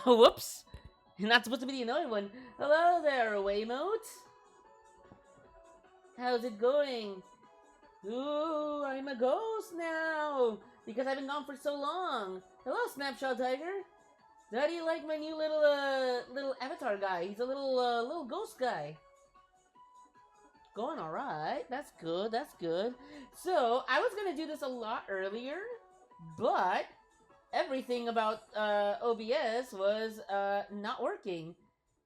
Whoops! You're not supposed to be the annoying one. Hello there, Waymote. How's it going? Ooh, I'm a ghost now because I've been gone for so long. Hello, Snapshot Tiger. How do you like my new little avatar guy? He's a little ghost guy. Going all right. That's good. That's good. So I was gonna do this a lot earlier, but everything about OBS was not working.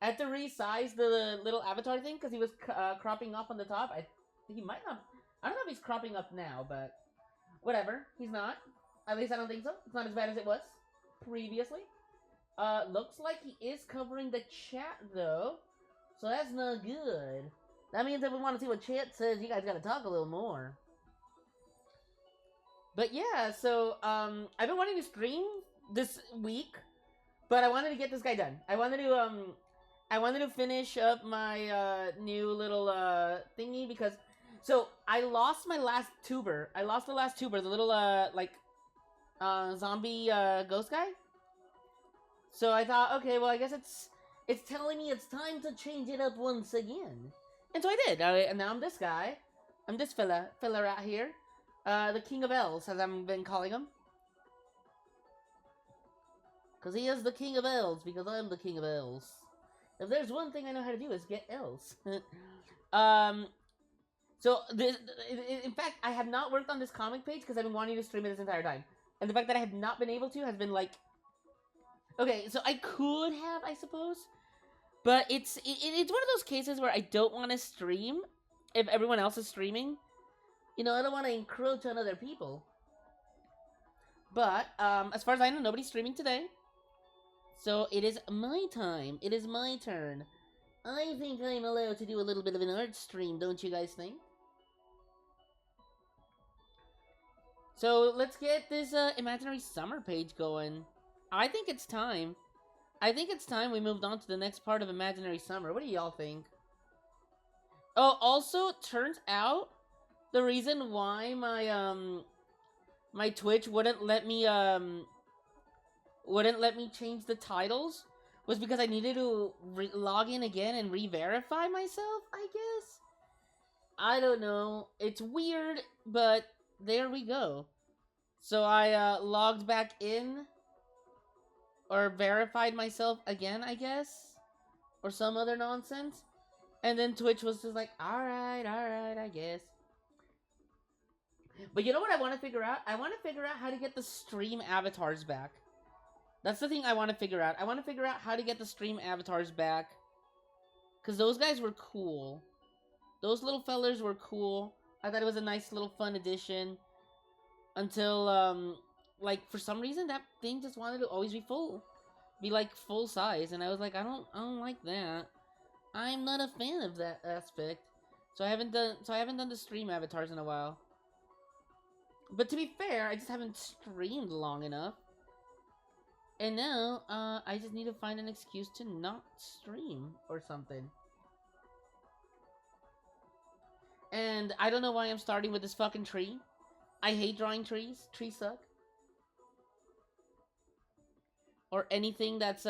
I had to resize the little avatar thing because he was cropping up on the top. He might not. I don't know if he's cropping up now, but whatever. He's not. At least I don't think so. It's not as bad as it was previously. Looks like he is covering the chat though, so that's not good. That means if we want to see what chat says, you guys gotta talk a little more. But yeah, so I've been wanting to stream this week, but I wanted to get this guy done. I wanted to finish up my new little thingy because so I lost my last tuber. I lost the last tuber, the little zombie ghost guy. So I thought, okay, well I guess it's telling me it's time to change it up once again. And so I did. And now I'm this guy. I'm this fella right here. The King of Elves, as I've been calling him. Because he is the King of Elves, because I'm the King of Elves. If there's one thing I know how to do is get elves. So, in fact, I have not worked on this comic page because I've been wanting to stream it this entire time. And the fact that I have not been able to has been like... Okay, so I could have, I suppose. But it's one of those cases where I don't want to stream if everyone else is streaming. You know, I don't want to encroach on other people. But, as far as I know, nobody's streaming today. So, it is my time. It is my turn. I think I'm allowed to do a little bit of an art stream, don't you guys think? So, let's get this imaginary summer page going. I think it's time. I think it's time we moved on to the next part of Imaginary Summer. What do y'all think? Oh, also, turns out the reason why my Twitch wouldn't let me change the titles was because I needed to log in again and re-verify myself, I guess. I don't know. It's weird, but there we go. So I logged back in or verified myself again, I guess, or some other nonsense. And then Twitch was just like, alright, I guess. But you know what I want to figure out? I want to figure out how to get the stream avatars back. That's the thing I want to figure out. I want to figure out how to get the stream avatars back. Because those guys were cool. Those little fellers were cool. I thought it was a nice little fun addition. Until, like, for some reason, that thing just wanted to always be full. Be, like, full size. And I was like, I don't like that. I'm not a fan of that aspect. So I haven't done the stream avatars in a while. But to be fair, I just haven't streamed long enough. And now, I just need to find an excuse to not stream or something. And I don't know why I'm starting with this fucking tree. I hate drawing trees. Trees suck. Or anything that's,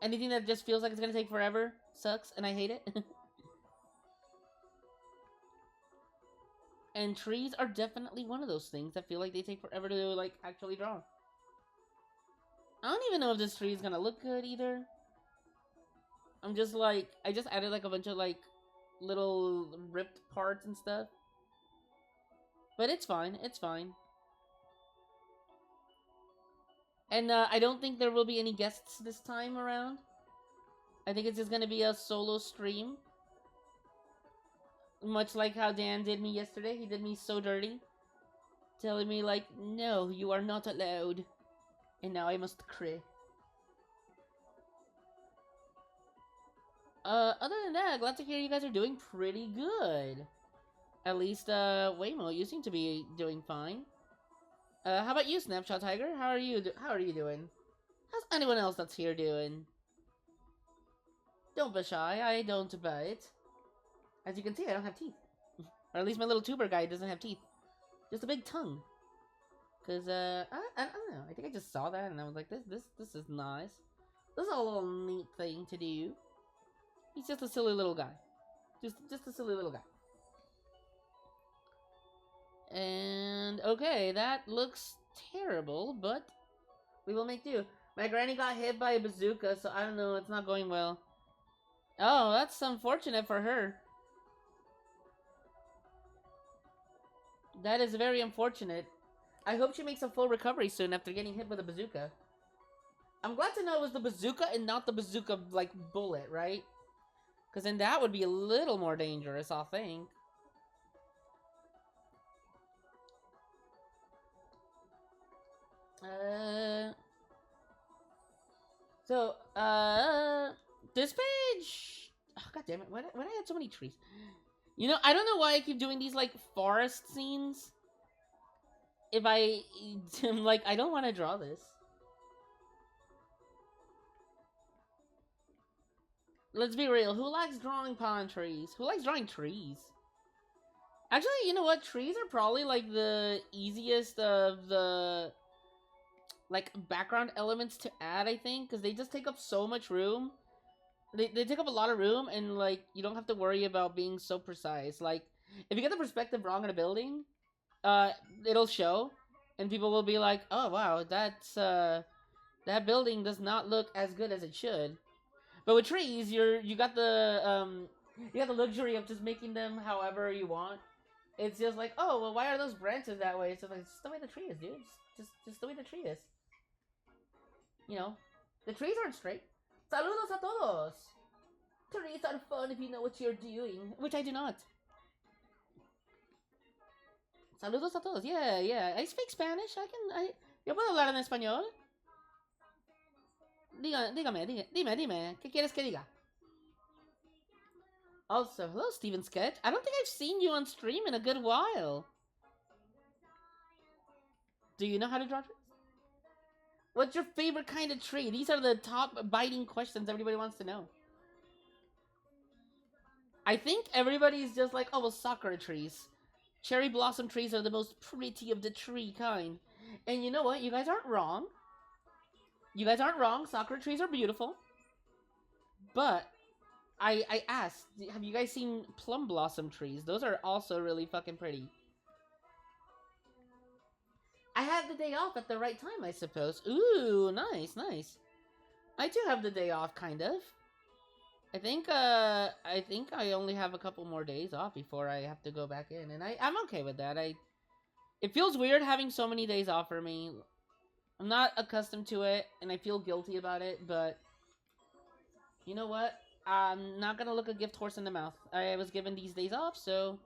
anything that just feels like it's gonna take forever sucks, and I hate it. And trees are definitely one of those things that feel like they take forever to, like, actually draw. I don't even know if this tree is gonna look good, either. I'm just, like, I just added, like, a bunch of, like, little ripped parts and stuff. But it's fine, it's fine. And, I don't think there will be any guests this time around. I think it's just gonna be a solo stream. Much like how Dan did me yesterday. He did me so dirty. Telling me, like, no, you are not allowed. And now I must cry. Other than that, glad to hear you guys are doing pretty good. At least, Waymo, you seem to be doing fine. How about you, Snapshot Tiger? How are you doing? How's anyone else that's here doing? Don't be shy, I don't bite. As you can see, I don't have teeth. Or at least my little tuber guy doesn't have teeth. Just a big tongue. Cause I don't know. I think I just saw that and I was like, this is nice. This is a little neat thing to do. He's just a silly little guy. Just a silly little guy. And okay, that looks terrible, but we will make do. My granny got hit by a bazooka, so I don't know. It's not going well. Oh, that's unfortunate for her. That is very unfortunate. I hope she makes a full recovery soon after getting hit with a bazooka. I'm glad to know it was the bazooka and not the bazooka, like, bullet, right? Because then that would be a little more dangerous, I think. This page... Oh, God damn it. Why did I have so many trees? You know, I don't know why I keep doing these, like, forest scenes. If I... like, I don't want to draw this. Let's be real. Who likes drawing palm trees? Who likes drawing trees? Actually, you know what? Trees are probably, like, the easiest of the... like, background elements to add, I think. Because they just take up so much room. They take up a lot of room, and, like, you don't have to worry about being so precise. Like, if you get the perspective wrong in a building, it'll show. And people will be like, oh, wow, that building does not look as good as it should. But with trees, you got the luxury of just making them however you want. It's just like, oh, well, why are those branches that way? It's just like, it's just the way the tree is, dude. Just the way the tree is. You know, the trees aren't straight. Saludos a todos! Trees are fun if you know what you're doing, which I do not. Saludos a todos, yeah. I speak Spanish, yo puedo hablar en español. Dime, ¿qué quieres que diga? Also, hello, Steven Sketch. I don't think I've seen you on stream in a good while. Do you know how to draw trees? What's your favorite kind of tree? These are the top biting questions everybody wants to know. I think everybody's just like, oh, well, sakura trees. Cherry blossom trees are the most pretty of the tree kind. And you know what? You guys aren't wrong. You guys aren't wrong. Sakura trees are beautiful. But I asked, have you guys seen plum blossom trees? Those are also really fucking pretty. I had the day off at the right time, I suppose. Ooh, nice. I do have the day off, kind of. I think I only have a couple more days off before I have to go back in, and I'm okay with that. It feels weird having so many days off for me. I'm not accustomed to it, and I feel guilty about it, but you know what? I'm not gonna look a gift horse in the mouth. I was given these days off, so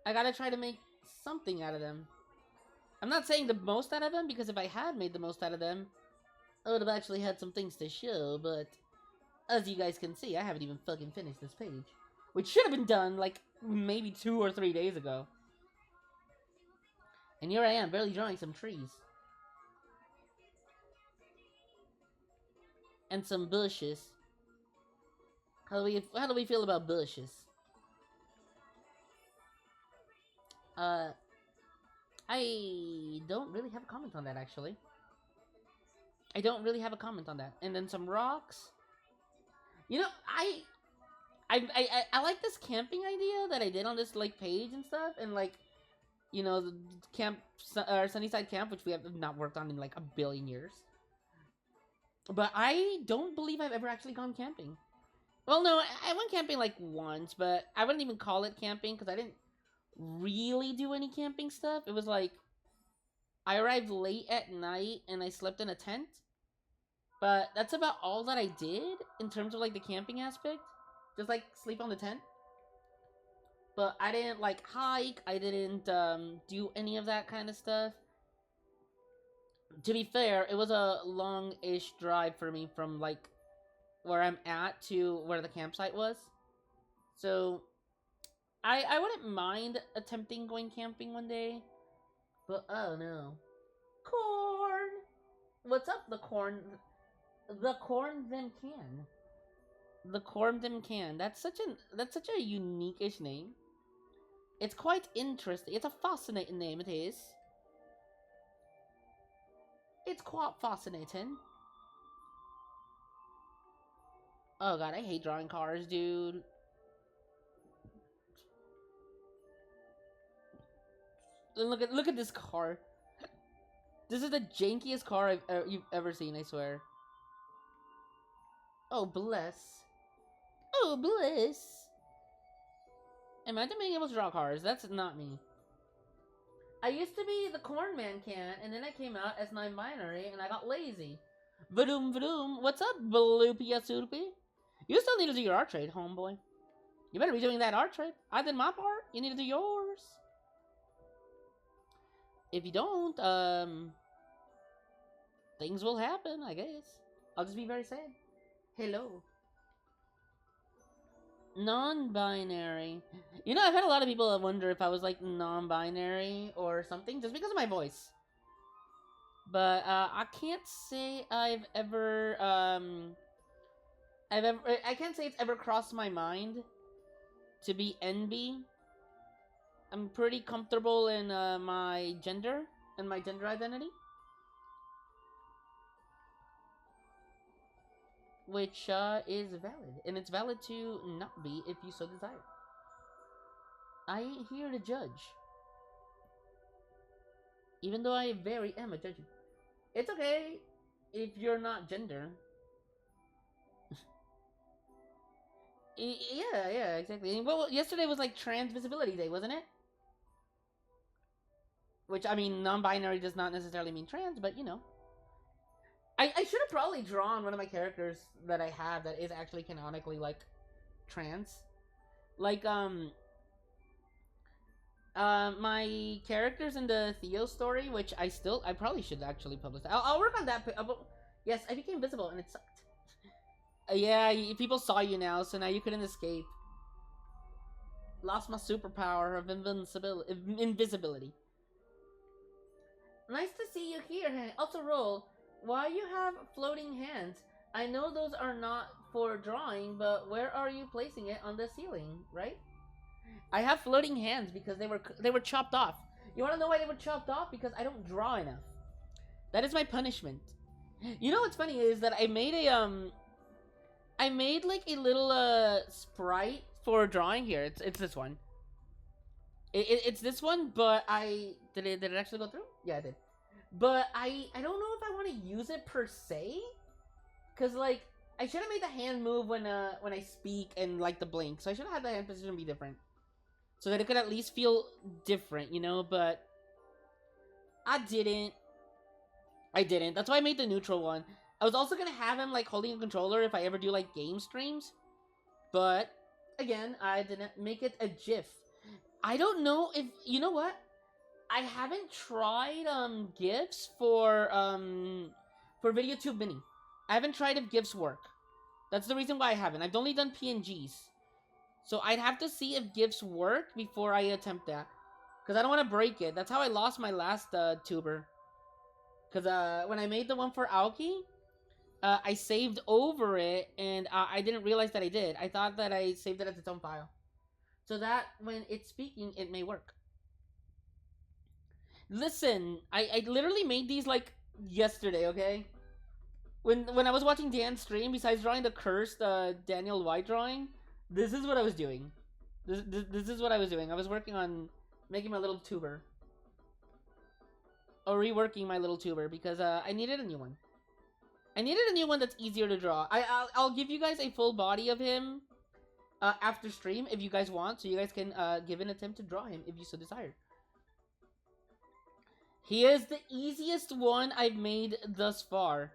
I gotta try to make something out of them. I'm not saying the most out of them, because if I had made the most out of them, I would have actually had some things to show, but as you guys can see, I haven't even fucking finished this page. Which should have been done, like, maybe 2 or 3 days ago. And here I am, barely drawing some trees. And some bushes. How do we feel about bushes? I don't really have a comment on that, actually. I don't really have a comment on that. And then some rocks. You know, I like this camping idea that I did on this, like, page and stuff. And, like, you know, the camp, Sunnyside Camp, which we have not worked on in, like, a billion years. But I don't believe I've ever actually gone camping. Well, no, I went camping, like, once, but I wouldn't even call it camping, because I didn't really do any camping stuff. It was like, I arrived late at night, and I slept in a tent. But that's about all that I did, in terms of, like, the camping aspect. Just, like, sleep on the tent. But I didn't, like, hike, I didn't, do any of that kind of stuff. To be fair, it was a long-ish drive for me from, like, where I'm at to where the campsite was. So, I wouldn't mind attempting going camping one day. But, oh no. Corn! What's up, the corn? The corn them can. The corn them can. That's such a unique-ish name. It's quite interesting. It's a fascinating name, it is. It's quite fascinating. Oh god, I hate drawing cars, dude. Look at this car. This is the jankiest car you've ever seen, I swear. Oh bless. Oh bless. Imagine being able to draw cars. That's not me. I used to be the corn man can, and then I came out as non-binary, and I got lazy. Vadoom vadoom. What's up, Bloopy Soupy? You still need to do your art trade, homeboy. You better be doing that art trade. I did my part. You need to do yours. If you don't, things will happen, I guess. I'll just be very sad. Hello. Non-binary. You know, I've had a lot of people that wonder if I was like non-binary or something just because of my voice. But I can't say I can't say it's ever crossed my mind to be NB. I'm pretty comfortable in my gender and my gender identity. Which is valid. And it's valid to not be if you so desire. I ain't here to judge. Even though I very am a judge. It's okay if you're not gender. Yeah, exactly. Well, yesterday was like Trans Visibility Day, wasn't it? Which, I mean, non-binary does not necessarily mean trans, but you know. I should have probably drawn one of my characters that I have that is actually canonically, like, trans. Like, my characters in the Theo story, which I probably should actually publish. I'll work on that. Yes, I became visible, and it sucked. Yeah, people saw you now, so now you couldn't escape. Lost my superpower of invisibility. Nice to see you here. Also, roll. Why you have floating hands? I know those are not for drawing, but where are you placing it on the ceiling, right? I have floating hands because they were chopped off. You want to know why they were chopped off? Because I don't draw enough. That is my punishment. You know what's funny is that I made like a little sprite for drawing here. It's this one. It's this one, but did it actually go through? Yeah, it did. But I don't know if I want to use it per se, cause like I should have made the hand move when I speak and like the blink. So I should have had the hand position be different, so that it could at least feel different, you know. But I didn't. That's why I made the neutral one. I was also gonna have him like holding a controller if I ever do like game streams, but again, I didn't make it a GIF. I don't know if you know what. I haven't tried GIFs for VideoTube Mini. I haven't tried if GIFs work. That's the reason why I haven't. I've only done PNGs. So I'd have to see if GIFs work before I attempt that. Because I don't want to break it. That's how I lost my last tuber. Because when I made the one for Aoki, I saved over it, and I didn't realize that I did. I thought that I saved it as its own file. So that when it's speaking, it may work. Listen, I literally made these like yesterday, okay? When I was watching Dan's stream, besides drawing the cursed Daniel White drawing, this is what I was doing. This is what I was doing. I was working on making my little tuber. Or reworking my little tuber because I needed a new one. I needed a new one that's easier to draw. I'll give you guys a full body of him after stream if you guys want, so you guys can give an attempt to draw him if you so desire. He is the easiest one I've made thus far.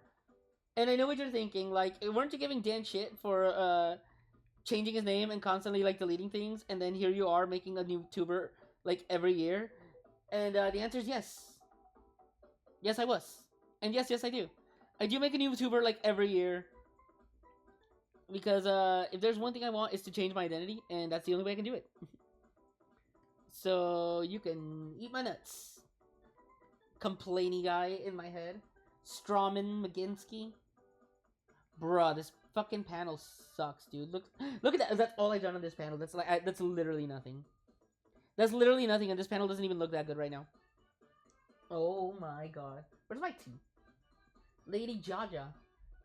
And I know what you're thinking, like, weren't you giving Dan shit for changing his name and constantly like deleting things, and then here you are making a new tuber like every year? And the answer is yes. Yes, I was. And yes, I do. I do make a new tuber like every year. Because if there's one thing I want is to change my identity, and that's the only way I can do it. So you can eat my nuts. Complainy guy in my head. Strawman McGinsky. Bruh, this fucking panel sucks, dude. Look at that. That's all I've done on this panel. That's like that's literally nothing. That's literally nothing, and this panel doesn't even look that good right now. Oh my god. Where's my tea? Lady Jaja.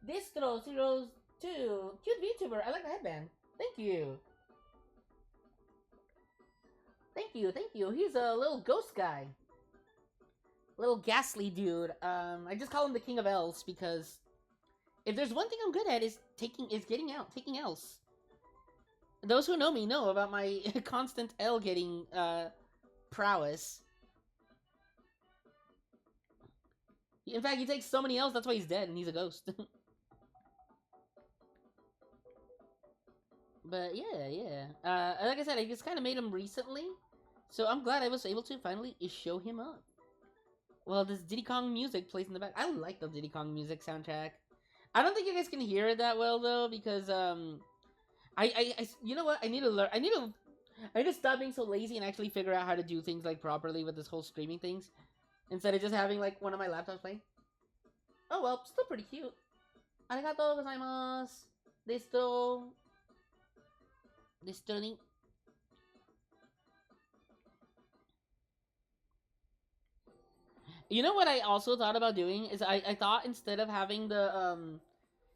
Distro02. Cute VTuber. I like the headband. Thank you. Thank you, thank you. He's a little ghost guy. Little ghastly dude. I just call him the King of L's because if there's one thing I'm good at is taking L's. Those who know me know about my constant L getting prowess. In fact, he takes so many L's, that's why he's dead and he's a ghost. But yeah. Like I said, I just kind of made him recently, so I'm glad I was able to finally show him up. Well, this Diddy Kong music plays in the back. I like the Diddy Kong music soundtrack. I don't think you guys can hear it that well though, because you know what? I need to learn. I need to stop being so lazy and actually figure out how to do things like properly with this whole streaming things, instead of just having like one of my laptops play. Oh well, still pretty cute. Arigatou gozaimasu. Desto ni. You know what I also thought about doing is I thought instead of having the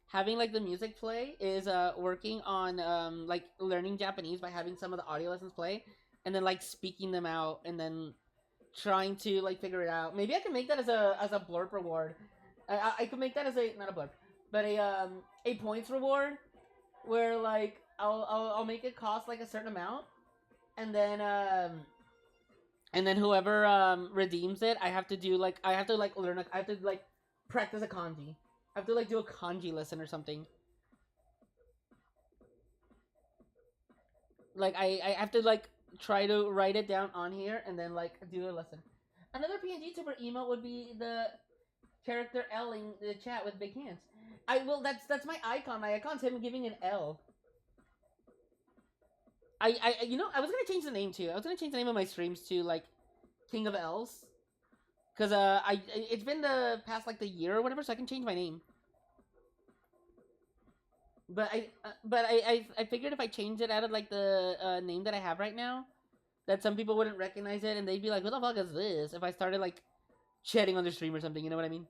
having like the music play is working on like learning Japanese by having some of the audio lessons play and then like speaking them out and then trying to like figure it out. Maybe I can make that as a blurb reward. I could make that as a not a blurb, but a points reward where like I'll make it cost like a certain amount and then whoever redeems it, I have to learn. I have to like practice a kanji. I have to like do a kanji lesson or something. Like I have to like try to write it down on here and then like do a lesson. Another PNG tuber emote would be the character L-ing the chat with big hands. That's my icon. My icon's him giving an L. You know, I was gonna change the name too. I was gonna change the name of my streams to like King of L's, cause it's been the past like the year or whatever, so I can change my name. But I figured if I changed it out of like the name that I have right now, that some people wouldn't recognize it and they'd be like, "What the fuck is this?" If I started like chatting on the stream or something, you know what I mean?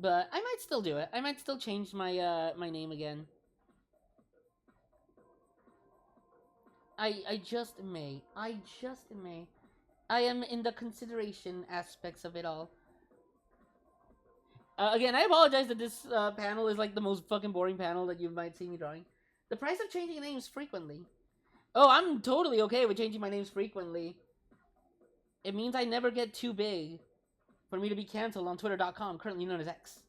But I might still do it. I might still change my my name again. I just may. I just may. I am in the consideration aspects of it all. Again, I apologize that this panel is like the most fucking boring panel that you might see me drawing. The price of changing names frequently. Oh, I'm totally okay with changing my names frequently. It means I never get too big for me to be cancelled on Twitter.com, currently known as X.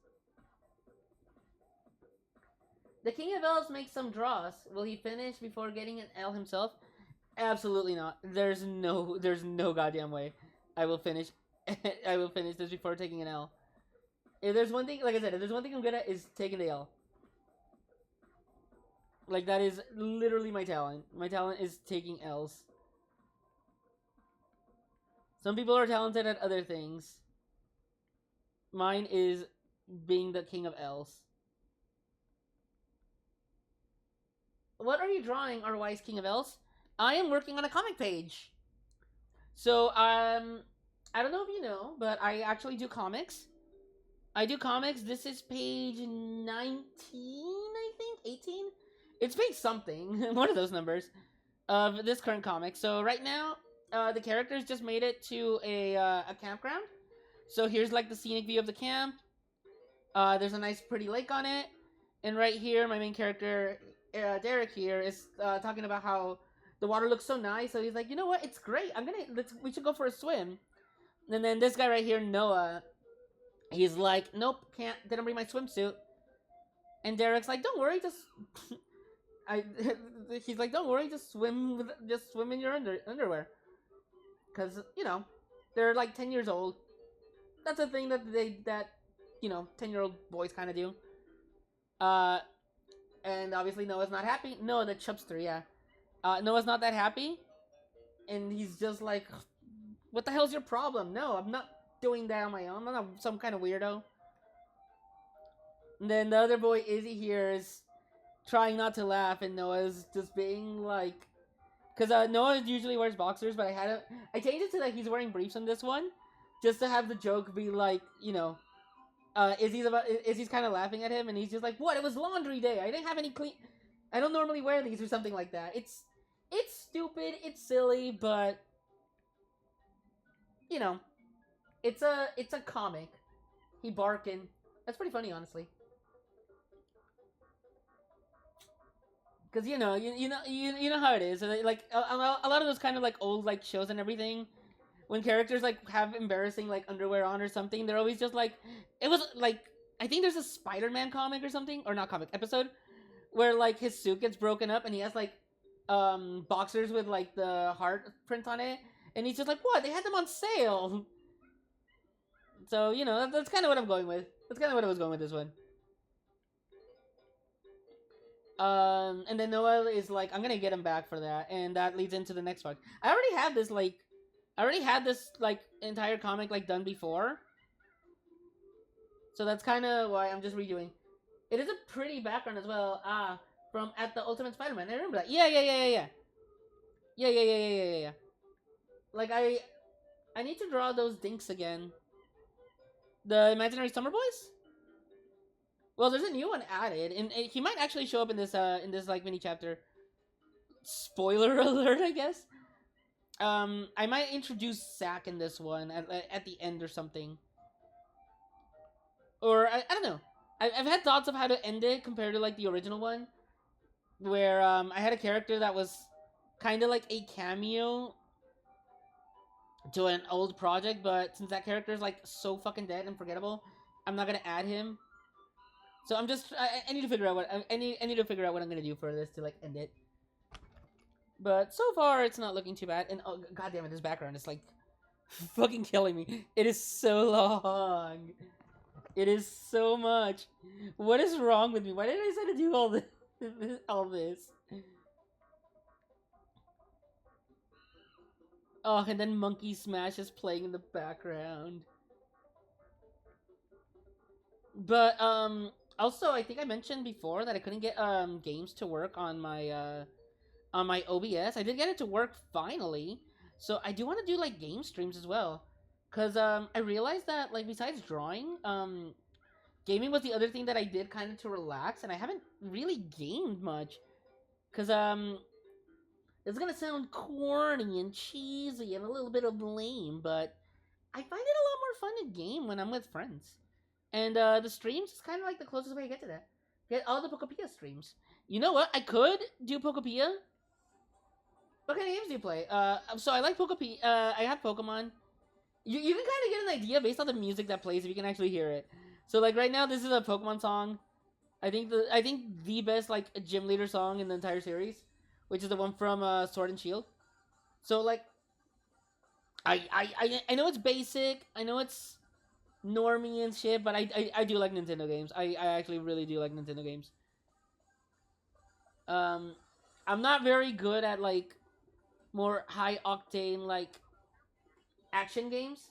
The King of L's makes some draws. Will he finish before getting an L himself? Absolutely not. There's no goddamn way. I will finish. I will finish this before taking an L. If there's one thing, like I said, if there's one thing I'm good at, is taking the L. Like that is literally my talent. My talent is taking L's. Some people are talented at other things. Mine is being the king of L's. What are you drawing, our wise king of L's? I am working on a comic page. So, I don't know if you know, but I actually do comics. I do comics. This is page 19, I think? 18? It's page something. One of those numbers. Of this current comic. So, right now, the characters just made it to a campground. So, here's like the scenic view of the camp. There's a nice pretty lake on it. And right here, my main character, Derek here, is talking about how the water looks so nice. So he's like, you know what? It's great. We should go for a swim. And then this guy right here, Noah, he's like, nope, didn't bring my swimsuit. And Derek's like, don't worry, he's like, don't worry, just swim in your underwear. Cause, you know, they're like 10 years old. That's a thing that 10-year-old boys kind of do. And obviously Noah's not happy. Noah, the chubster, yeah. Noah's not that happy. And he's just like, what the hell's your problem? No, I'm not doing that on my own. I'm not some kind of weirdo. And then the other boy, Izzy, here is trying not to laugh. And Noah's just being like... Because Noah usually wears boxers, but I changed it to that he's wearing briefs on this one. just to have the joke be like, you know, Izzy's kind of laughing at him, and he's just like, "What? It was laundry day. I didn't have any clean. I don't normally wear these," or something like that. It's stupid. It's silly, but you know, it's a comic. He barking. That's pretty funny, honestly. Because you know how it is. Like a lot of those kind of like old like shows and everything. When characters like have embarrassing like underwear on or something, they're always just like, it was like, I think there's a Spider-Man comic or something, or not comic, episode where like his suit gets broken up and he has like boxers with like the heart print on it, and he's just like, what? They had them on sale. So that's kind of what I'm going with. That's kind of what I was going with this one. And then Noel is like, I'm gonna get him back for that, and that leads into the next part. I already had this like entire comic like done before, so that's kind of why I'm just redoing. It is a pretty background as well. From at the Ultimate Spider-Man. I remember that. Yeah. Like I need to draw those dinks again. The Imaginary Summer Boys. Well, there's a new one added, and he might actually show up in this like mini chapter. Spoiler alert, I guess. I might introduce Zack in this one at the end or something. Or I don't know. I've had thoughts of how to end it compared to like the original one, where I had a character that was kind of like a cameo to an old project, but since that character is like so fucking dead and forgettable, I'm not gonna add him. So I'm just I need to figure out what I need to figure out what I'm gonna do for this to like end it. But so far it's not looking too bad. And oh god damn it, this background is like fucking killing me. It is so long. It is so much. What is wrong with me? Why did I decide to do all this? All this. Oh, and then Monkey Smash is playing in the background. But also I think I mentioned before that I couldn't get games to work on my OBS. I did get it to work finally. So I do want to do like game streams as well. Cause I realized that like besides drawing, gaming was the other thing that I did kind of to relax, and I haven't really gamed much. Cause it's gonna sound corny and cheesy and a little bit of lame, but I find it a lot more fun to game when I'm with friends. And the streams is kind of like the closest way to get to that. Get all the Pokopia streams. You know what? I could do Pokopia. What kind of games do you play? So I like Pokopia. I have Pokemon. You can kind of get an idea based on the music that plays if you can actually hear it. So like right now, this is a Pokemon song. I think the best like gym leader song in the entire series, which is the one from Sword and Shield. So like, I know it's basic. I know it's normie and shit, but I do like Nintendo games. I actually really do like Nintendo games. I'm not very good at like more high octane like action games.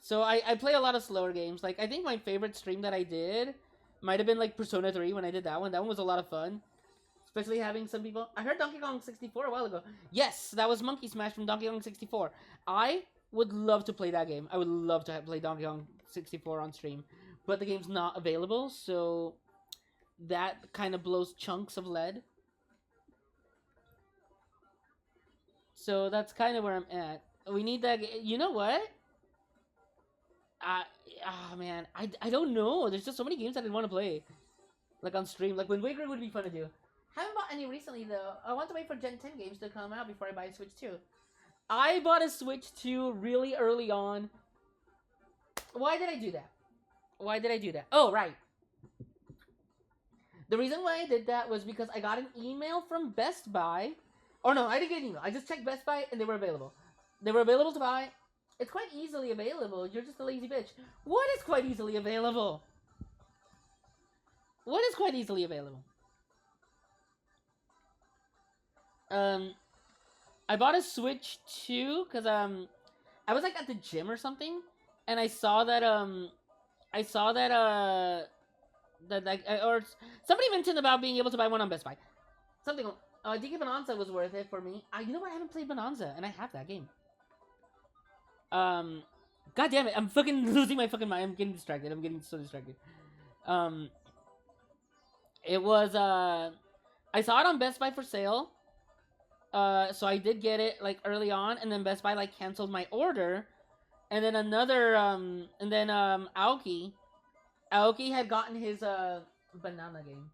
So I play a lot of slower games. Like I think my favorite stream that I did might have been like Persona 3 when I did that one. That one was a lot of fun. Especially having some people. I heard Donkey Kong 64 a while ago. Yes, that was Monkey Smash from Donkey Kong 64. I would love to play that game. I would love to play Donkey Kong 64 on stream. But the game's not available, so that kind of blows chunks of lead. So that's kind of where I'm at. We need that. You know what? Man, I don't know. There's just so many games that I want to play, like on stream. Like Wind Waker would be fun to do. Haven't bought any recently though. I want to wait for Gen 10 games to come out before I buy a Switch 2. I bought a Switch 2 really early on. Why did I do that? Why did I do that? Oh, right. The reason why I did that was because I got an email from Best Buy. Or no, I didn't get an email. I just checked Best Buy and they were available. They were available to buy. It's quite easily available. You're just a lazy bitch. What is quite easily available? What is quite easily available? I bought a Switch 2 because I was like at the gym or something, and I saw that that like or somebody mentioned about being able to buy one on Best Buy. Something. I think Bonanza was worth it for me. You know what? I haven't played Bonanza, and I have that game. God damn it! I'm fucking losing my fucking mind. I'm getting distracted. I'm getting so distracted. Um, it was I saw it on Best Buy for sale. So I did get it like early on, and then Best Buy like canceled my order, and then Aoki had gotten his banana game.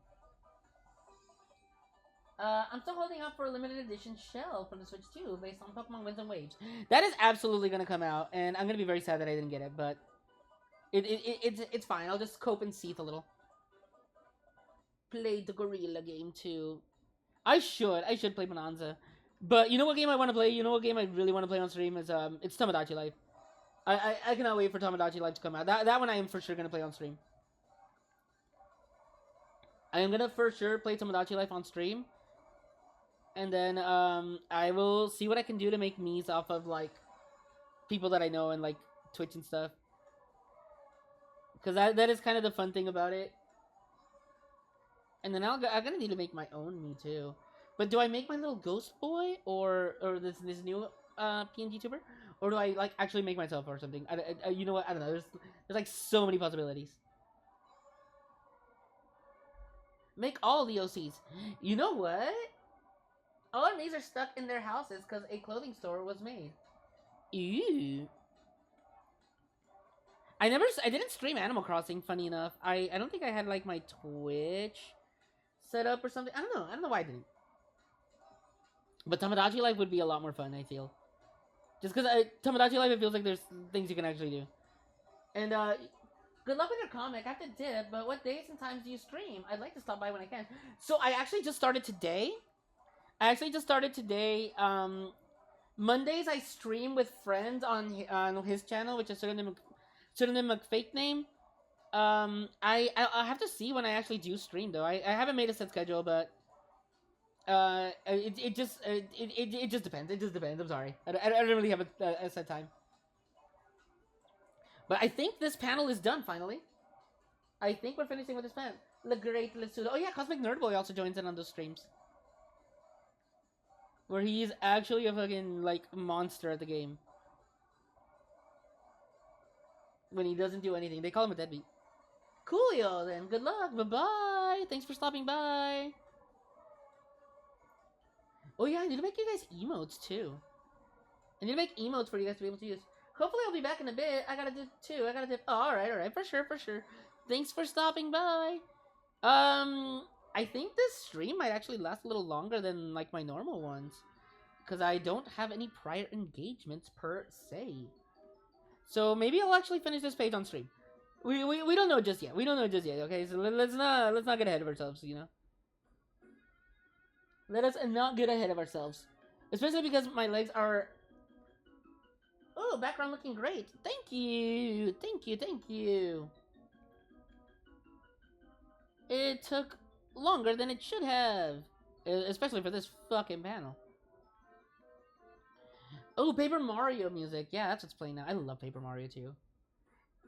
I'm still holding out for a limited edition shell from the Switch 2 based on Pokemon Winds and Waves. That is absolutely gonna come out, and I'm gonna be very sad that I didn't get it, but it's fine. I'll just cope and seethe a little. Play the Gorilla game too. I should play Bonanza. But you know what game I want to play? You know what game I really want to play on stream is it's Tomodachi Life. I cannot wait for Tomodachi Life to come out. That one I am for sure gonna play on stream. I am gonna for sure play Tomodachi Life on stream. And then I will see what I can do to make memes off of like people that I know and like Twitch and stuff. Cause that is kind of the fun thing about it. And then I'm gonna need to make my own me too. But do I make my little ghost boy or this new PNG tuber, or do I like actually make myself or something? You know what? I don't know. There's like so many possibilities. Make all the OCs. You know what? All our mates are stuck in their houses because a clothing store was made. Ew. I didn't stream Animal Crossing, funny enough. I don't think I had like my Twitch set up or something. I don't know why I didn't. But Tomodachi Life would be a lot more fun, I feel. Just because Tomodachi Life, it feels like there's things you can actually do. And good luck with your comic. I have to dip, but what days and times do you stream? I'd like to stop by when I can. So I actually just started today. Mondays I stream with friends on his channel, which is pseudonym fake name. I'll have to see when I actually do stream though. I haven't made a set schedule, but it just depends. It just depends. I'm sorry. I don't really have a set time. But I think this panel is done finally. I think we're finishing with this panel. The Great Lesudo. Oh yeah, Cosmic Nerd Boy also joins in on those streams. Where he is actually a fucking, like, monster at the game. When he doesn't do anything. They call him a deadbeat. Coolio, then. Good luck. Bye-bye. Thanks for stopping by. Oh, yeah, I need to make you guys emotes, too. I need to make emotes for you guys to be able to use. Hopefully I'll be back in a bit. I gotta do two. Oh, alright. For sure. Thanks for stopping by. I think this stream might actually last a little longer than, like, my normal ones. Because I don't have any prior engagements, per se. So, maybe I'll actually finish this page on stream. We don't know just yet. Okay? So, let's not get ahead of ourselves, you know? Let us not get ahead of ourselves. Especially because my legs are... Oh, background looking great. Thank you. It took longer than it should have. Especially for this fucking panel. Oh, Paper Mario music. Yeah, that's what's playing now. I love Paper Mario too.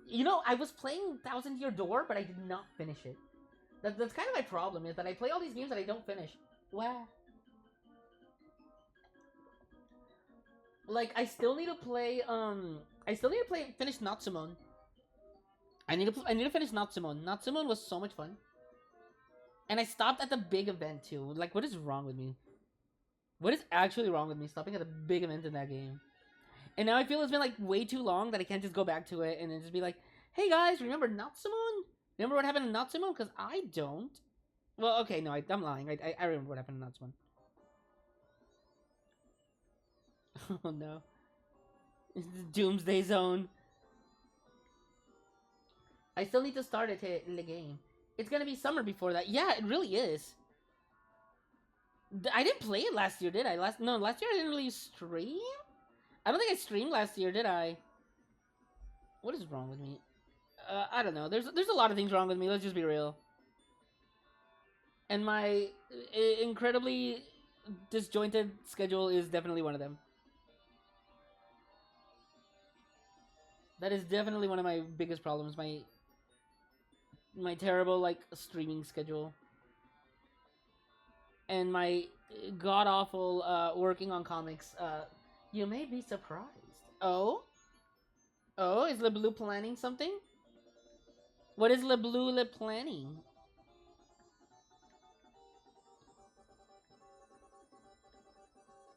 You know, I was playing Thousand Year Door, but I did not finish it. That's kind of my problem, is that I play all these games that I don't finish. Wow. Like, I still need to play, finish Natsumon. I need to finish Natsumon. Natsumon was so much fun. And I stopped at the big event, too. Like, what is wrong with me? What is actually wrong with me stopping at the big event in that game? And now I feel it's been, like, way too long that I can't just go back to it and then just be like, hey, guys, remember Natsumon? Remember what happened in Natsumon? Because I don't. Well, okay, no, I'm lying. I remember what happened in Natsumon. Oh no. It's the Doomsday Zone. I still need to start it in the game. It's gonna be summer before that. Yeah, it really is. I didn't play it last year, did I? Last year I didn't really stream? I don't think I streamed last year, did I? What is wrong with me? I don't know. There's a lot of things wrong with me, let's just be real. And my incredibly disjointed schedule is definitely one of them. That is definitely one of my biggest problems, my terrible, like, streaming schedule. And my god-awful, working on comics. You may be surprised. Oh? Oh, is LeBlue planning something? What is LeBlue planning?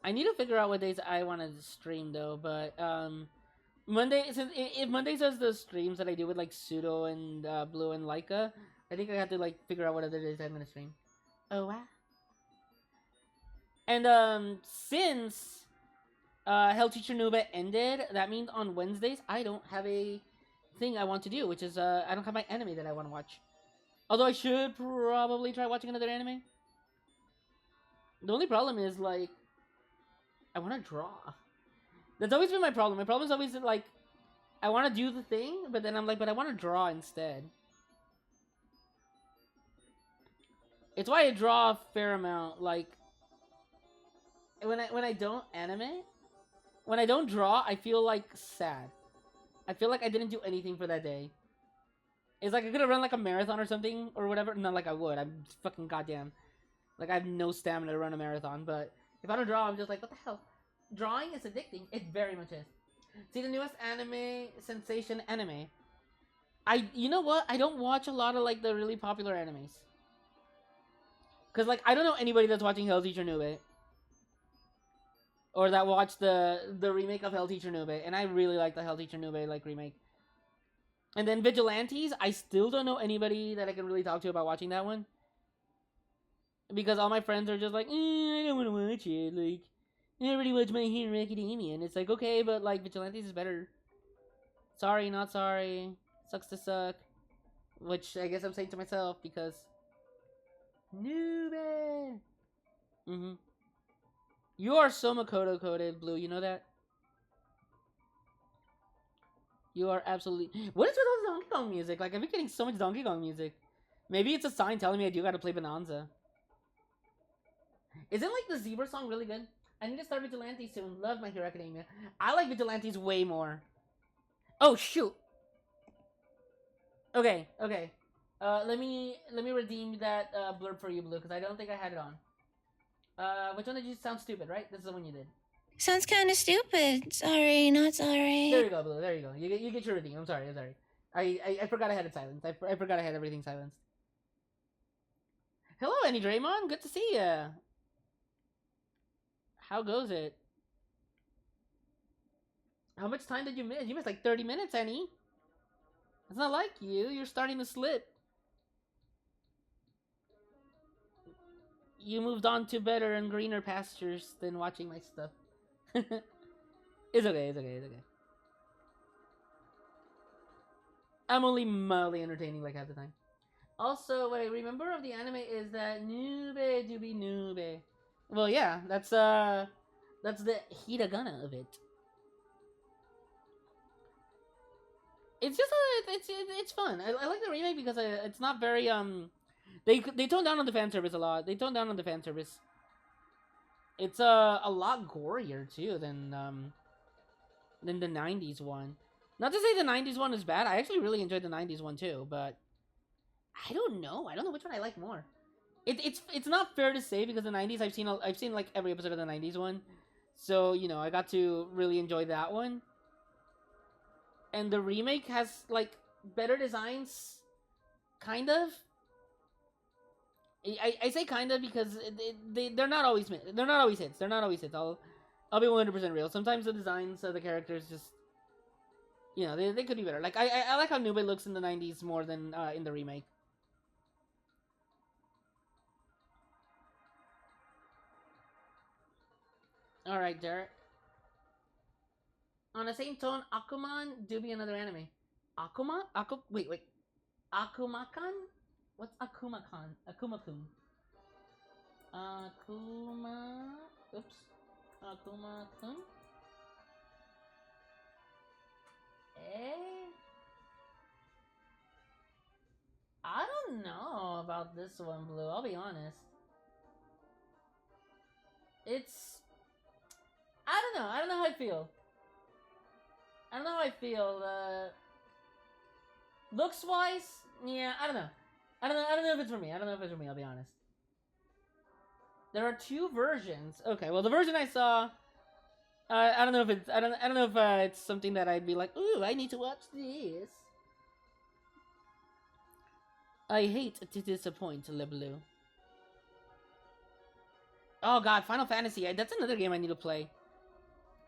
I need to figure out what days I want to stream though, but Monday, since if Mondays does the streams that I do with like Pseudo and Blue and Leica, I think I have to like figure out what other days I'm gonna stream. Oh wow! And since Hell Teacher Nube ended, that means on Wednesdays I don't have a thing I want to do, which is I don't have my anime that I want to watch. Although I should probably try watching another anime. The only problem is like I want to draw. That's always been my problem. My problem is always like I want to do the thing, but then I'm like, but I want to draw instead. It's why I draw a fair amount. Like when I don't anime, when I don't draw, I feel like sad. I feel like I didn't do anything for that day. It's like I could have run like a marathon or something or whatever. Not like I would. I'm fucking goddamn. Like I have no stamina to run a marathon. But if I don't draw, I'm just like, what the hell? Drawing is addicting. It very much is. See the newest anime sensation anime. You know what? I don't watch a lot of like the really popular animes. Cause like I don't know anybody that's watching Hell Teacher Nube. Or that watched the remake of Hell Teacher Nube, and I really like the Hell Teacher Nube like remake. And then Vigilantes, I still don't know anybody that I can really talk to about watching that one. Because all my friends are just like, I don't want to watch it. Like, I already watched My Hero Academia, and it's like, okay, but like Vigilantes is better. Sorry, not sorry. Sucks to suck. Which I guess I'm saying to myself because Nube. You are so Makoto coded, Blue. You know that? You are absolutely. What is with all the Donkey Kong music? Like, I've been getting so much Donkey Kong music. Maybe it's a sign telling me I do gotta play Bonanza. Isn't like the Zebra song really good? I need to start Vigilante soon. Love My Hero Academia. I like Vigilantes way more. Oh shoot. Okay. Let me redeem that blurb for you, Blue, because I don't think I had it on. Which one did you sound stupid, right? This is the one you did. Sounds kind of stupid. Sorry, not sorry. There you go, Blue. There you go. You get your redeem. I'm sorry. I forgot I had it silenced. I forgot I had everything silenced. Hello, Annie Draymond. Good to see ya. How goes it? How much time did you miss? You missed like 30 minutes, Annie. It's not like you. You're starting to slip. You moved on to better and greener pastures than watching my stuff. It's okay. I'm only mildly entertaining like half the time. Also, what I remember of the anime is that Nube Doobie Nube. Well, yeah, that's the hiragana of it. It's just it's fun. I like the remake because it's not very they tone down on the fan service a lot. They tone down on the fan service. It's a lot gorier too than the '90s one. Not to say the '90s one is bad. I actually really enjoyed the '90s one too, but I don't know. I don't know which one I like more. It's not fair to say because the '90s I've seen like every episode of the '90s one, so you know I got to really enjoy that one. And the remake has like better designs, kind of. I say kind of because they're not always hits. They're not always hits. I'll be 100% real. Sometimes the designs of the characters just, you know, they could be better. Like I like how Nube looks in the '90s more than in the remake. All right, Derek. On the same tone, Akuman do be another anime. Akuma? Wait. Akumakan? What's Akumakan? Akumakun. Oops. Akumakun? I don't know about this one, Blue. I'll be honest. It's... I don't know. I don't know how I feel. Looks wise, yeah, I don't know. I don't know if it's for me. I'll be honest. There are two versions. Okay, well the version I saw I don't know if it's I don't know if it's something that I'd be like, ooh, I need to watch this. I hate to disappoint, LeBlue. Oh god, Final Fantasy. That's another game I need to play.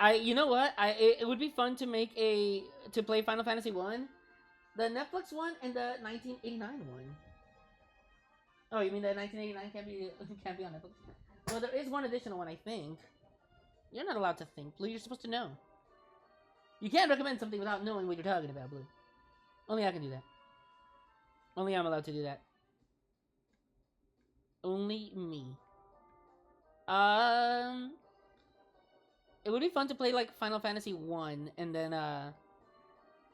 You know what? It would be fun to make to play Final Fantasy 1, the Netflix one and the 1989 one. Oh, you mean the 1989 can't be on Netflix? Well, there is one additional one, I think. You're not allowed to think, Blue. You're supposed to know. You can't recommend something without knowing what you're talking about, Blue. Only I can do that. Only I'm allowed to do that. Only me. It would be fun to play like Final Fantasy 1 and then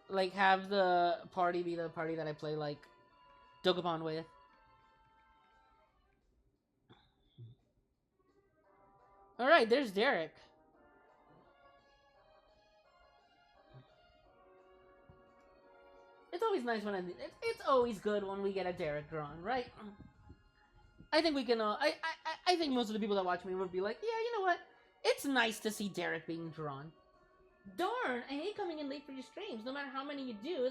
like have the party be the party that I play like Dokapon with. Alright, there's Derek. It's always nice when it's always good when we get a Derek drawn, right? I think we can. I think most of the people that watch me would be like, yeah, you know what? It's nice to see Derek being drawn. Darn, I hate coming in late for your streams. No matter how many you do,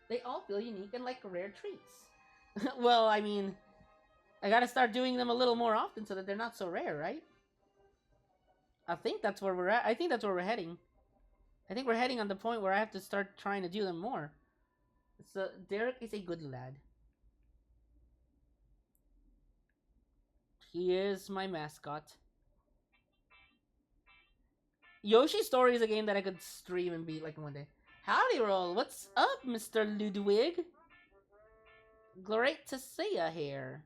they all feel unique and like rare treats. Well, I mean, I gotta start doing them a little more often so that they're not so rare, right? I think that's where we're at. I think that's where we're heading. I think we're heading on the point where I have to start trying to do them more. So Derek is a good lad. He is my mascot. Yoshi's Story is a game that I could stream and beat like in one day. Howdy roll, what's up, Mr. Ludwig? Great to see ya here.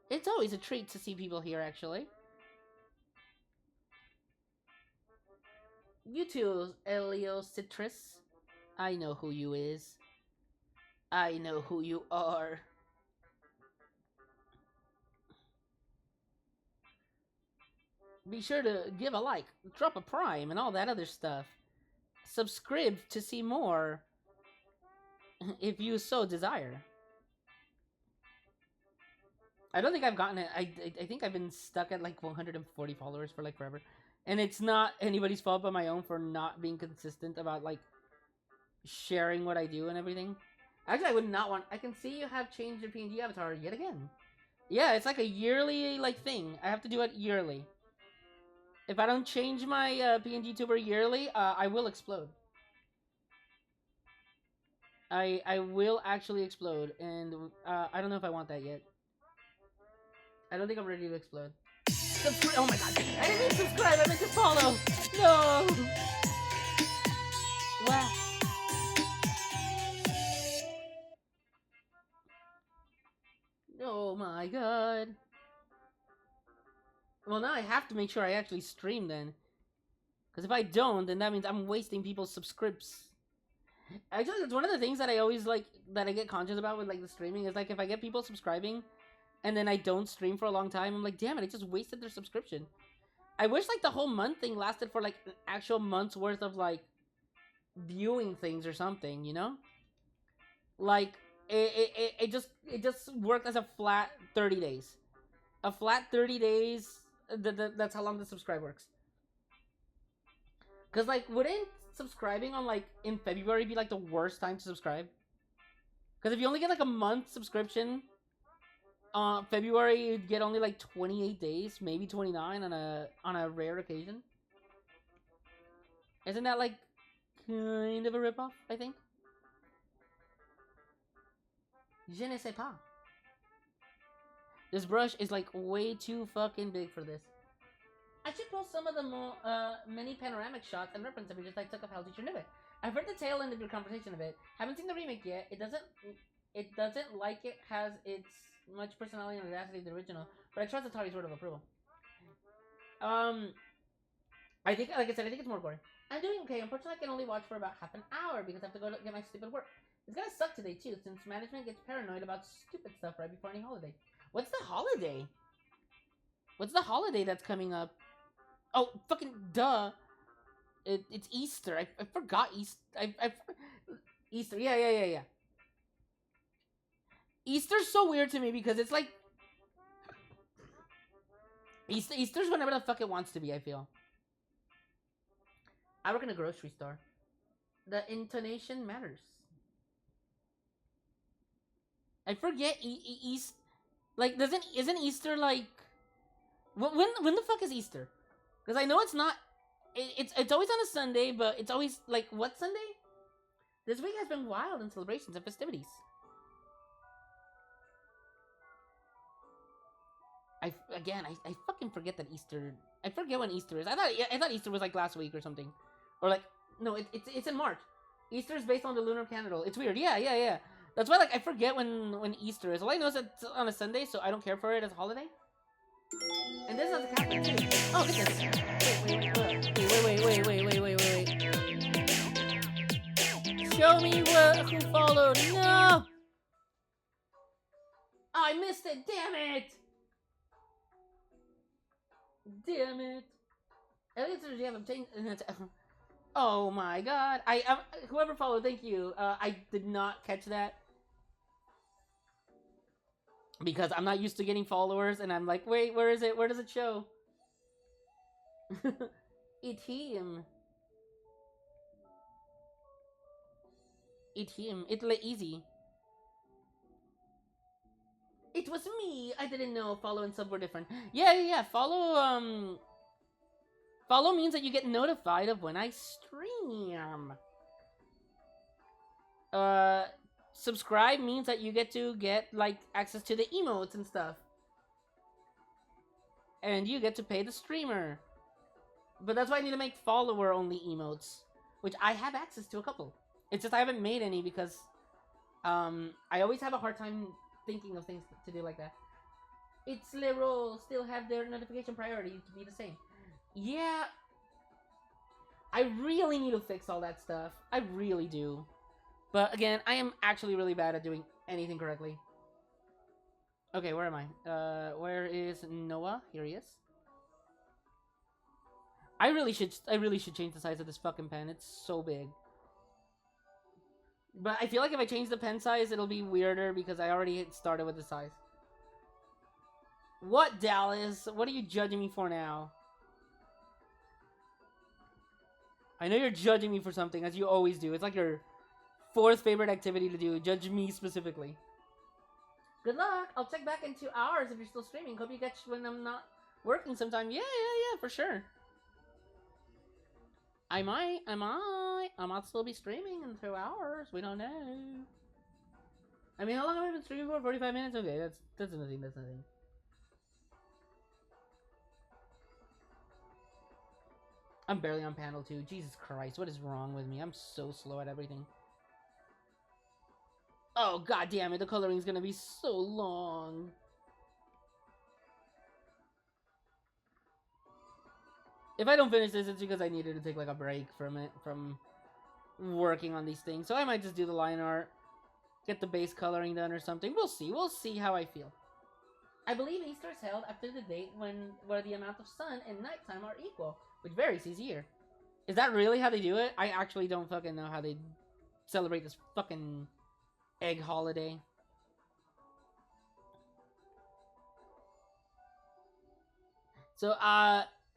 It's always a treat to see people here, actually. You too, Elio Citrus. I know who you is. I know who you are. Be sure to give a like, drop a prime, and all that other stuff. Subscribe to see more, if you so desire. I don't think I've gotten it. I think I've been stuck at like 140 followers for like forever. And it's not anybody's fault but my own for not being consistent about like sharing what I do and everything. Actually, I would not want... I can see you have changed your PNG avatar yet again. Yeah, it's like a yearly like thing. I have to do it yearly. If I don't change my PNG tuber yearly, I will explode. I will actually explode, and I don't know if I want that yet. I don't think I'm ready to explode. Oh my god! I didn't mean subscribe. I meant to follow. No. Wow. Oh my god. Well, now I have to make sure I actually stream then. Because if I don't, then that means I'm wasting people's subscripts. Actually, that's one of the things that I always like, that I get conscious about with like the streaming, is like if I get people subscribing and then I don't stream for a long time, I'm like, damn it, I just wasted their subscription. I wish like the whole month thing lasted for like an actual month's worth of like viewing things or something, you know? Like it just worked as a flat 30 days. A flat 30 days, that's how long the subscribe works. Because like, wouldn't subscribing on like in February be like the worst time to subscribe? Because if you only get like a month subscription, February you'd get only like 28 days, maybe 29 on a rare occasion. Isn't that like kind of a ripoff? I think. Je ne sais pas. This brush is like way too fucking big for this. I should post some of the many panoramic shots and reference images I took of Hell Teacher Nibbit. I've heard the tail end of your conversation of it. Haven't seen the remake yet. It doesn't like it has its much personality and audacity of the original, but I trust Atari's word of approval. I think, like I said, I think it's more gory. I'm doing okay. Unfortunately, I can only watch for about half an hour because I have to go to get my stupid work. It's gonna suck today too, since management gets paranoid about stupid stuff right before any holiday. What's the holiday? What's the holiday that's coming up? Oh, fucking duh. It's Easter. I forgot Easter. Easter. Yeah. Easter's so weird to me because it's like... Easter's whenever the fuck it wants to be, I feel. I work in a grocery store. The intonation matters. I forget East. Like, isn't Easter like when the fuck is Easter? Because I know it's not. It's always on a Sunday, but it's always like what Sunday? This week has been wild in celebrations and festivities. I fucking forget that Easter. I forget when Easter is. I thought Easter was like last week or something, or like no, it's in March. Easter is based on the lunar calendar. It's weird. Yeah. That's why like I forget when Easter is. All I know is that it's on a Sunday, so I don't care for it as a holiday. And this is a Catholic too. Oh, this is. Wait. Show me who followed. No. Oh, I missed it. Damn it. At least you haven't changed. Oh my god. Whoever followed, thank you. I did not catch that. Because I'm not used to getting followers, and I'm like, wait, where is it? Where does it show? It's him. It's easy. It was me. I didn't know follow and sub were different. Yeah. Follow means that you get notified of when I stream. Subscribe means that you get like access to the emotes and stuff. And you get to pay the streamer. But that's why I need to make follower only emotes, which I have access to a couple. It's just I haven't made any because I always have a hard time thinking of things to do like that. It's Leroy still have their notification priority to be the same. Yeah. I really need to fix all that stuff. I really do. But again, I am actually really bad at doing anything correctly. Okay, where am I? Where is Noah? Here he is. I really should change the size of this fucking pen. It's so big. But I feel like if I change the pen size, it'll be weirder because I already started with the size. What, Dallas? What are you judging me for now? I know you're judging me for something, as you always do. It's like your fourth favorite activity to do. Judge me specifically. Good luck. I'll check back in 2 hours if you're still streaming. Hope you catch when I'm not working sometime. Yeah, for sure. I might still be streaming in 2 hours. We don't know. I mean, how long have I been streaming for? 45 minutes? Okay, that's nothing. I'm barely on panel 2. Jesus Christ, what is wrong with me? I'm so slow at everything. Oh, god damn it, the coloring's gonna be so long. If I don't finish this, it's because I needed to take like a break from working on these things. So I might just do the line art, get the base coloring done or something. We'll see how I feel. I believe Easter is held after the date where the amount of sun and nighttime are equal, which varies each year. Is that really how they do it? I actually don't fucking know how they celebrate this fucking egg holiday. So,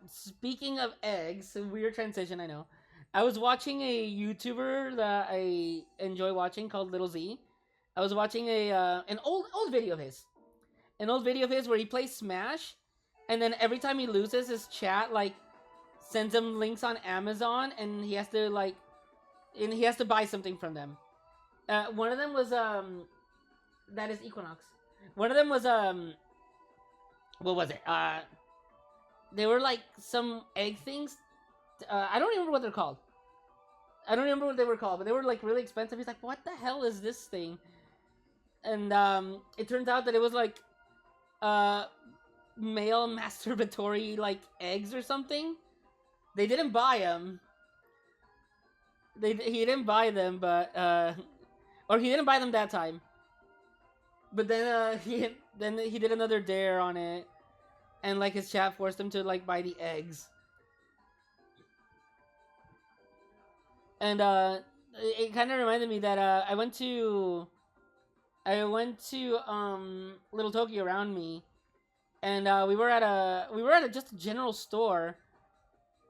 speaking of eggs, weird transition, I know. I was watching a YouTuber that I enjoy watching called Little Z. I was watching an old video of his. An old video of his where he plays Smash, and then every time he loses, his chat, like, sends him links on Amazon, and he has to buy something from them. One of them was, that is Equinox. One of them was, what was it? They were like some egg things. I don't remember what they're called. I don't remember what they were called, but they were like really expensive. He's like, what the hell is this thing? And it turns out that it was like male masturbatory like eggs or something. They didn't buy them. He didn't buy them, but or he didn't buy them that time. But then he did another dare on it, and like his chat forced him to like buy the eggs. And it kind of reminded me that I went to Little Tokyo around me, and we were at just a general store,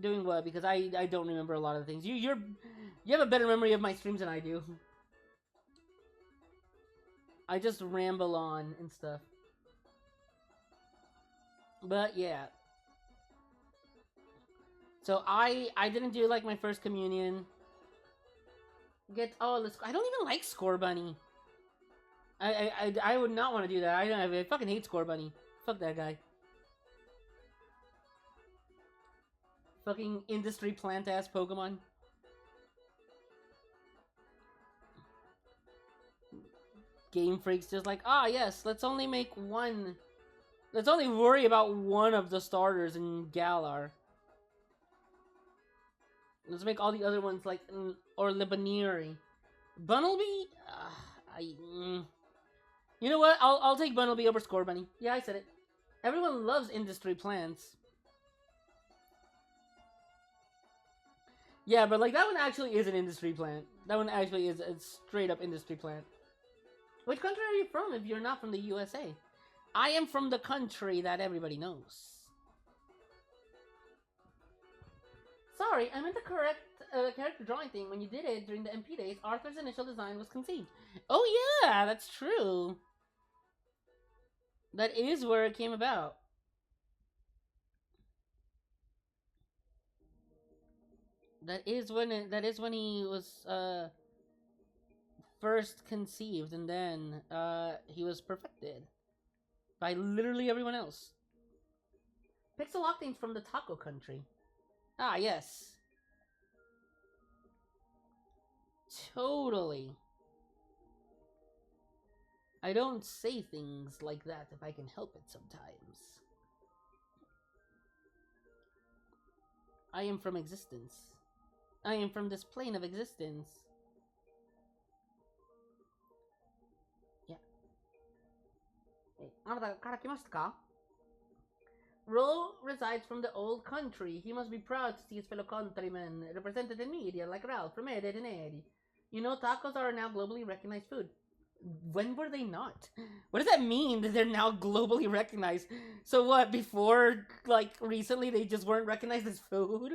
Doing what? Because I don't remember a lot of the things. You have a better memory of my streams than I do. I just ramble on and stuff. But yeah. So I didn't do like my first communion. I don't even like Score Bunny. I would not want to do that. I fucking hate Score Bunny. Fuck that guy. Fucking industry plant ass Pokemon. Game Freak's just like, yes, let's only make one. Let's only worry about one of the starters in Galar. Let's make all the other ones like, or Libaniri. Bunnelby? You know what? I'll take Bunnelby over Score Bunny. Yeah, I said it. Everyone loves industry plants. Yeah, but like that one actually is an industry plant. That one actually is a straight up industry plant. Which country are you from if you're not from the USA? I am from the country that everybody knows. Sorry, I meant the correct character drawing thing. When you did it during the MP days, Arthur's initial design was conceived. Oh yeah, that's true. That is where it came about. That is when he was first conceived, and then he was perfected by literally everyone else. Pixel Octane's from the taco country. Ah, yes. Totally. I don't say things like that if I can help it sometimes. I am from existence. I am from this plane of existence. Yeah. Hey, Ro resides from the old country. He must be proud to see his fellow countrymen represented in media like Ralph from Ed, Edd n Eddy. You know, tacos are now globally recognized food. When were they not? What does that mean that they're now globally recognized? So what, before, like, recently they just weren't recognized as food?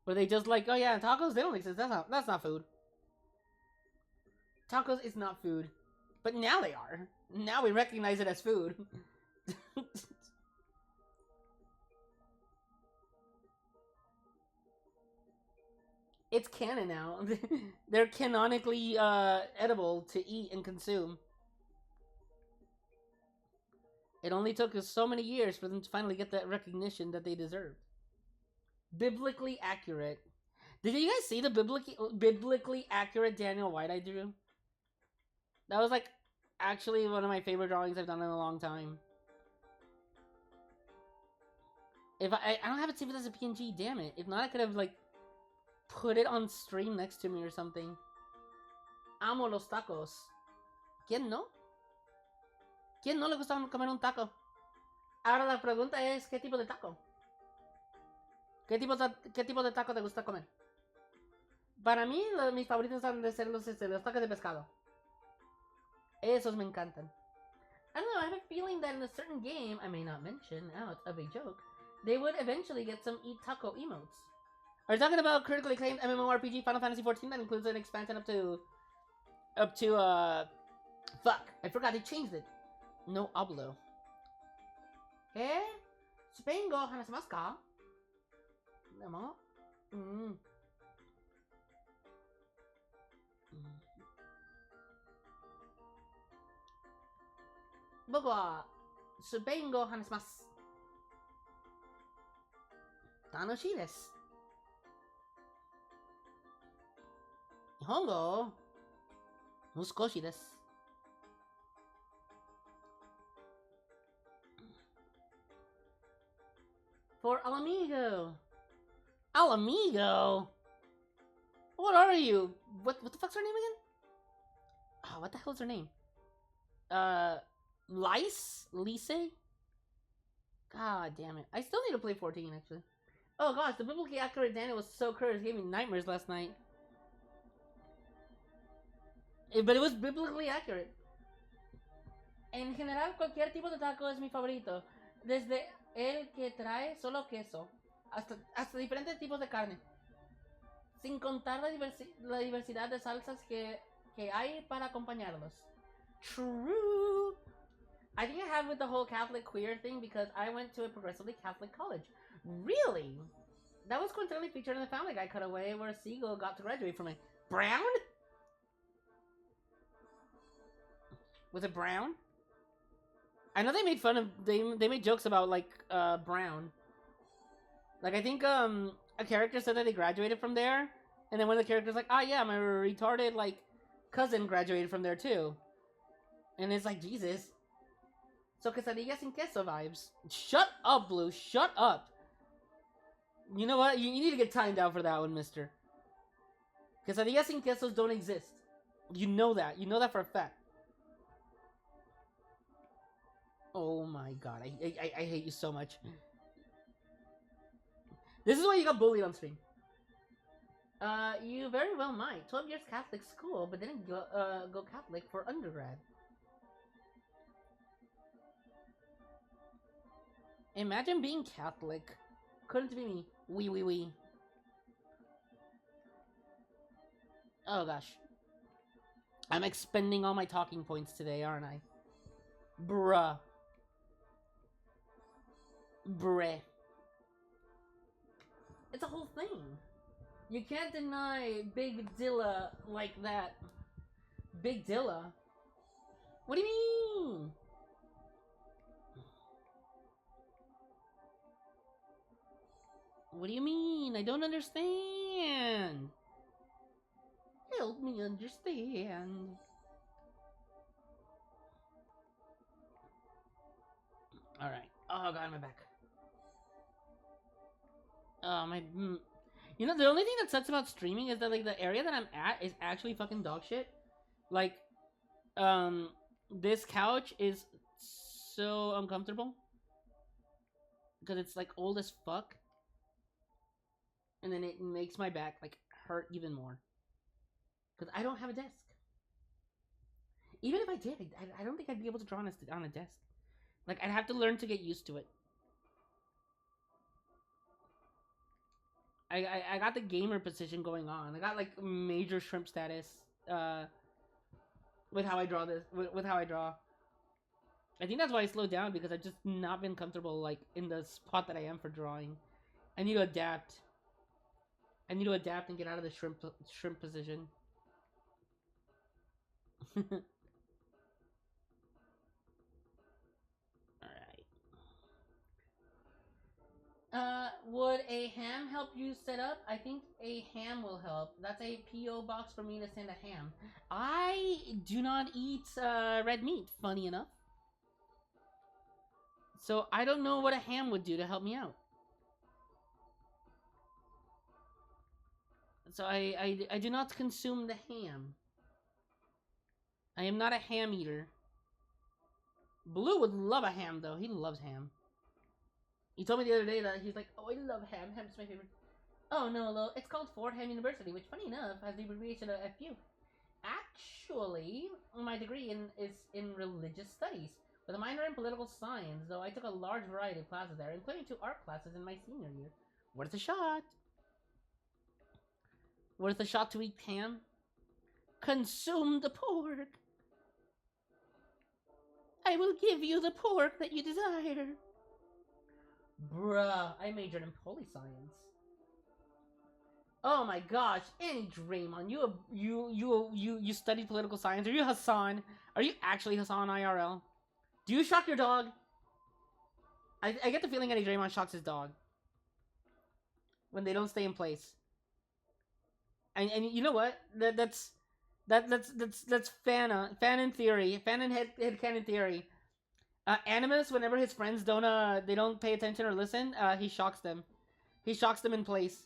Or they just like, oh yeah, tacos, they don't exist. That's not food. Tacos is not food. But now they are. Now we recognize it as food. It's canon now. They're canonically edible to eat and consume. It only took us so many years for them to finally get that recognition that they deserved. Biblically accurate. Did you guys see the biblically accurate Daniel White I drew? That was like actually one of my favorite drawings I've done in a long time. If I don't have it saved as a PNG, damn it. If not, I could have like put it on stream next to me or something. Amo los tacos. ¿Quién no? ¿Quién no le gusta comer un taco? Ahora la pregunta es, ¿qué tipo de taco? ¿Qué tipo de taco te gusta comer? Para mí, mis favoritos han de ser los tacos de pescado. Esos me encantan. I don't know, I have a feeling that in a certain game, I may not mention out of a joke, they would eventually get some eat taco emotes. Are you talking about critically acclaimed MMORPG Final Fantasy XIV that includes an expansion up to fuck, I forgot they changed it. No hablo. Eh? Spain go hanashimasu ka? Namo? Boku wa Spain go hanashimasu. Tanoshii desu. 日本語もう少しです。For Alamigo. Alamigo? What are you? What the fuck's her name again? Oh, what the hell's her name? Lice? Lise? God damn it. I still need to play 14, actually. Oh gosh, the biblically accurate Daniel was so cursed. It gave me nightmares last night. But it was biblically accurate. En general, cualquier tipo de taco es mi favorito. Desde el que trae solo queso hasta diferentes tipos de carne. Sin contar la diversidad de salsas que hay para acompañarlos. True. I think I have with the whole Catholic queer thing because I went to a progressively Catholic college. Really? That was coincidentally featured in the Family Guy cutaway where Siegel got to graduate from a Brown? Was it Brown? I know they made fun of they made jokes about like Brown. Like I think a character said that they graduated from there, and then one of the characters like, "Ah, yeah, my retarded like cousin graduated from there too," and it's like Jesus. So quesadilla sin queso vibes. Shut up, Blue. Shut up. You know what? You need to get timed out for that one, Mister. Quesadillas sin quesos don't exist. You know that. You know that for a fact. Oh my god, I hate you so much. This is why you got bullied on stream. You very well might. 12 years Catholic school, but didn't go Catholic for undergrad. Imagine being Catholic. Couldn't be me. Wee. Oh gosh. I'm expending all my talking points today, aren't I? Bruh. Bruh. It's a whole thing. You can't deny Big Dilla like that. Big Dilla? What do you mean? What do you mean? I don't understand. Help me understand. Alright. Oh god, my back. My... You know, the only thing that sucks about streaming is that, like, the area that I'm at is actually fucking dog shit. Like, this couch is so uncomfortable. Because it's, like, old as fuck. And then it makes my back, like, hurt even more. Because I don't have a desk. Even if I did, I don't think I'd be able to draw on a desk. Like, I'd have to learn to get used to it. I got the gamer position going on. I got, like, major shrimp status, with how I draw this, with how I draw. I think that's why I slowed down, because I've just not been comfortable, like, in the spot that I am for drawing. I need to adapt. I need to adapt and get out of the shrimp position. Would a ham help you set up? I think a ham will help. That's a P.O. box for me to send a ham. I do not eat red meat, funny enough. So I don't know what a ham would do to help me out. So I do not consume the ham. I am not a ham eater. Blue would love a ham, though. He loves ham. He told me the other day that he's like, oh, I love ham. Ham's my favorite. Oh, no, Lo. It's called Fordham University, which, funny enough, has the abbreviation of FU. Actually, my degree is in religious studies, with a minor in political science, though I took a large variety of classes there, including 2 art classes in my senior year. Worth a shot. Worth a shot to eat ham? Consume the pork. I will give you the pork that you desire. Bruh, I majored in poli science. Oh my gosh, any Draymond, you studied political science. Are you Hassan? Are you actually Hassan IRL? Do you shock your dog? I get the feeling Eddie Draymond shocks his dog when they don't stay in place. And you know what? That's fan in theory, fan in headcanon theory. Animus, whenever his friends don't pay attention or listen, he shocks them. He shocks them in place.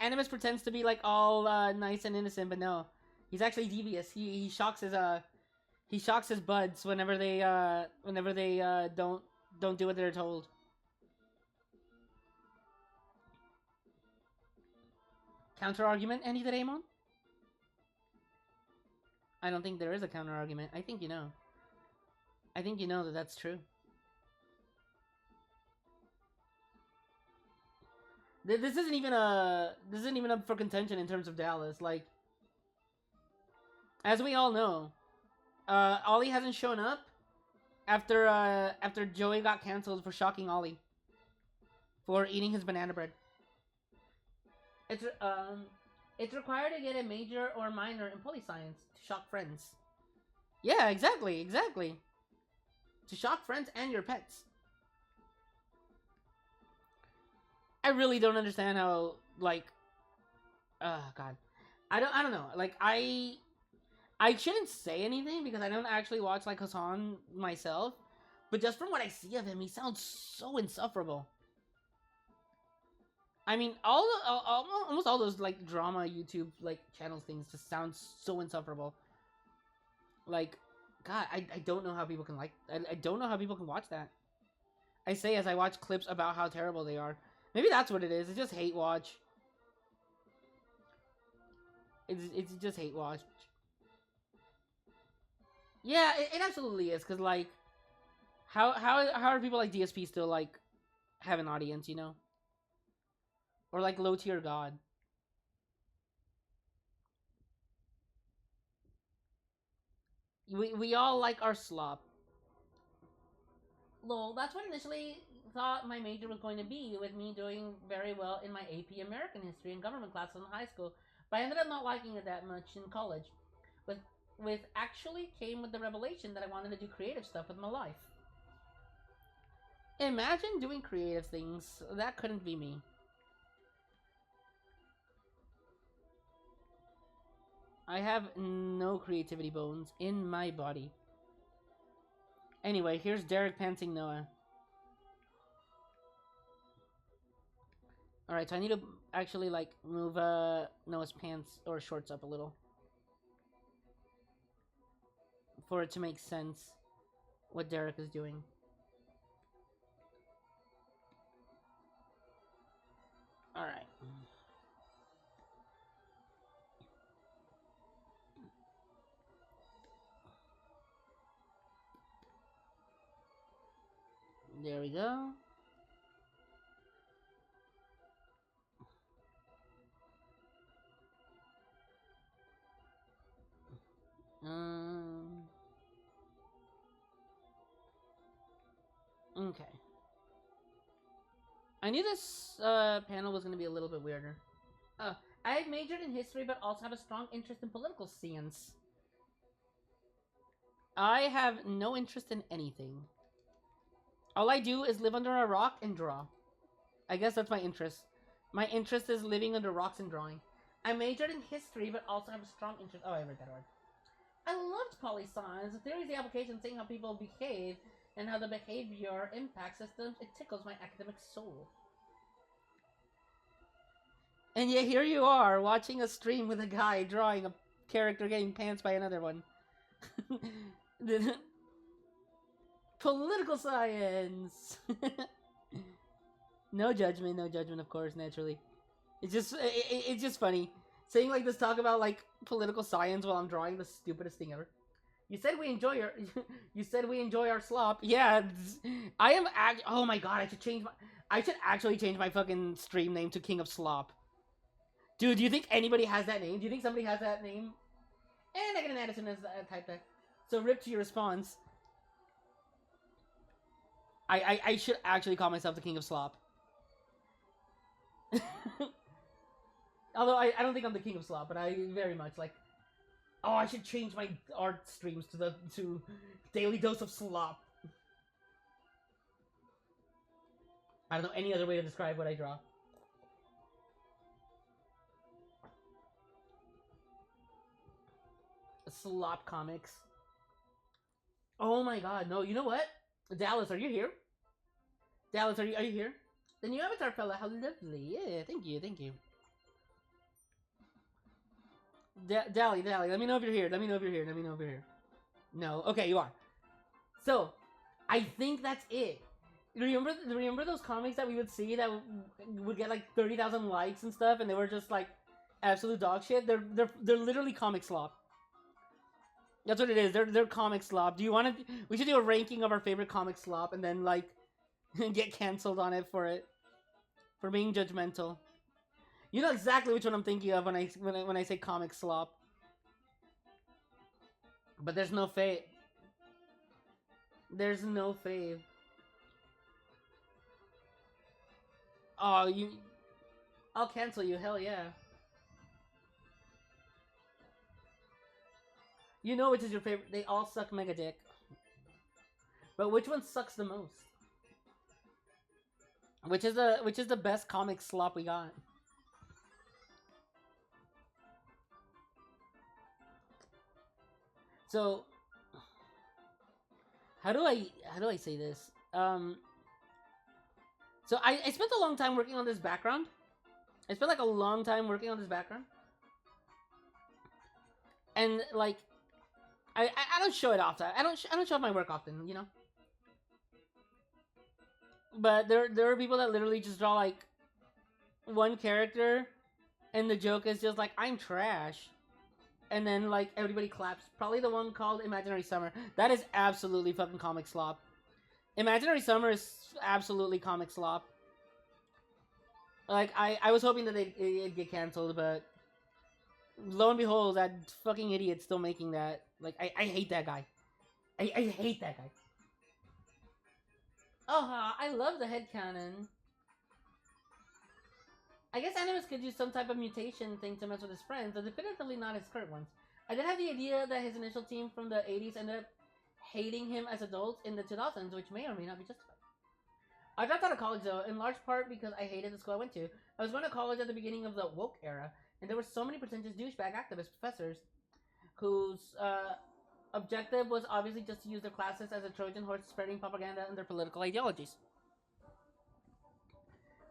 Animus pretends to be like all nice and innocent, but no, he's actually devious. He shocks his buds whenever they don't do what they're told. Counter argument, Andy the Daemon? I don't think there is a counter argument. I think you know. I think you know that that's true. This isn't even up for contention in terms of Dallas. Like, as we all know, Ollie hasn't shown up after Joey got canceled for shocking Ollie for eating his banana bread. It's required to get a major or minor in poli science to shock friends. Yeah, exactly. To shock friends and your pets. I really don't understand how, like, God, I don't know. Like, I shouldn't say anything because I don't actually watch like Hassan myself, but just from what I see of him, he sounds so insufferable. I mean, almost all those like drama YouTube like channels things just sound so insufferable. Like, God, I don't know how people can I don't know how people can watch that. I say as I watch clips about how terrible they are. Maybe that's what it is. It's just hate watch. It's just hate watch. Yeah, it absolutely is. Cause like, how are people like DSP still like have an audience? You know, or like low tier God. We all like our slop. Lol, that's what I initially thought my major was going to be, with me doing very well in my AP American History and Government classes in high school, but I ended up not liking it that much in college. With actually came with the revelation that I wanted to do creative stuff with my life. Imagine doing creative things. That couldn't be me. I have no creativity bones in my body. Anyway, here's Derek pantsing Noah. Alright, so I need to actually, like, move Noah's pants or shorts up a little. For it to make sense what Derek is doing. Alright. There we go. Okay. I knew this panel was going to be a little bit weirder. I majored in history, but also have a strong interest in political science. I have no interest in anything. All I do is live under a rock and draw. I guess that's my interest. My interest is living under rocks and drawing. I majored in history, but also have a strong interest. Oh, I read that word. I loved poli science. The theories, the applications, seeing how people behave and how the behavior impacts systems. It tickles my academic soul. And yet here you are, watching a stream with a guy drawing a character getting pants by another one. Political science! No judgment, of course, naturally. It's just funny. Saying like this talk about like political science while I'm drawing the stupidest thing ever. You said we enjoy our slop. Yeah, I am oh my god, I should actually change my fucking stream name to King of Slop. Dude, do you think anybody has that name? Do you think somebody has that name? And I get an Addison as type that. So rip to your response. I should actually call myself the King of Slop. Although I don't think I'm the King of Slop, but I very much like. Oh, I should change my art streams to Daily Dose of Slop. I don't know any other way to describe what I draw. Slop comics. Oh my god, no, you know what? Dallas, are you here? Dallas, are you here? The new avatar fella, how lovely. Yeah, thank you. Dally, let me know if you're here. No, okay, you are. So, I think that's it. Remember those comics that we would see that would get like 30,000 likes and stuff, and they were just like absolute dog shit? They're literally comic slop. That's what it is. They're comic slop. Do you want to? We should do a ranking of our favorite comic slop, and then like get canceled on it for being judgmental. You know exactly which one I'm thinking of when I say comic slop. But there's no fave. There's no fave. Oh, you. I'll cancel you. Hell yeah. You know which is your favorite. They all suck mega dick. But which one sucks the most? Which is the best comic slop we got? So how do I say this? So I spent a long time working on this background. I spent like a long time working on this background. And like I don't show it off. I don't show off my work often, you know. But there are people that literally just draw like one character, and the joke is just like I'm trash, and then like everybody claps. Probably the one called Imaginary Summer. That is absolutely fucking comic slop. Imaginary Summer is absolutely comic slop. Like I was hoping that it'd get canceled, but lo and behold, that fucking idiot's still making that. Like I hate that guy. I hate that guy. Oh, I love the headcanon. I guess Animus could use some type of mutation thing to mess with his friends, but definitively not his current ones. I did have the idea that his initial team from the 80s ended up hating him as adults in the 2000s, which may or may not be justified. I dropped out of college, though, in large part because I hated the school I went to. I was going to college at the beginning of the woke era, and there were so many pretentious douchebag activist professors whose objective was obviously just to use their classes as a Trojan horse spreading propaganda and their political ideologies.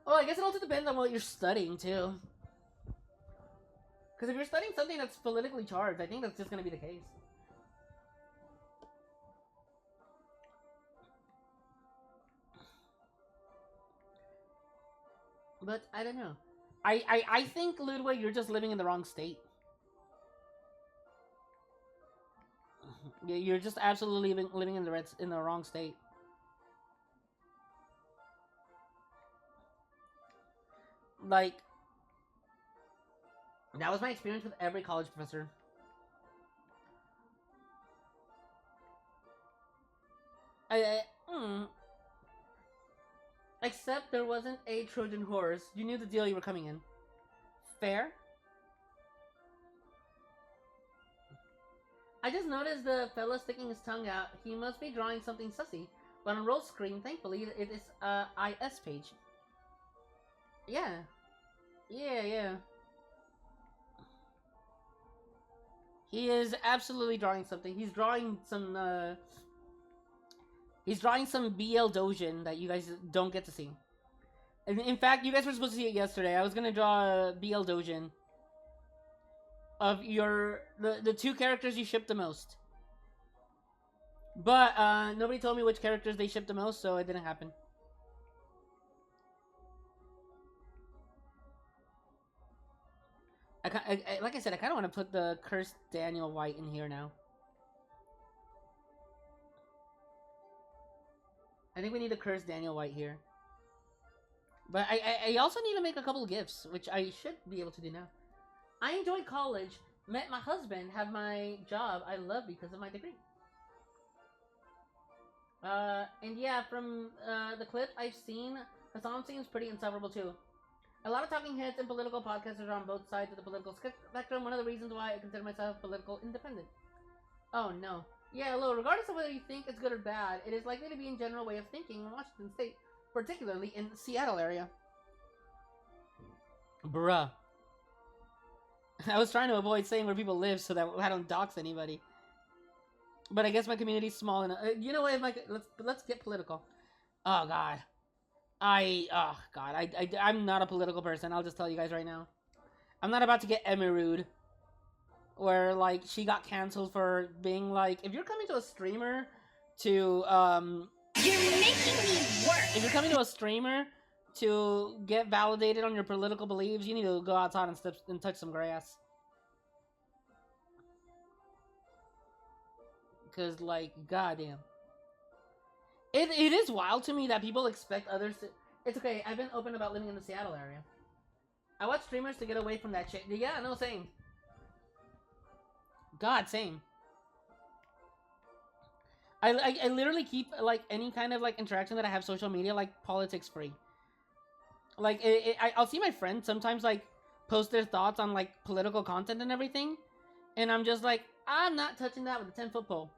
Well, I guess it also depends on what you're studying, too. Because if you're studying something that's politically charged, I think that's just going to be the case. But, I don't know. I think, Ludwig, you're just living in the wrong state. You're just absolutely living in the wrong state. Like, that was my experience with every college professor. Except there wasn't a Trojan horse. You knew the deal you were coming in. Fair? I just noticed the fella sticking his tongue out. He must be drawing something sussy. But on roll screen, thankfully, it is a IS page. Yeah. Yeah. He is absolutely drawing something. He's drawing some BL Dojin that you guys don't get to see. And in fact, you guys were supposed to see it yesterday. I was gonna draw a BL Dojin of the two characters you ship the most. But nobody told me which characters they shipped the most, so it didn't happen. Like I said, I kind of want to put the cursed Daniel White in here now. I think we need a cursed Daniel White here. But I also need to make a couple of gifts, which I should be able to do now. I enjoyed college, met my husband, have my job I love because of my degree. And yeah, from the clip I've seen, Hassan seems pretty insufferable too. A lot of talking heads and political podcasters are on both sides of the political spectrum. One of the reasons why I consider myself political independent. Oh no. Yeah, hello. Regardless of whether you think it's good or bad, it is likely to be in general way of thinking in Washington State, particularly in the Seattle area. Bruh. I was trying to avoid saying where people live so that I don't dox anybody. But I guess my community's small enough. You know what? Let's get political. Oh god. I'm not a political person. I'll just tell you guys right now. I'm not about to get Emerud, where like she got canceled for being like, if you're coming to a streamer to You're making me work. if you're coming to a streamer to get validated on your political beliefs, you need to go outside and touch some grass. Cause like, goddamn, it is wild to me that people expect others to. It's okay. I've been open about living in the Seattle area. I watch streamers to get away from that shit. Yeah, no, same. God, same. I literally keep like any kind of like interaction that I have social media like politics free. Like I'll see my friends sometimes like post their thoughts on like political content and everything, and I'm just like, I'm not touching that with a 10-foot pole.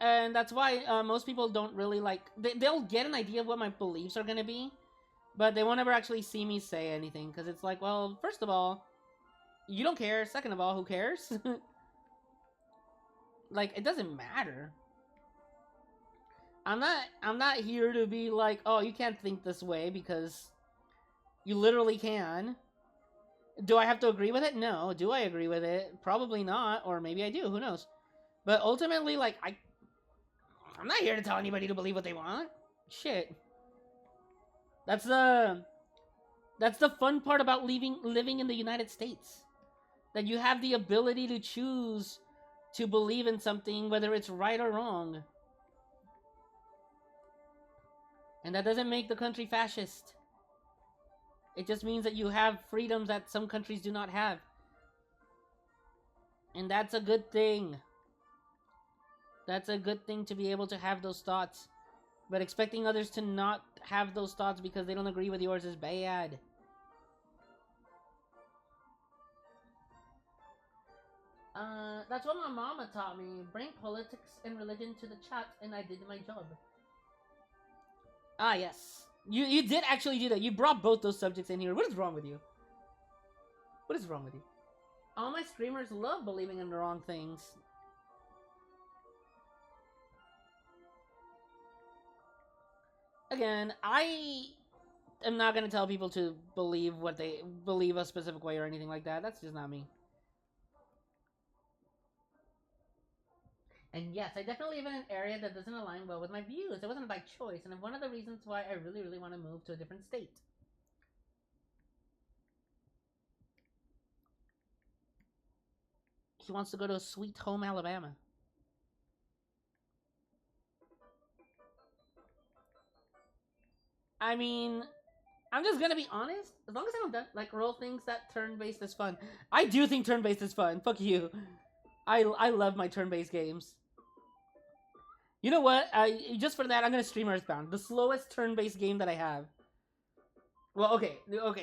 And that's why most people don't really like. They'll get an idea of what my beliefs are gonna be, but they won't ever actually see me say anything because it's like, well, first of all, you don't care. Second of all, who cares? Like, it doesn't matter. I'm not here to be like, oh, you can't think this way, because you literally can. Do I have to agree with it? No. Do I agree with it? Probably not, or maybe I do, who knows. But ultimately, like, I'm not here to tell anybody to believe what they want. Shit. That's the fun part about living in the United States. That you have the ability to choose to believe in something, whether it's right or wrong. And that doesn't make the country fascist. It just means that you have freedoms that some countries do not have. And that's a good thing. That's a good thing to be able to have those thoughts. But expecting others to not have those thoughts because they don't agree with yours is bad. That's what my mama taught me. Bring politics and religion to the chat, and I did my job. Ah, yes. You did actually do that. You brought both those subjects in here. What is wrong with you? What is wrong with you? All my streamers love believing in the wrong things. Again, I am not going to tell people to believe what they believe a specific way or anything like that. That's just not me. And yes, I definitely live in an area that doesn't align well with my views. It wasn't by choice, and one of the reasons why I really, really want to move to a different state. He wants to go to Sweet Home, Alabama. I mean, I'm just gonna be honest. As long as I don't like roll things that turn-based is fun. I do think turn-based is fun. Fuck you. I love my turn-based games. You know what? Just for that, I'm gonna stream Earthbound, the slowest turn-based game that I have. Well, okay,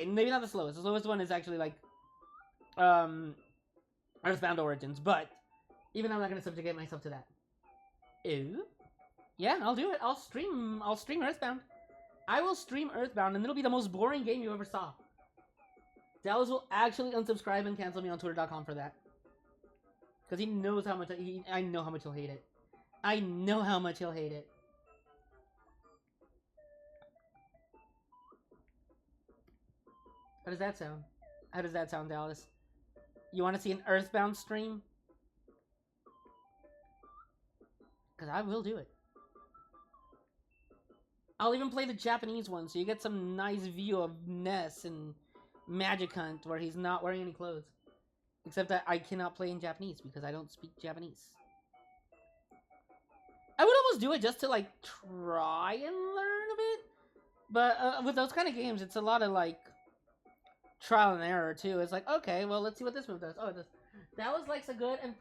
maybe not the slowest. The slowest one is actually like, Earthbound Origins. But even I'm not gonna subjugate myself to that. Ew. Yeah, I'll do it. I'll stream Earthbound. I will stream Earthbound, and it'll be the most boring game you ever saw. Dallas will actually unsubscribe and cancel me on Twitter.com for that. Because he knows how much I know how much he'll hate it. I know how much he'll hate it. How does that sound? How does that sound, Dallas? You want to see an Earthbound stream? Because I will do it. I'll even play the Japanese one, so you get some nice view of Ness and Magic Hunt, where he's not wearing any clothes. Except that I cannot play in Japanese, because I don't speak Japanese. I would almost do it just to, like, try and learn a bit. But with those kind of games, it's a lot of, like, trial and error, too. It's like, okay, well, let's see what this move does. Oh, it does. Dallas likes good and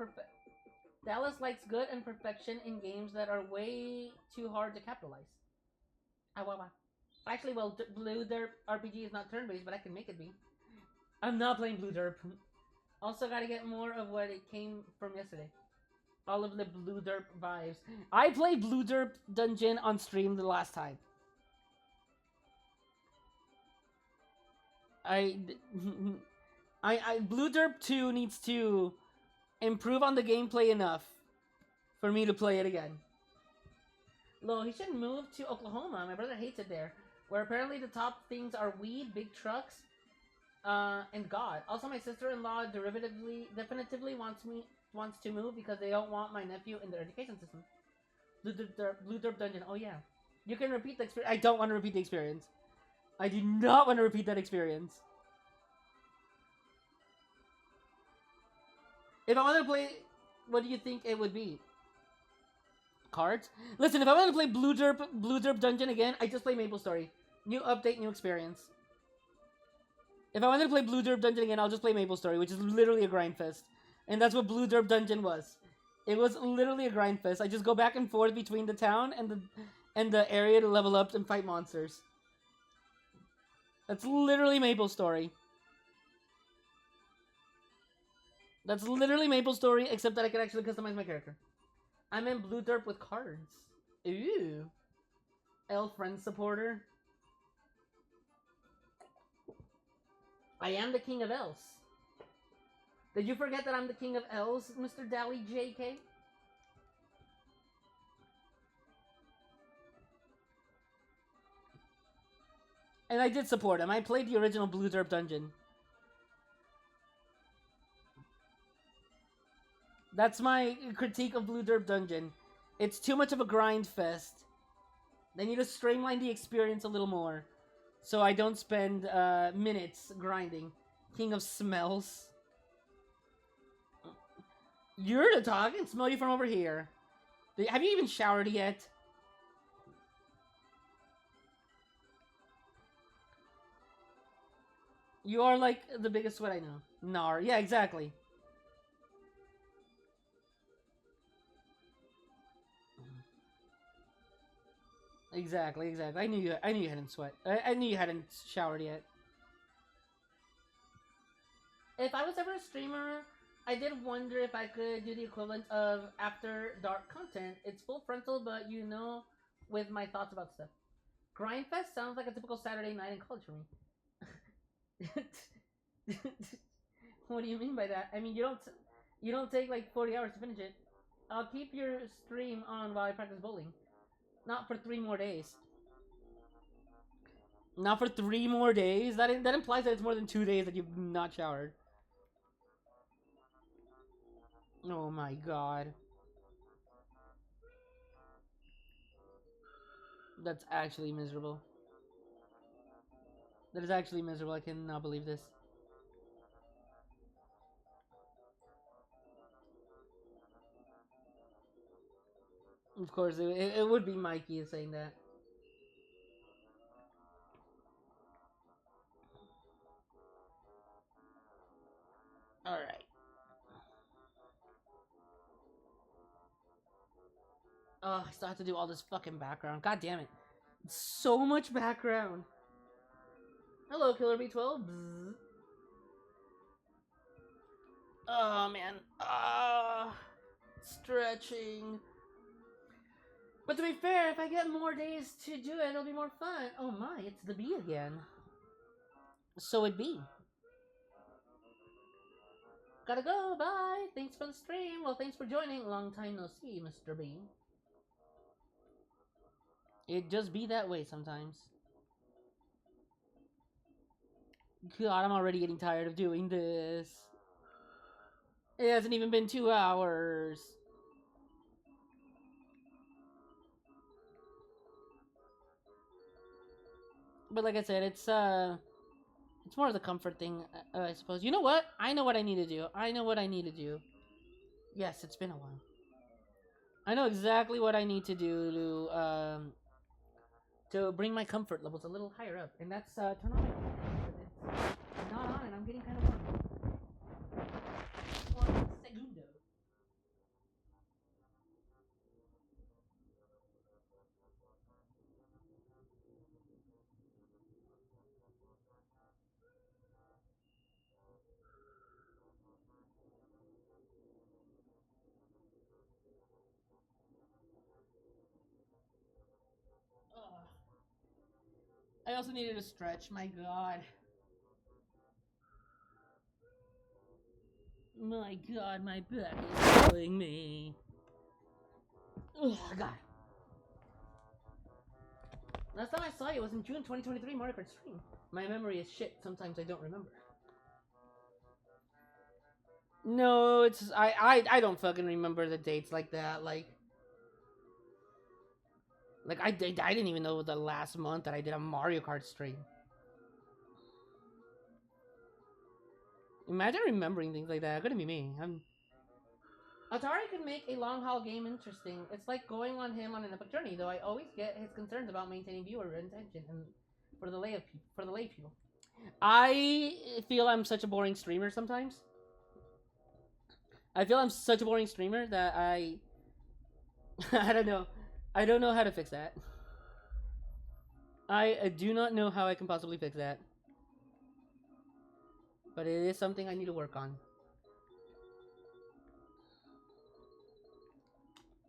perfection in games that are way too hard to capitalize. Actually, well, Blue Derp RPG is not turn-based, but I can make it be. I'm not playing Blue Derp. Also, gotta get more of what it came from yesterday. All of the Blue Derp vibes. I played Blue Derp Dungeon on stream the last time. Blue Derp 2 needs to improve on the gameplay enough for me to play it again. Lo, he should move to Oklahoma. My brother hates it there. Where apparently the top things are weed, big trucks, and God. Also, my sister-in-law definitively wants to move because they don't want my nephew in their education system. Blue Derp Dungeon. Oh, yeah. You can repeat the experience. I don't want to repeat the experience. I do not want to repeat that experience. If I want to play... What do you think it would be? Cards? Listen, if I want to play Blue Derp Dungeon again, I just play Maple Story. New update, new experience. If I wanted to play Blue Derp Dungeon again, I'll just play Maple Story, which is literally a grind fest. And that's what Blue Derp Dungeon was. It was literally a grind fest. I just go back and forth between the town and the area to level up and fight monsters. That's literally Maple Story. That's literally Maple Story, except that I can actually customize my character. I'm in Blue Derp with cards. Ooh. Elf friend supporter. I am the king of elves. Did you forget that I'm the king of elves, Mr. Dally JK? And I did support him. I played the original Blue Derp Dungeon. That's my critique of Blue Derp Dungeon. It's too much of a grind fest. They need to streamline the experience a little more. So I don't spend minutes grinding. King of smells. You're the dog. I can smell you from over here. Have you even showered yet? You are like the biggest sweat I know. Nar. Yeah, exactly. Exactly. I knew you hadn't sweat. I knew you hadn't showered yet. If I was ever a streamer, I did wonder if I could do the equivalent of after dark content. It's full frontal, but you know, with my thoughts about stuff. Grindfest sounds like a typical Saturday night in college for me. What do you mean by that? I mean, you don't take like 40 hours to finish it. I'll keep your stream on while I practice bowling. Not for 3 more days. Not for 3 more days? That implies that it's more than 2 days that you've not showered. Oh my god. That's actually miserable. That is actually miserable. I cannot believe this. Of course, it would be Mikey saying that. Alright. Oh, I still have to do all this fucking background. God damn it. It's so much background. Hello, Killer B12. Bzz. Oh, man. Stretching. But to be fair, if I get more days to do it, it'll be more fun. Oh my, it's the bee again. So it be. Gotta go, bye. Thanks for the stream. Well, thanks for joining. Long time no see, Mr. B. It just be that way sometimes. God, I'm already getting tired of doing this. It hasn't even been 2 hours. But like I said, it's more of the comfort thing, I suppose. You know what? I know what I need to do. Yes, it's been a while. I know exactly what I need to do to bring my comfort levels a little higher up, and that's turn on my fan. It's not on, and I'm getting kind of warm. Segundo. I also needed to stretch, my god. My god, my back is killing me. Ugh, god. Last time I saw you was in June 2023 Mario Kart stream. My memory is shit, sometimes I don't remember. No, it's I don't fucking remember the dates like that. Like I didn't even know the last month that I did a Mario Kart stream. Imagine remembering things like that. Couldn't be me. Atari can make a long haul game interesting. It's like going on him on an epic journey, though I always get his concerns about maintaining viewer attention and for the lay people. I feel I'm such a boring streamer sometimes. I feel I'm such a boring streamer that I don't know. I don't know how to fix that. I do not know how I can possibly fix that. But it is something I need to work on.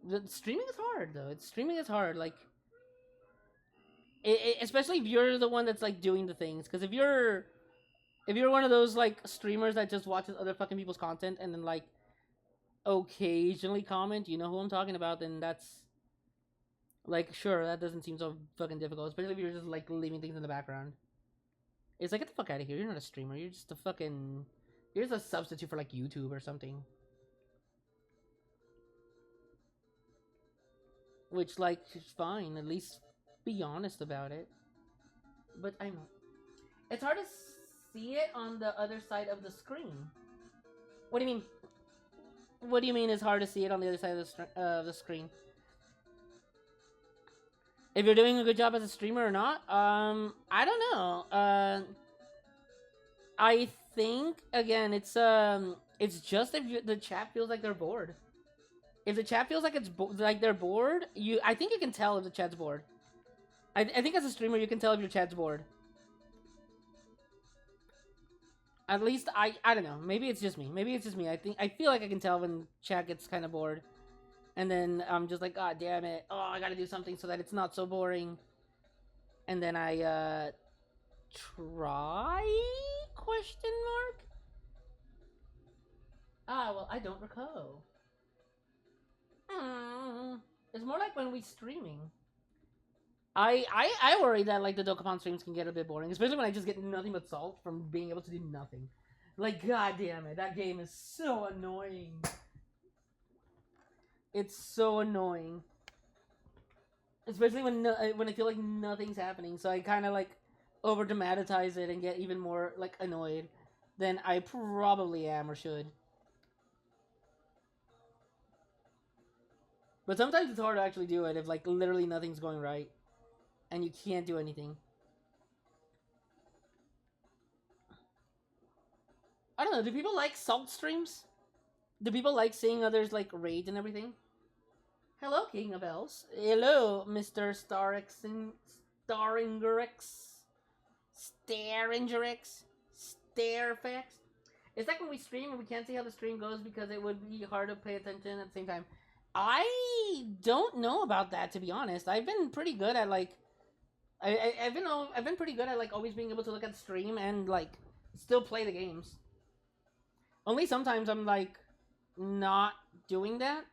The streaming is hard though. Streaming is hard. Like, especially if you're the one that's like doing the things. Because if you're one of those like streamers that just watches other fucking people's content and then like occasionally comment, you know who I'm talking about, then that's like, sure, that doesn't seem so fucking difficult. Especially if you're just like leaving things in the background. It's like, get the fuck out of here. You're not a streamer. You're just a fucking. You're just a substitute for like YouTube or something. Which, like, is fine. At least be honest about it. But I know. It's hard to see it on the other side of the screen. What do you mean? What do you mean it's hard to see it on the other side of the screen? If you're doing a good job as a streamer or not? I don't know. I think, again, it's just if the chat feels like they're bored. If the chat feels like like they're bored, I think you can tell if the chat's bored. I think as a streamer you can tell if your chat's bored. At least I don't know. Maybe it's just me. I feel like I can tell when chat gets kind of bored, and then I'm just like, God damn it! Oh, I gotta do something so that it's not so boring. And then I try ? Ah, well, I don't recall. It's more like when we streaming. I worry that like the Dokapon streams can get a bit boring, especially when I just get nothing but salt from being able to do nothing. Like, god damn it, that game is so annoying. It's so annoying, especially when I feel like nothing's happening. So I kind of like over dramatize it and get even more like annoyed than I probably am or should. But sometimes it's hard to actually do it if like literally nothing's going right and you can't do anything. I don't know, do people like salt streams? Do people like seeing others like rage and everything? Hello, King of Elves. Hello, Mr. Staringerix, Starefax. It's like when we stream and we can't see how the stream goes because it would be hard to pay attention at the same time. I don't know about that, to be honest. I've been pretty good at like, I've been pretty good at like always being able to look at the stream and like still play the games. Only sometimes I'm like not doing that,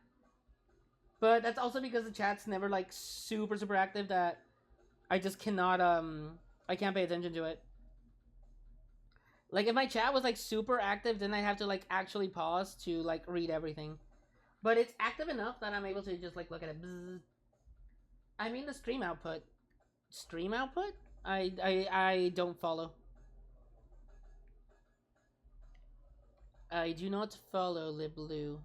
but that's also because the chat's never like super active that I just cannot I can't pay attention to it. Like if my chat was like super active, then I have to like actually pause to like read everything. But it's active enough that I'm able to just like look at it. Bzz. I mean the stream output. Stream output? I don't follow. I do not follow LibLou.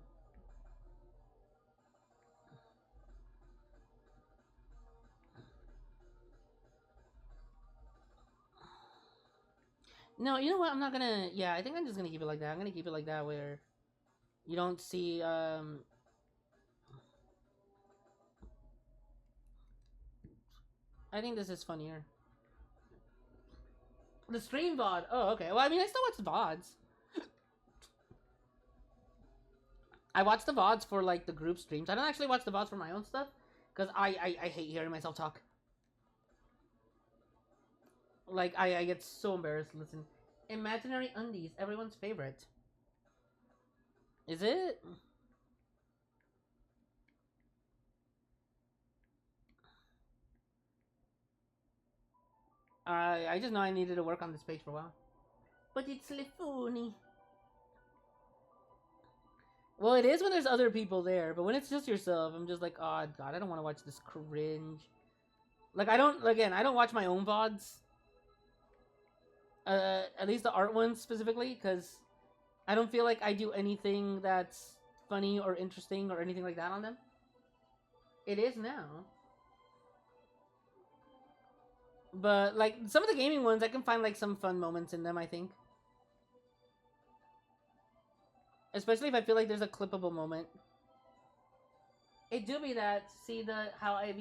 No, you know what? I'm not gonna. Yeah, I think I'm just gonna keep it like that. I'm gonna keep it like that where you don't see. I think this is funnier. The stream VOD. Oh, okay. Well, I mean, I still watch the VODs. I watch the VODs for like the group streams. I don't actually watch the VODs for my own stuff because I hate hearing myself talk. Like I get so embarrassed to listen. Imaginary Undies, everyone's favorite. Is it? I just know I needed to work on this page for a while. But it's funny. Well, it is when there's other people there, but when it's just yourself, I'm just like, oh god, I don't want to watch this cringe. Like, I don't watch my own VODs. At least the art ones specifically, because I don't feel like I do anything that's funny or interesting or anything like that on them. It is now. But like some of the gaming ones, I can find like some fun moments in them, I think. Especially if I feel like there's a clippable moment. It do be that see the how I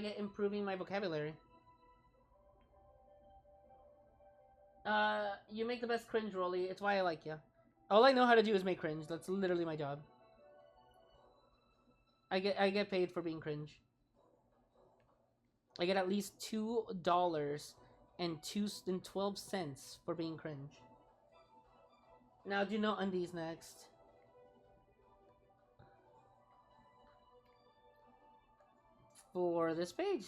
get improving my vocabulary. You make the best cringe, Rolly. It's why I like you. All I know how to do is make cringe. That's literally my job. I get paid for being cringe. I get at least $2 and 12 cents for being cringe. Now do no undies next. For this page.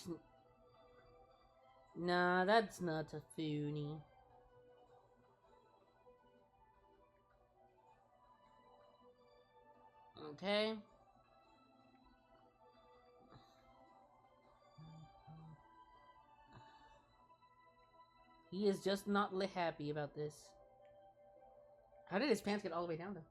Nah, that's not a funny. Okay. He is just not happy about this. How did his pants get all the way down, though?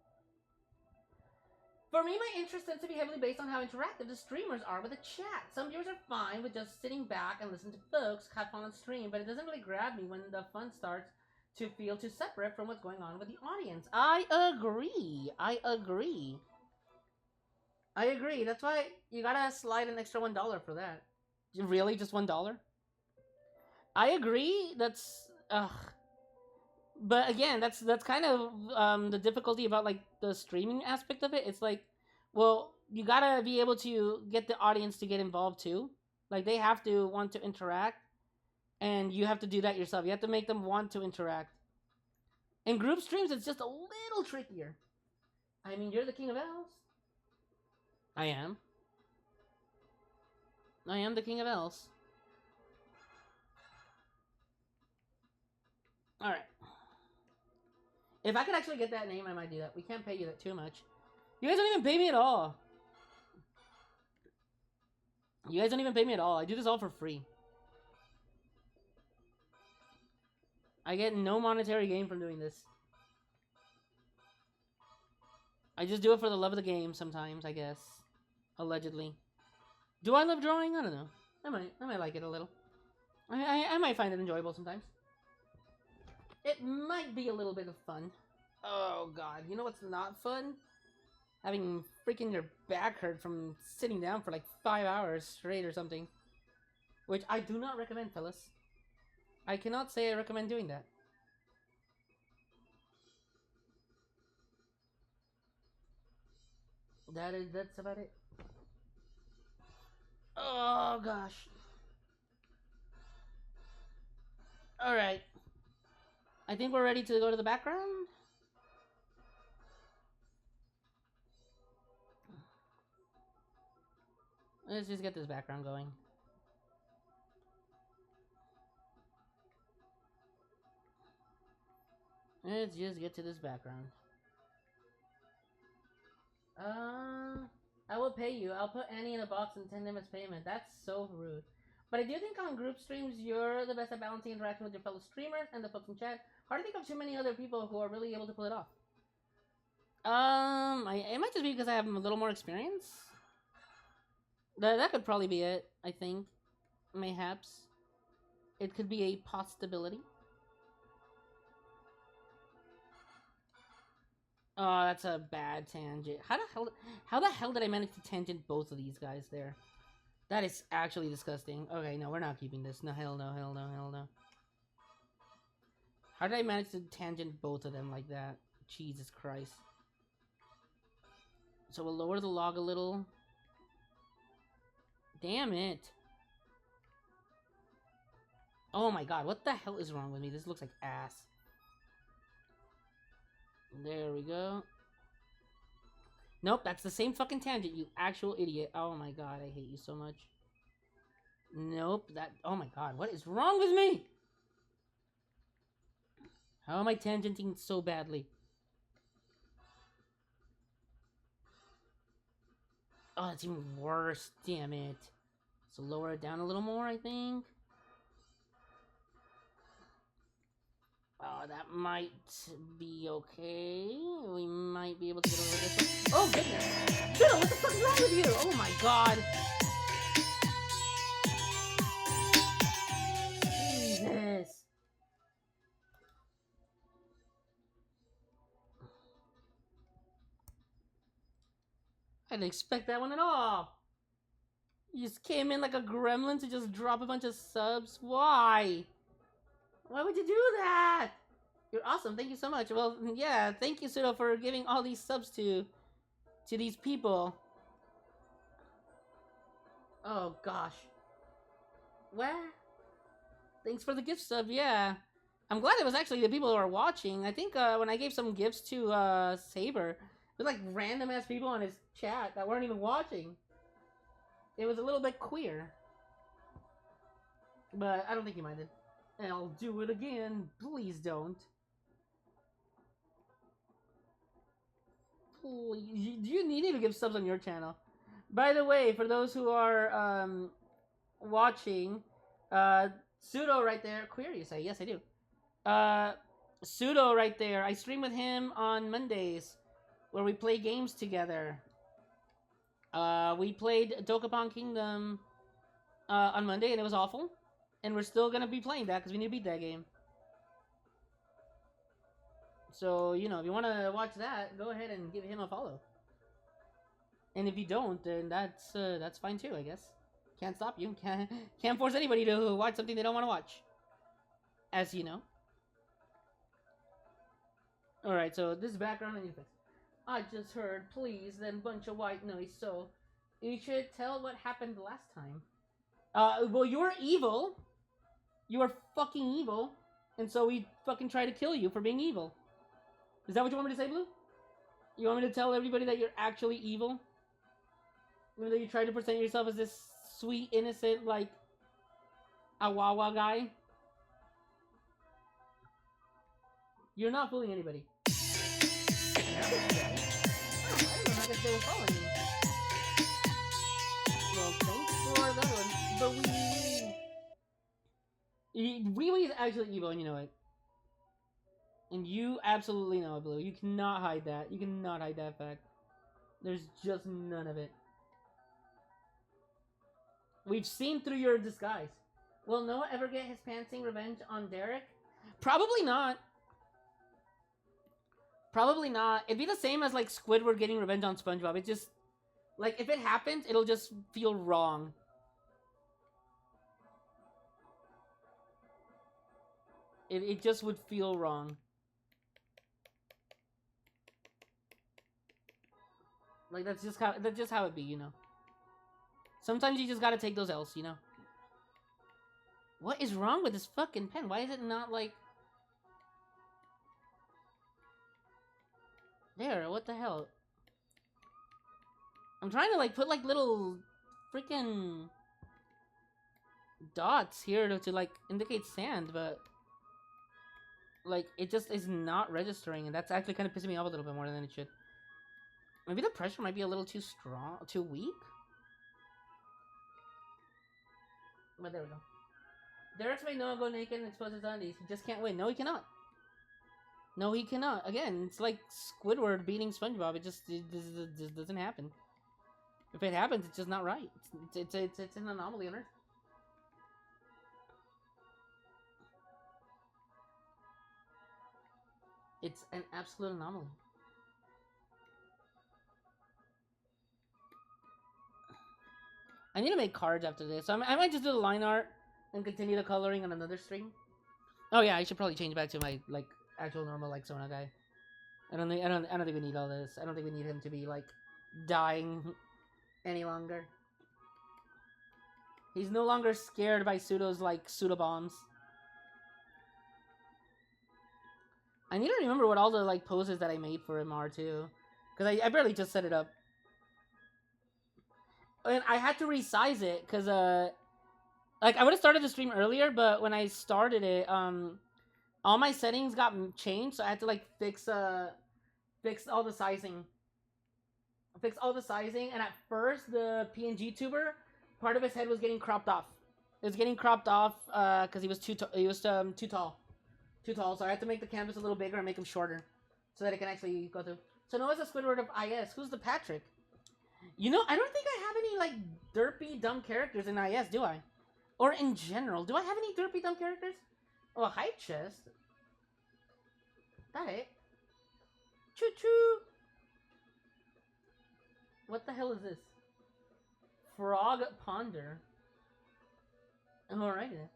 For me, my interest tends to be heavily based on how interactive the streamers are with the chat. Some viewers are fine with just sitting back and listening to folks have fun on stream, but it doesn't really grab me when the fun starts to feel too separate from what's going on with the audience. I agree. That's why you gotta slide an extra $1 for that. Really, just $1? I agree. That's but again, that's kind of the difficulty about like the streaming aspect of it. It's like, well, you gotta be able to get the audience to get involved too. Like they have to want to interact, and you have to do that yourself. You have to make them want to interact. In group streams, it's just a little trickier. I mean, you're the king of elves. I am. I am the king of elves. All right. If I could actually get that name, I might do that. We can't pay you that too much. You guys don't even pay me at all. You guys don't even pay me at all. I do this all for free. I get no monetary gain from doing this. I just do it for the love of the game sometimes, I guess. Allegedly. Do I love drawing? I don't know. I might like it a little. I might find it enjoyable sometimes. It might be a little bit of fun. Oh god, you know what's not fun? Having freaking your back hurt from sitting down for like 5 hours straight or something. Which I do not recommend, fellas. I cannot say I recommend doing that. That's about it. Oh gosh. Alright. I think we're ready to go to the background. Let's just get this background going. Let's just get to this background. I will pay you. I'll put Annie in a box and send him as payment. That's so rude. But I do think on group streams, you're the best at balancing interaction with your fellow streamers and the folks in chat. Hard to think of too many other people who are really able to pull it off. It might just be because I have a little more experience. That could probably be it, I think. Mayhaps. It could be a possibility. Oh, that's a bad tangent. How the hell did I manage to tangent both of these guys there? That is actually disgusting. Okay, no, we're not keeping this. No, hell no, hell no, hell no. How did I manage to tangent both of them like that? Jesus Christ. So we'll lower the log a little. Damn it. Oh my god, what the hell is wrong with me? This looks like ass. There we go. Nope, that's the same fucking tangent, you actual idiot. Oh my god, I hate you so much. Nope, oh my god, what is wrong with me? How am I tangenting so badly? Oh, that's even worse, damn it. So lower it down a little more, I think. Oh, that might be okay. We might be able to get over this one. Oh, goodness. Dude, what the fuck is wrong with you? Oh, my God. Jesus. I didn't expect that one at all. You just came in like a gremlin to just drop a bunch of subs. Why? Why would you do that? You're awesome. Thank you so much. Well, yeah, thank you, Pseudo, for giving all these subs to these people. Oh, gosh. Well, thanks for the gift sub, yeah. I'm glad it was actually the people who are watching. I think when I gave some gifts to Saber, it was like random ass people on his chat that weren't even watching. It was a little bit queer. But I don't think he minded. And I'll do it again. Please don't. Please. You need to give subs on your channel. By the way, for those who are watching, Pseudo right there. Queer, you say? Yes, I do. Pseudo right there. I stream with him on Mondays, where we play games together. We played Dokapon Kingdom on Monday, and it was awful. And we're still gonna be playing that because we need to beat that game. So, you know, if you want to watch that, go ahead and give him a follow. And if you don't, then that's fine too, I guess. Can't stop you. Can't force anybody to watch something they don't want to watch. As you know. Alright, so this background and you fix. I just heard, please, then bunch of white noise, so you should tell what happened last time. Well, you were evil. You were fucking evil. And so we fucking try to kill you for being evil. Is that what you want me to say, Blue? You want me to tell everybody that you're actually evil? Even though you try to present yourself as this sweet, innocent, like, Awawa guy? You're not fooling anybody. Oh, I didn't know that they were following me. Well, thanks for that one. But Wee is actually evil, and you know it. And you absolutely know it, Blue. You cannot hide that. You cannot hide that fact. There's just none of it. We've seen through your disguise. Will Noah ever get his pantsing revenge on Derek? Probably not. Probably not. It'd be the same as, like, Squidward getting revenge on SpongeBob. It just... Like, if it happens, it'll just feel wrong. It just would feel wrong. Like, that's just how it be, you know. Sometimes you just gotta take those L's, you know. What is wrong with this fucking pen? Why is it not, like... There, what the hell? I'm trying to, like, put, like, little freaking dots here to like, indicate sand, but... Like, it just is not registering, and that's actually kind of pissing me off a little bit more than it should. Maybe the pressure might be a little too strong, too weak? But there we go. Derek's made Noah go naked and expose his undies. He just can't win. No, he cannot. No, he cannot. Again, it's like Squidward beating SpongeBob. It just doesn't happen. If it happens, it's just not right. It's an anomaly on Earth. It's an absolute anomaly. I need to make cards after this. So I might just do the line art and continue the coloring on another stream. Oh yeah, I should probably change back to my like actual normal like Sona guy. I don't think we need all this. I don't think we need him to be like dying any longer. He's no longer scared by Pseudo's like pseudo bombs. I need to remember what all the like poses that I made for him are too, because I barely just set it up. And I had to resize it because like I would have started the stream earlier, but when I started it, all my settings got changed, so I had to like fix all the sizing. And at first the PNG tuber, part of his head was getting cropped off. It was getting cropped off because he was too tall. too tall, so I have to make the canvas a little bigger and make him shorter, so that it can actually go through. So Noah's the Squidward of IS. Who's the Patrick? You know, I don't think I have any, like, derpy, dumb characters in IS, do I? Or in general. Do I have any derpy, dumb characters? Oh, a hype chest. That it. Choo-choo! What the hell is this? Frog Ponder. Alright then.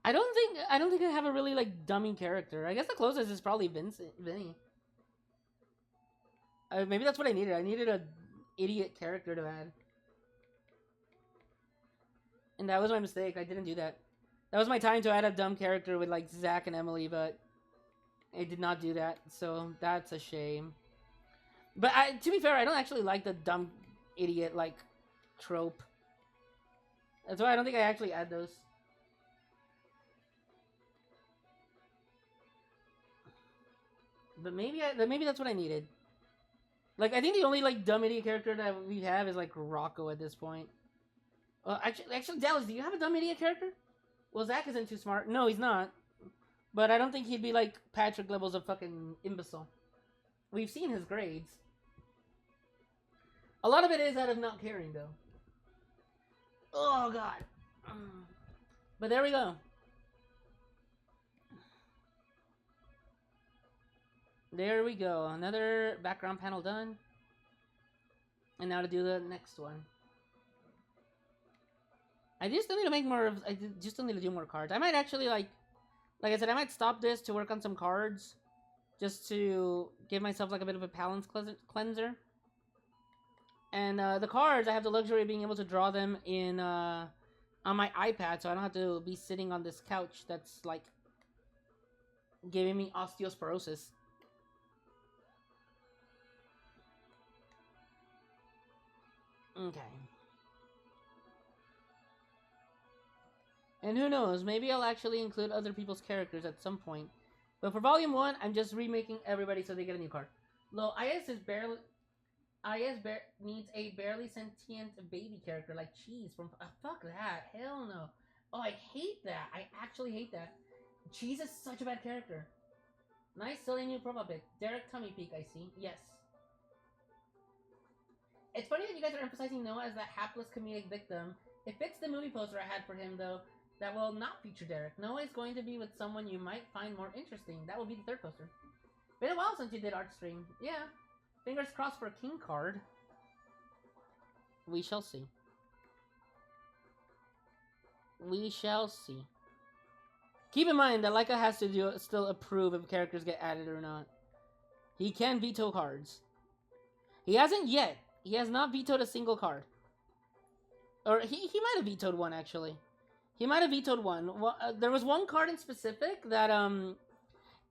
I don't think I have a really, like, dummy character. I guess the closest is probably Vinny. Maybe that's what I needed. I needed a idiot character to add. And that was my mistake. I didn't do that. That was my time to add a dumb character with, like, Zach and Emily, but I did not do that. So that's a shame. But to be fair, I don't actually like the dumb idiot, like, trope. That's why I don't think I actually add those. But maybe that's what I needed. Like, I think the only, like, dumb idiot character that we have is, like, Rocco at this point. Actually, Dallas, do you have a dumb idiot character? Well, Zach isn't too smart. No, he's not. But I don't think he'd be, like, Patrick levels of fucking imbecile. We've seen his grades. A lot of it is out of not caring, though. Oh, God. But there we go. There we go. Another background panel done. And now to do the next one. I just still need to make more of... I just still need to do more cards. I might actually, like I said, I might stop this to work on some cards. Just to give myself, like, a bit of a balance cleanser. And the cards, I have the luxury of being able to draw them in on my iPad, so I don't have to be sitting on this couch that's, like, giving me osteoporosis. Okay. And who knows, maybe I'll actually include other people's characters at some point. But for Volume 1, I'm just remaking everybody so they get a new card. Lo, needs a barely sentient baby character like Cheese from... fuck that. Hell no. Oh, I hate that. I actually hate that. Cheese is such a bad character. Nice, silly new profile pic. Derek Tummy Peak, I see. Yes. It's funny that you guys are emphasizing Noah as that hapless comedic victim. It fits the movie poster I had for him, though, that will not feature Derek. Noah is going to be with someone you might find more interesting. That will be the third poster. Been a while since you did art stream. Yeah. Fingers crossed for a king card. We shall see. We shall see. Keep in mind that Leica has to still approve if characters get added or not. He can veto cards. He hasn't yet. He has not vetoed a single card. Or he might have vetoed one, actually. He might have vetoed one. Well, there was one card in specific that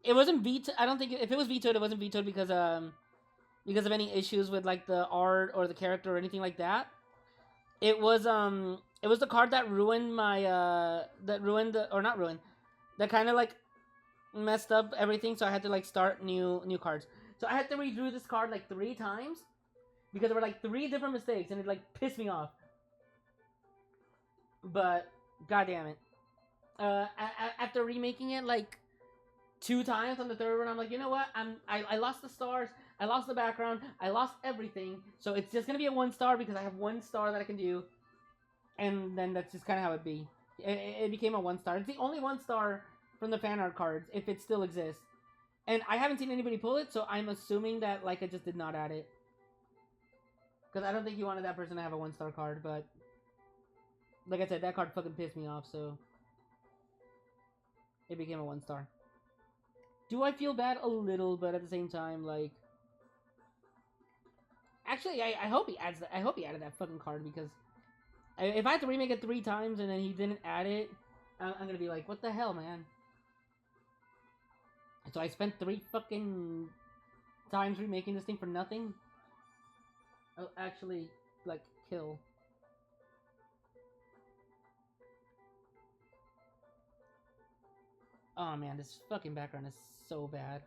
it wasn't vetoed. I don't think if it was vetoed, it wasn't vetoed because of any issues with, like, the art or the character or anything like that. It was the card that ruined my that kind of, like, messed up everything, so I had to, like, start new cards. So I had to redo this card, like, 3 times because there were, like, 3 different mistakes, and it, like, pissed me off. But god damn it. After remaking it, like, 2 times on the 3rd one, I'm like, you know what? I lost the stars, I lost the background, I lost everything, so it's just gonna be a 1 star because I have 1 star that I can do, and then that's just kind of how it be. It became a 1 star. It's the only 1 star from the fan art cards, if it still exists. And I haven't seen anybody pull it, so I'm assuming that Leica just did not add it. Because I don't think he wanted that person to have a 1 star card, but... like I said, that card fucking pissed me off, so... it became a 1 star. Do I feel bad? A little, but at the same time, like... actually, I hope he adds that. I hope he added that fucking card, because... if I have to remake it 3 times and then he didn't add it, I'm gonna be like, what the hell, man? So I spent 3 fucking times remaking this thing for nothing? I'll actually, like, kill. Oh man, this fucking background is so bad.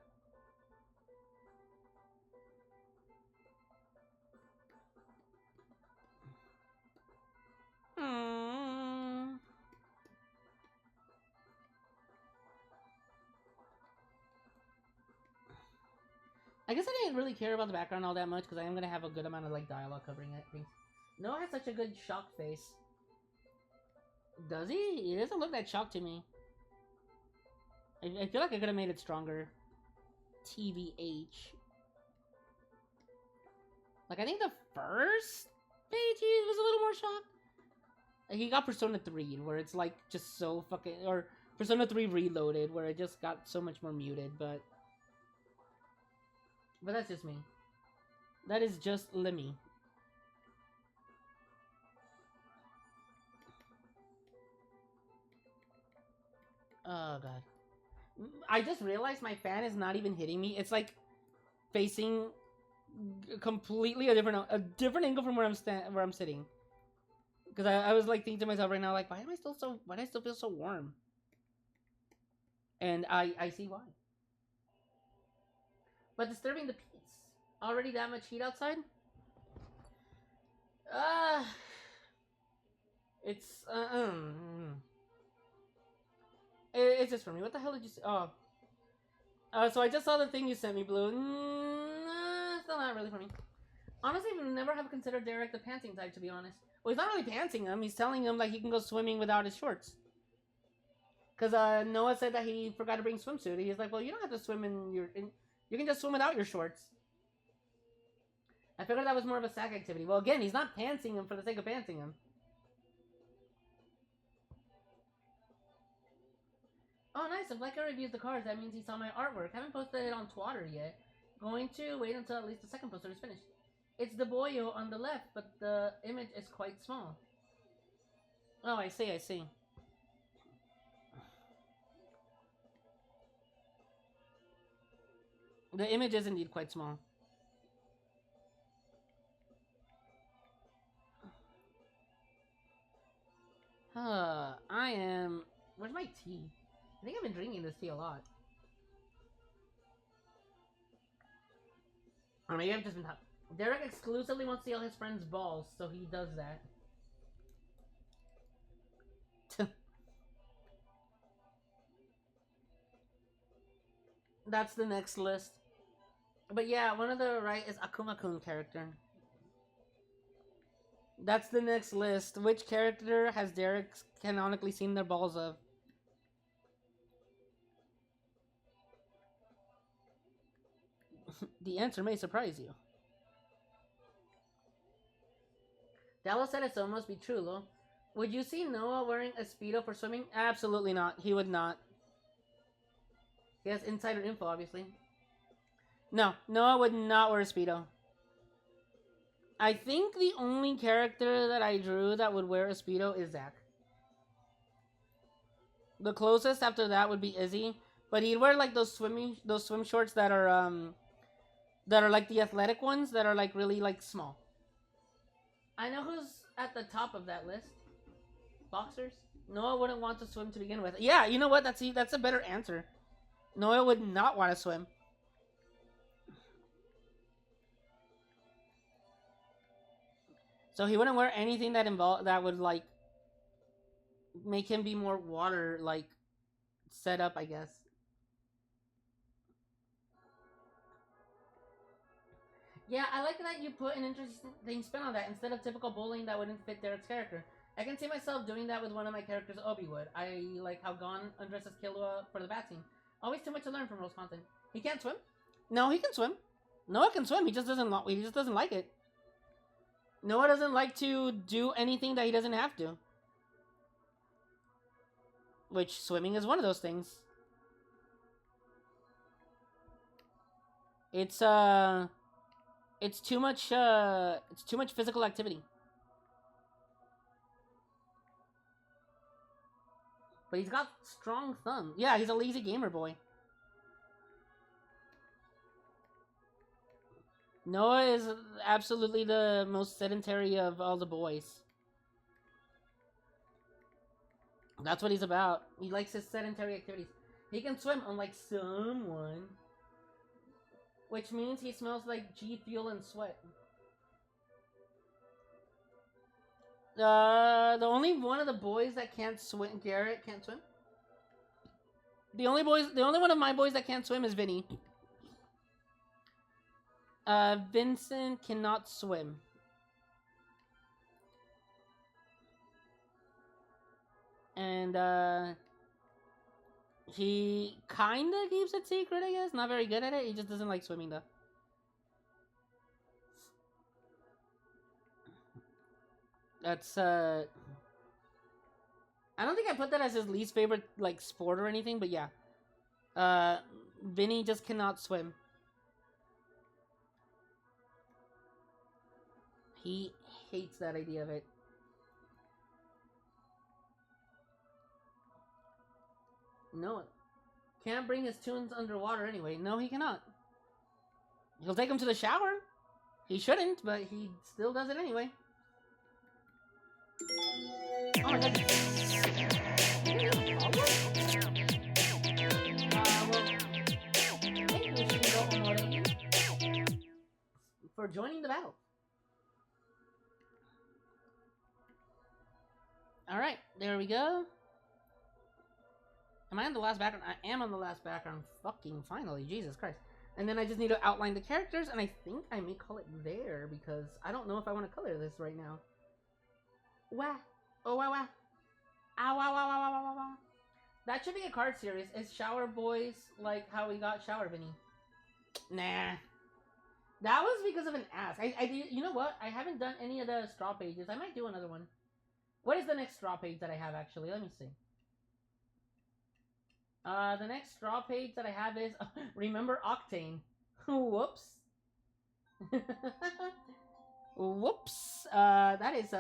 I guess I didn't really care about the background all that much because I am gonna have a good amount of like dialogue covering it. Noah has such a good shock face. Does he? He doesn't look that shocked to me. I feel like I could have made it stronger. TVH. Like, I think the first page he was a little more shocked. He got Persona 3, where it's like just so fucking... Or Persona 3 Reloaded, where it just got so much more muted, but... But that's just me. That is just Lemmy. Oh, God. I just realized my fan is not even hitting me. It's like facing completely a different angle from where I'm sitting. Because I was like thinking to myself right now, like, why do I still feel so warm? And I see why. But disturbing the peace. Already that much heat outside? It's it's just for me. What the hell did you say? Oh. So I just saw the thing you sent me, Blue. Still not really for me. Honestly, I never have considered Derek the pantsing type, to be honest. Well, he's not really pantsing him. He's telling him, like, he can go swimming without his shorts. Because Noah said that he forgot to bring swimsuit. He's like, well, you don't have to swim you can just swim without your shorts. I figured that was more of a sack activity. Well, again, he's not pantsing him for the sake of pantsing him. Oh, nice. If Leica reviews the cards, that means he saw my artwork. Haven't posted it on Twitter yet. Going to wait until at least the second poster is finished. It's the boyo on the left, but the image is quite small. Oh, I see. The image is indeed quite small. I am... Where's my tea? I think I've been drinking this tea a lot. Or maybe I've just been... Derek exclusively wants to see all his friends' balls, so he does that. That's the next list. But yeah, one of the right is Akuma-kun character. That's the next list. Which character has Derek canonically seen their balls of? The answer may surprise you. Dallas said it's almost be true, though. Would you see Noah wearing a Speedo for swimming? Absolutely not. He would not. He has insider info, obviously. No, Noah would not wear a Speedo. I think the only character that I drew that would wear a Speedo is Zach. The closest after that would be Izzy, but he'd wear like those swim shorts that are like the athletic ones that are like really like small. I know who's at the top of that list. Boxers. Noah wouldn't want to swim to begin with. Yeah, you know what? That's a better answer. Noah would not want to swim. So he wouldn't wear anything that would like make him be more water like set up, I guess. Yeah, I like that you put an interesting spin on that instead of typical bullying that wouldn't fit Derek's character. I can see myself doing that with one of my characters, Obi would. I like how Gon undresses Killua for the bat scene. Always too much to learn from Rose content. He can't swim? No, he can swim. Noah can swim. He just doesn't like it. Noah doesn't like to do anything that he doesn't have to. Which swimming is one of those things. It's too much physical activity. But he's got strong thumbs. Yeah, he's a lazy gamer boy. Noah is absolutely the most sedentary of all the boys. That's what he's about. He likes his sedentary activities. He can swim, unlike someone. Which means he smells like G Fuel and sweat. The only one of the boys that can't swim, Garrett can't swim. The only one of my boys that can't swim is Vinny. Vincent cannot swim. And, he kinda keeps it secret, I guess. Not very good at it. He just doesn't like swimming, though. That's, I don't think I put that as his least favorite, like, sport or anything, but yeah. Vinny just cannot swim. He hates that idea of it. No, can't bring his tunes underwater anyway. No, he cannot. He'll take him to the shower. He shouldn't, but he still does it anyway. Oh my god. Thank you, for joining the battle. Alright, there we go. Am I on the last background? I am on the last background. Fucking finally, Jesus Christ. And then I just need to outline the characters, and I think I may call it there, because I don't know if I want to color this right now. Wah. Oh, wah, wah. Ow, wow, wow, wow, wow, wow, wow. That should be a card series. Is Shower Boys like how we got Shower Vinny? Nah. That was because of an ask. You know what? I haven't done any of the straw pages. I might do another one. What is the next straw page that I have, actually? Let me see. The next straw page that I have is remember Octane. Whoops. Whoops. That is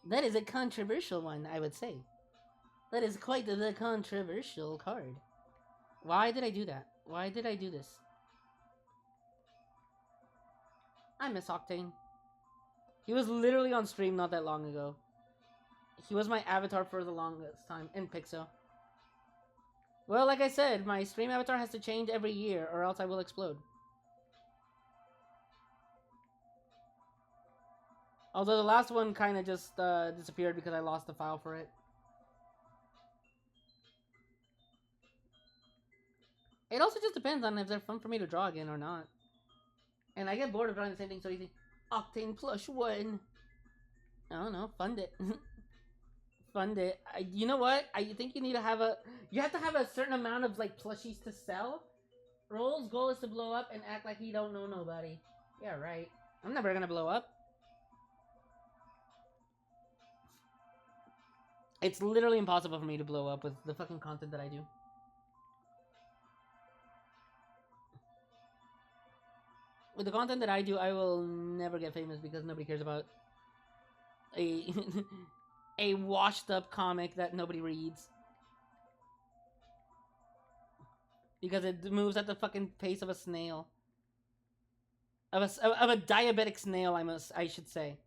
that is a controversial one, I would say. That is quite the controversial card. Why did I do that? Why did I do this? I miss Octane. He was literally on stream not that long ago. He was my avatar for the longest time in Pixel. Well, like I said, my stream avatar has to change every year or else I will explode. Although the last one kind of just disappeared because I lost the file for it. It also just depends on if they're fun for me to draw again or not. And I get bored of drawing the same thing so easy. Octane plush one. I don't know, fund it. Fund it. You know what? I think you need to have a... You have to have a certain amount of, like, plushies to sell. Roll's goal is to blow up and act like he don't know nobody. Yeah, right. I'm never gonna blow up. It's literally impossible for me to blow up with the fucking content that I do. With the content that I do, I will never get famous because nobody cares about a a washed up comic that nobody reads. Because it moves at the fucking pace of a snail. Of a diabetic snail, I should say.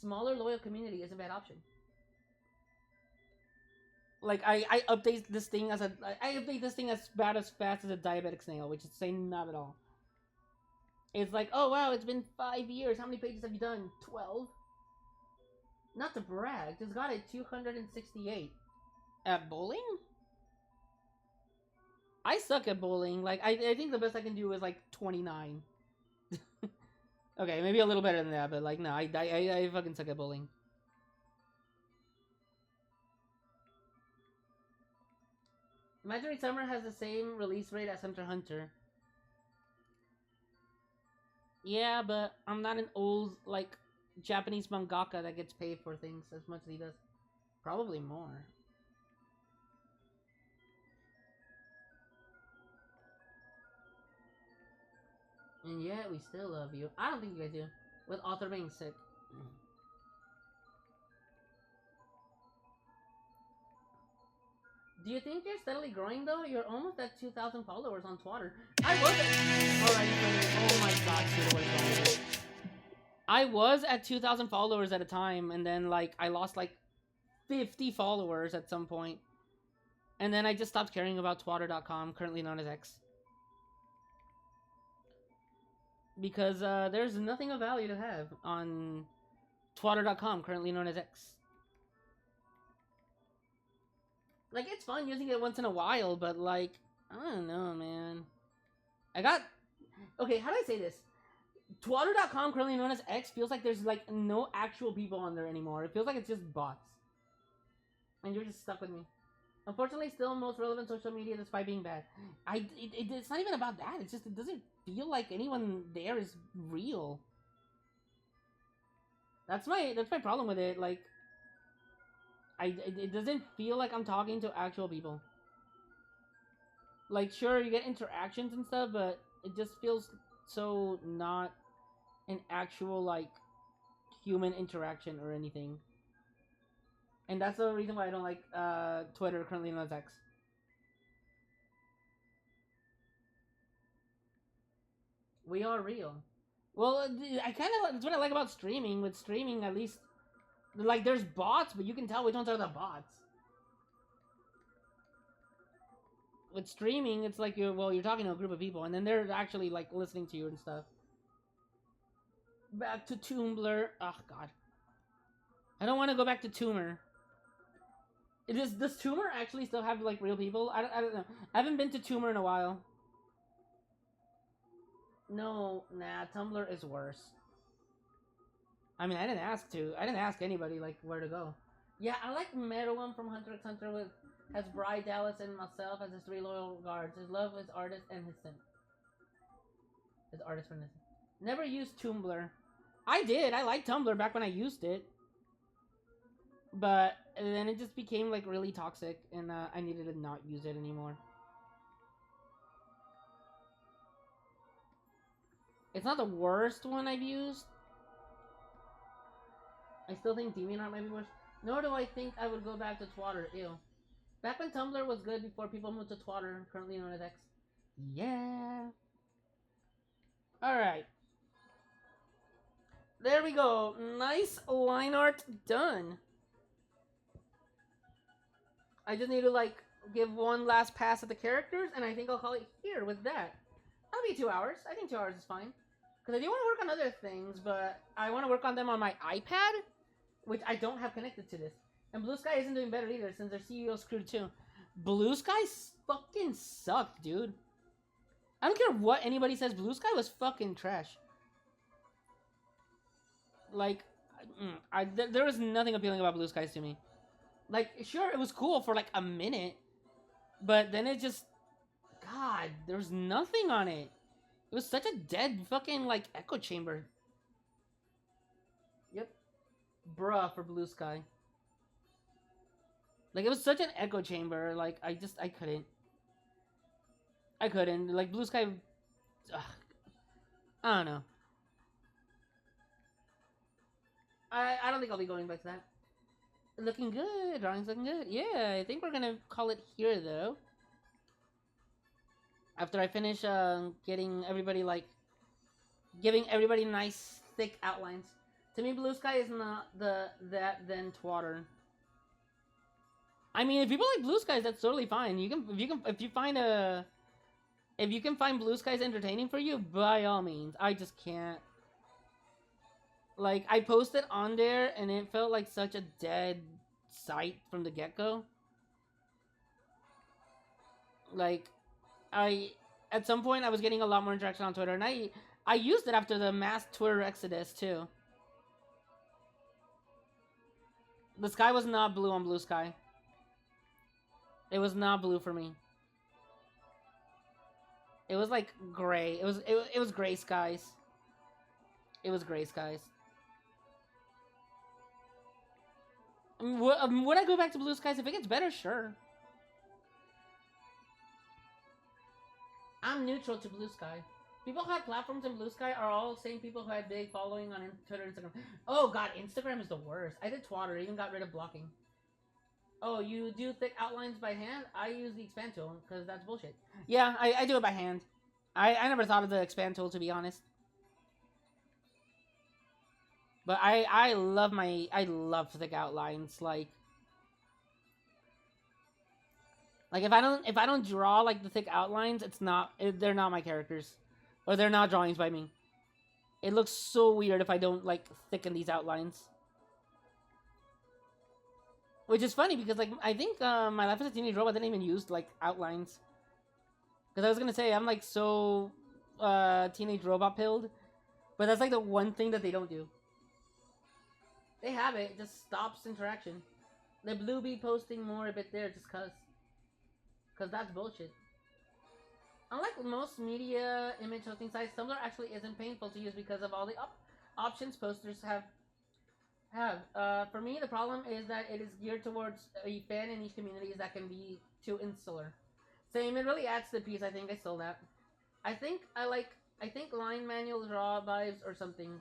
Smaller loyal community is a bad option. Like I update this thing as bad as fast as a diabetic snail, which is saying not at all. It's like, oh wow, it's been 5 years. How many pages have you done? 12. Not to brag, just got it 268. At bowling? I suck at bowling. Like I think the best I can do is like 29. Okay, maybe a little better than that, but like no, I fucking suck at bowling. Imaginary Summer has the same release rate as Hunter x Hunter. Yeah, but I'm not an old, like, Japanese mangaka that gets paid for things as much as he does. Probably more. And yet, we still love you. I don't think you guys do. With author being sick. Do you think you're steadily growing though? You're almost at 2,000 followers on Twitter. I was at... Alright, oh my god, dude, what is wrong? I was at 2,000 followers at a time, and then like I lost like 50 followers at some point. And then I just stopped caring about Twitter.com, currently known as X. Because there's nothing of value to have on Twitter.com, currently known as X. Like, it's fun using it once in a while, but, like, I don't know, man. I got... Okay, how do I say this? Twatter.com, currently known as X, feels like there's like no actual people on there anymore. It feels like it's just bots. And you're just stuck with me. Unfortunately, still most relevant social media despite being bad. It's not even about that. It's just, it doesn't feel like anyone there is real. That's my problem with it. Like, it doesn't feel like I'm talking to actual people. Like, sure, you get interactions and stuff, but it just feels so not an actual, like, human interaction or anything. And that's the reason why I don't like Twitter, currently known as X. We are real. Well, I kind of, that's what I like about streaming. With streaming, at least, like, there's bots, but you can tell which ones are the bots. With streaming, it's like you're talking to a group of people, and then they're actually like listening to you and stuff. Back to Tumblr. Oh God, I don't want to go back to Tumor. Does Tumor actually still have like real people? I don't know. I haven't been to Tumor in a while. No, nah, Tumblr is worse. I mean, I didn't ask anybody like where to go. Yeah, I like Meruem from Hunter x Hunter with has Bry Dallas and myself as his 3 loyal guards. His love, his artist, and his sim. His artist friend. Never used Tumblr. I did. I liked Tumblr back when I used it. But then it just became like really toxic, and I needed to not use it anymore. It's not the worst one I've used. I still think DeviantArt might be worse. Nor do I think I would go back to Twatter. Ew. Back when Tumblr was good before people moved to Twatter, currently known as X. Yeah. Alright. There we go. Nice line art done. I just need to, like, give one last pass at the characters, and I think I'll call it here with that. That'll be 2 hours. I think 2 hours is fine. Because I do want to work on other things, but I want to work on them on my iPad, which I don't have connected to this. And Blue Sky isn't doing better either, since their CEO screwed too. Blue Sky fucking sucked, dude. I don't care what anybody says, Blue Sky was fucking trash. Like, there was nothing appealing about Blue Skies to me. Like, sure, it was cool for like a minute, but then it just, God, there was nothing on it. It was such a dead fucking, like, echo chamber. Yep. Bruh for Blue Sky. Like, it was such an echo chamber. Like, I couldn't. I couldn't. Like, Blue Sky... Ugh. I don't know. I don't think I'll be going back to that. Looking good. Drawing's looking good. Yeah, I think we're gonna call it here, though. After I finish getting everybody, like... Giving everybody nice, thick outlines. To me, Blue Sky is not that then Twatter. I mean, if people like Blue Skies, that's totally fine. If you can find Blue Skies entertaining for you, by all means. I just can't. Like, I posted on there, and it felt like such a dead site from the get-go. Like, at some point, I was getting a lot more interaction on Twitter, and I used it after the mass Twitter exodus, too. The sky was not blue on Blue Sky. It was not blue for me. It was like gray. It was gray skies. It was gray skies. Would I go back to Blue Skies if it gets better? Sure. I'm neutral to Blue Sky. People who have platforms in Blue Sky are all same people who had big following on Twitter and Instagram. Oh god, Instagram is the worst. I did Twatter, even got rid of blocking. Oh, you do thick outlines by hand? I use the expand tool, because that's bullshit. Yeah, I do it by hand. I never thought of the expand tool, to be honest. But I love thick outlines, like if I don't draw like the thick outlines, they're not my characters. Or they're not drawings by me. It looks so weird if I don't like thicken these outlines. Which is funny because, like, I think My Life as a Teenage Robot didn't even use, like, outlines. Because I was going to say, I'm, like, so teenage robot pilled, but that's like the one thing that they don't do. They have it, it just stops interaction. The blue be posting more a bit there just cause that's bullshit. Unlike most media image hosting sites, Tumblr actually isn't painful to use because of all the options posters have. For me, the problem is that it is geared towards a fan and niche communities that can be too insular. Same, it really adds to the piece. I think I stole that. I think line manuals, raw vibes, or something.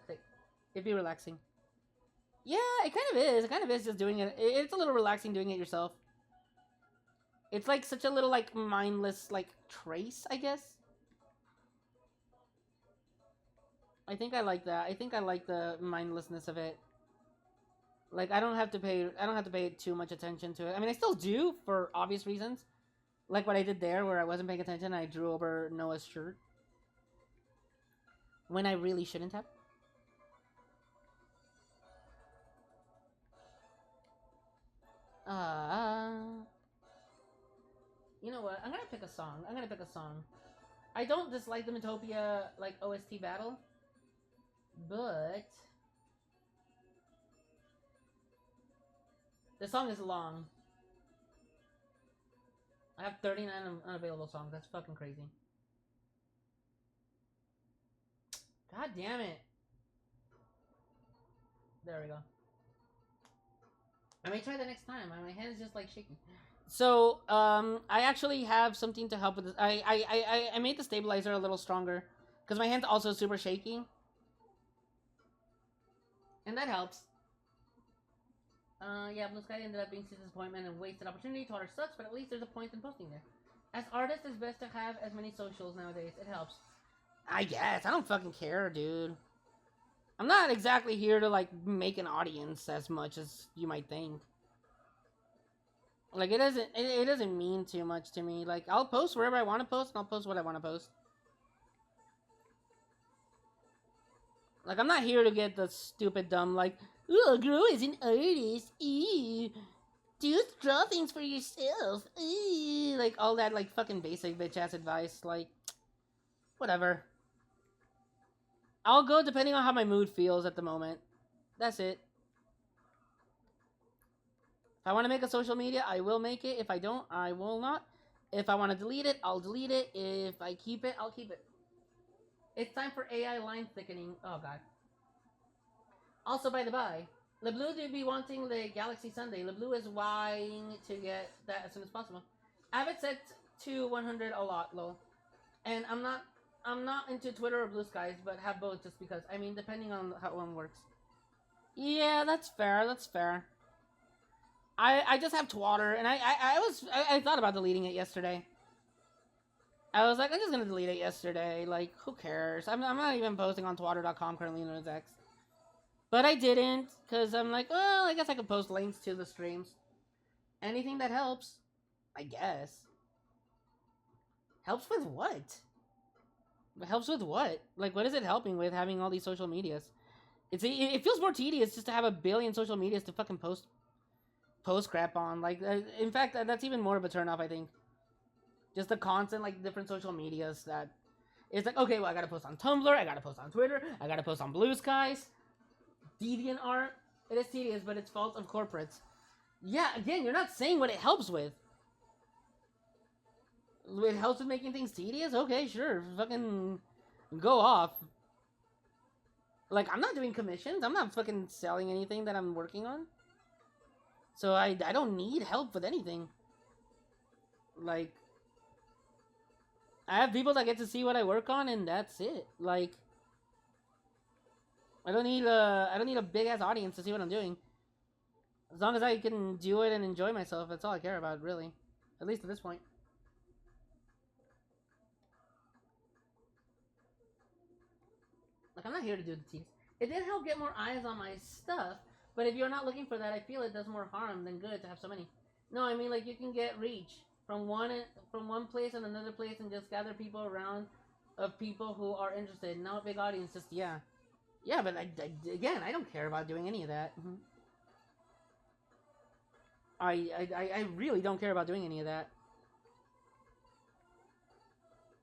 It'd be relaxing. Yeah, it kind of is. It kind of is just doing it. It's a little relaxing doing it yourself. It's like such a little like mindless like trace, I guess. I think I like that. I think I like the mindlessness of it. Like I don't have to pay too much attention to it. I mean, I still do for obvious reasons. Like what I did there where I wasn't paying attention and I drew over Noah's shirt when I really shouldn't have. You know what? I'm gonna pick a song. I don't dislike the Metopia like OST battle, but the song is long. I have 39 unavailable songs. That's fucking crazy. God damn it. There we go. I may try that next time. My hand is just like shaking. So, I actually have something to help with this. I made the stabilizer a little stronger because my hand's also super shaky, and that helps. Yeah, Blue Sky ended up being a disappointment and wasted opportunity. Twitter sucks, but at least there's a point in posting there. As artists, it's best to have as many socials nowadays. It helps. I guess. I don't fucking care, dude. I'm not exactly here to, like, make an audience as much as you might think. Like, it doesn't mean too much to me. Like, I'll post wherever I want to post, and I'll post what I want to post. Like, I'm not here to get the stupid, dumb, like, oh, grow as an artist, ew. Draw things for yourself, ew. Like, all that, like, fucking basic bitch-ass advice. Like, whatever. I'll go depending on how my mood feels at the moment. That's it. If I want to make a social media, I will make it. If I don't, I will not. If I want to delete it, I'll delete it. If I keep it, I'll keep it. It's time for AI line thickening. Oh, God. Also, by the by, LeBlue do be wanting the Galaxy Sunday. LeBlue is vying to get that as soon as possible. I have it set to 100 a lot, lol. And I'm not into Twitter or Blue Skies, but have both just because. I mean, depending on how one works. Yeah, that's fair. That's fair. I just have Twitter, and I thought about deleting it yesterday. I was like, I'm just gonna delete it yesterday. Like, who cares? I'm not even posting on Twitter.com currently known as X. But I didn't, because I'm like, well, I guess I could post links to the streams. Anything that helps, I guess. Helps with what? Helps with what? Like, what is it helping with having all these social medias? It feels more tedious just to have a billion social medias to fucking post crap on. Like, in fact, that's even more of a turnoff, I think. Just the constant, like, different social medias that... It's like, okay, well, I gotta post on Tumblr, I gotta post on Twitter, I gotta post on Blue Skies. DeviantArt. It is tedious, but it's fault of corporates. Yeah, again, you're not saying what it helps with. It helps with making things tedious? Okay, sure. Fucking go off. Like, I'm not doing commissions. I'm not fucking selling anything that I'm working on. So I don't need help with anything. Like, I have people that get to see what I work on, and that's it. Like, I don't need a big ass audience to see what I'm doing. As long as I can do it and enjoy myself, that's all I care about, really. At least at this point. Like, I'm not here to do the tease. It did help get more eyes on my stuff, but if you're not looking for that, I feel it does more harm than good to have so many. No, I mean, like, you can get reach from one place and another place and just gather people around of people who are interested. Not a big audience, just, yeah. Yeah, but again, I don't care about doing any of that. I really don't care about doing any of that.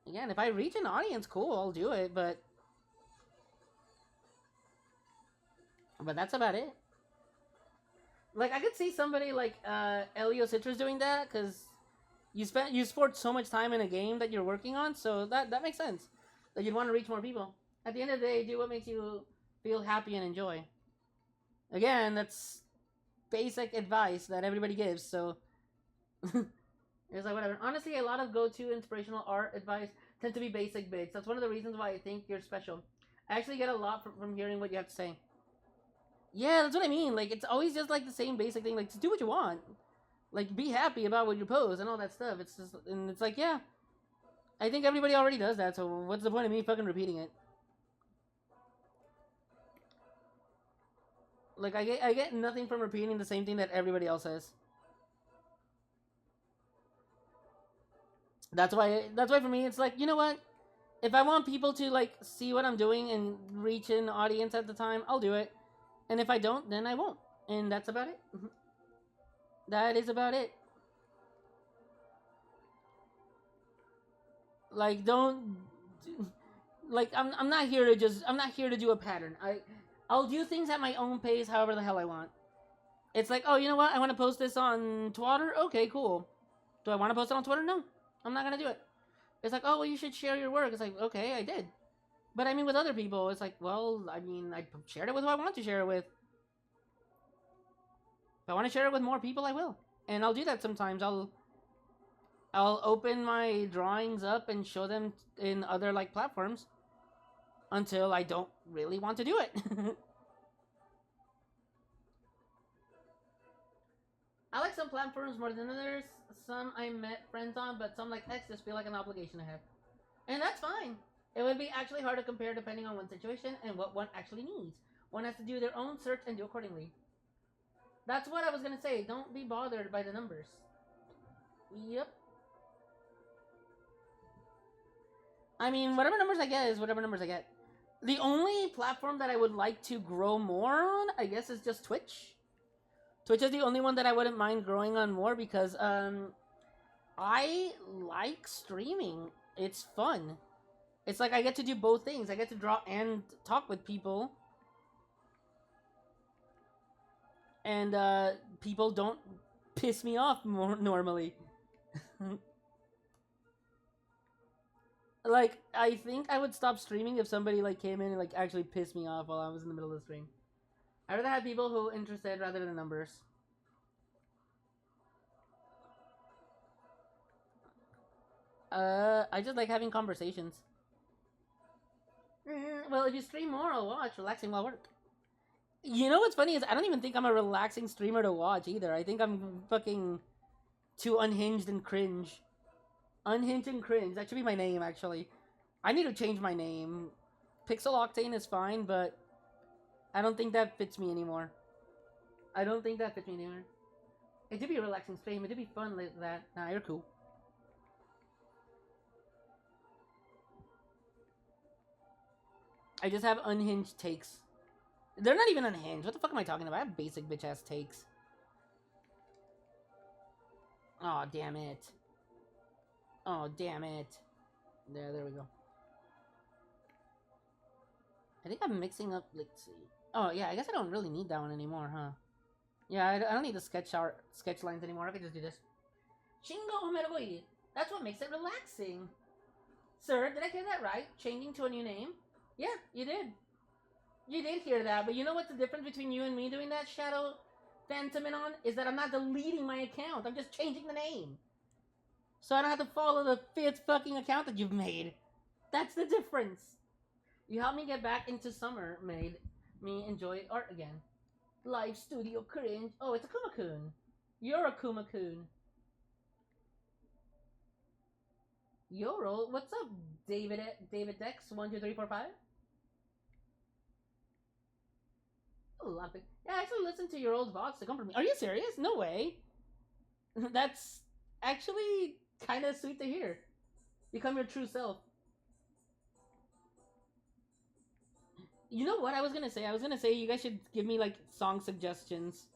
Again, if I reach an audience, cool, I'll do it, but that's about it. Like, I could see somebody like Elio Citrus doing that, because you sport so much time in a game that you're working on, so that makes sense. That you'd want to reach more people. At the end of the day, do what makes you feel happy and enjoy. Again, that's basic advice that everybody gives, so it's like whatever. Honestly, a lot of go-to inspirational art advice tend to be basic bits. That's one of the reasons why I think you're special. I actually get a lot from hearing what you have to say. Yeah, that's what I mean. Like, it's always just like the same basic thing. Like, just do what you want. Like, be happy about what you post and all that stuff. It's just, and it's like, yeah, I think everybody already does that. So what's the point of me fucking repeating it? Like, I get nothing from repeating the same thing that everybody else says. That's why for me it's like, you know what? If I want people to like see what I'm doing and reach an audience at the time, I'll do it. And if I don't, then I won't. And that's about it. That is about it. Like, don't like I'm not here to do a pattern. I'll do things at my own pace, however the hell I want. It's like, oh, you know what? I want to post this on Twitter. Okay, cool. Do I want to post it on Twitter? No, I'm not gonna do it. It's like, oh, well, you should share your work. It's like, okay, I did. But I mean, with other people, it's like, well, I mean, I shared it with who I want to share it with. If I want to share it with more people, I will, and I'll do that sometimes. I'll open my drawings up and show them in other like platforms until I don't really want to do it. I like some platforms more than others. Some I met friends on, but some like X just feel like an obligation to have. And that's fine. It would be actually hard to compare depending on one's situation and what one actually needs. One has to do their own search and do accordingly. That's what I was gonna say. Don't be bothered by the numbers. Yep. I mean, whatever numbers I get is whatever numbers I get. The only platform that I would like to grow more on, I guess, is just Twitch. Twitch is the only one that I wouldn't mind growing on more because I like streaming. It's fun. It's like I get to do both things. I get to draw and talk with people. And people don't piss me off more normally. Like, I think I would stop streaming if somebody like came in and like actually pissed me off while I was in the middle of the stream. I'd rather have people who are interested rather than numbers. I just like having conversations. Well, if you stream more, I'll watch. Relaxing while work. You know what's funny is I don't even think I'm a relaxing streamer to watch either. I think I'm fucking too unhinged and cringe. Unhinged and cringe. That should be my name, actually. I need to change my name. Pixel Octane is fine, but I don't think that fits me anymore. I don't think that fits me anymore. It did be a relaxing stream. It did be fun like that. Nah, you're cool. I just have unhinged takes. They're not even unhinged. What the fuck am I talking about? I have basic bitch-ass takes. Oh, damn it. Oh, damn it. There we go. I think I'm mixing up, let's see. Oh, yeah, I guess I don't really need that one anymore, huh? Yeah, I don't need the sketch lines anymore. I can just do this. Shingo Omeroi. That's what makes it relaxing. Sir, did I hear that right? Changing to a new name? Yeah, you did. You did hear that, but you know what's the difference between you and me doing that, Shadow Phantomenon? Is that I'm not deleting my account. I'm just changing the name. So I don't have to follow the 5th fucking account that you've made. That's the difference. You helped me get back into summer, made me enjoy art again. Live studio cringe. Oh, it's a Kuma-kun. You're a Kuma-kun. Yoro, what's up, David Dex 12345? A lot of things. Yeah, I actually listened to your old VODs to comfort me. Are you serious? No way. That's actually kind of sweet to hear. Become your true self. You know what I was gonna say? I was gonna say you guys should give me like song suggestions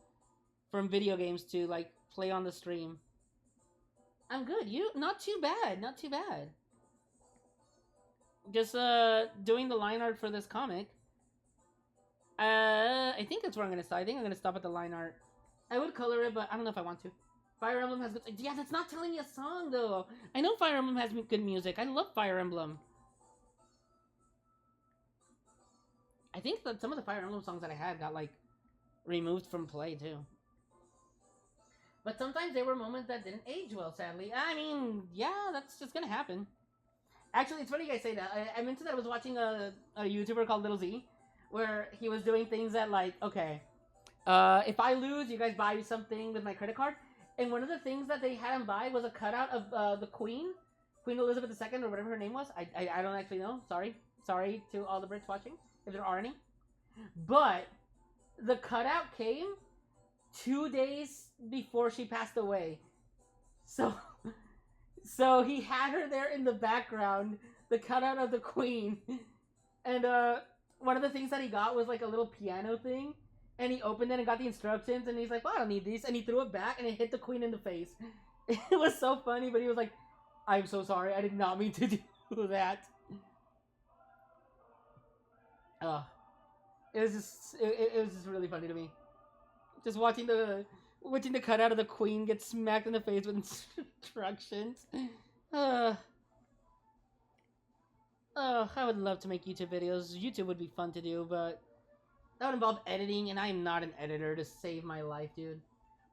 from video games to like play on the stream. I'm good. You not too bad. Not too bad. just doing the line art for this comic. I think that's where I'm gonna stop. I think I'm gonna stop at the line art. I would color it, but I don't know if I want to. Fire Emblem has good. Yeah, that's not telling me a song though. I know Fire Emblem has good music. I love Fire Emblem. I think that some of the Fire Emblem songs that I had got like removed from play too. But sometimes there were moments that didn't age well, sadly. I mean, yeah, that's just gonna happen. Actually, it's funny you guys say that. I mentioned that I was watching a YouTuber called Little Z, where he was doing things that like, okay, if I lose, you guys buy me something with my credit card. And one of the things that they had him buy was a cutout of the Queen, Queen Elizabeth II, or whatever her name was. I don't actually know. Sorry to all the Brits watching, if there are any. But the cutout came 2 days before she passed away. So so he had her there in the background, the cutout of the Queen. And one of the things that he got was like a little piano thing. And he opened it and got the instructions, and he's like, well, I don't need these. And he threw it back, and it hit the Queen in the face. It was so funny, but he was like, I'm so sorry, I did not mean to do that. It was just really funny to me. Just watching the cutout of the Queen get smacked in the face with instructions. I would love to make YouTube videos. YouTube would be fun to do, but that would involve editing, and I am not an editor to save my life, dude.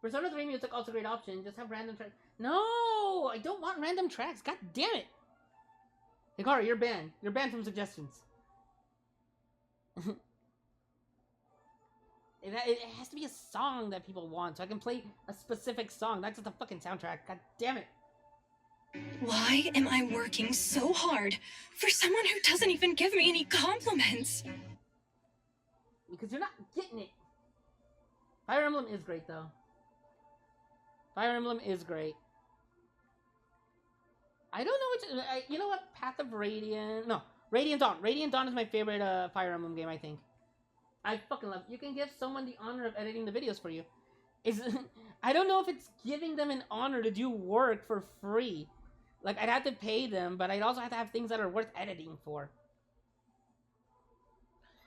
Persona 3 music also a great option. Just have random tracks. No! I don't want random tracks. God damn it! Hikaru, you're banned. You're banned from suggestions. It has to be a song that people want, so I can play a specific song. That's just a fucking soundtrack. God damn it. Why am I working so hard for someone who doesn't even give me any compliments? Because you're not getting it. Fire Emblem is great, though. Fire Emblem is great. I don't know which... you know what? Path of Radiant... No, Radiant Dawn. Radiant Dawn is my favorite Fire Emblem game, I think. I fucking love it. You can give someone the honor of editing the videos for you. I don't know if it's giving them an honor to do work for free. Like, I'd have to pay them, but I'd also have to have things that are worth editing for.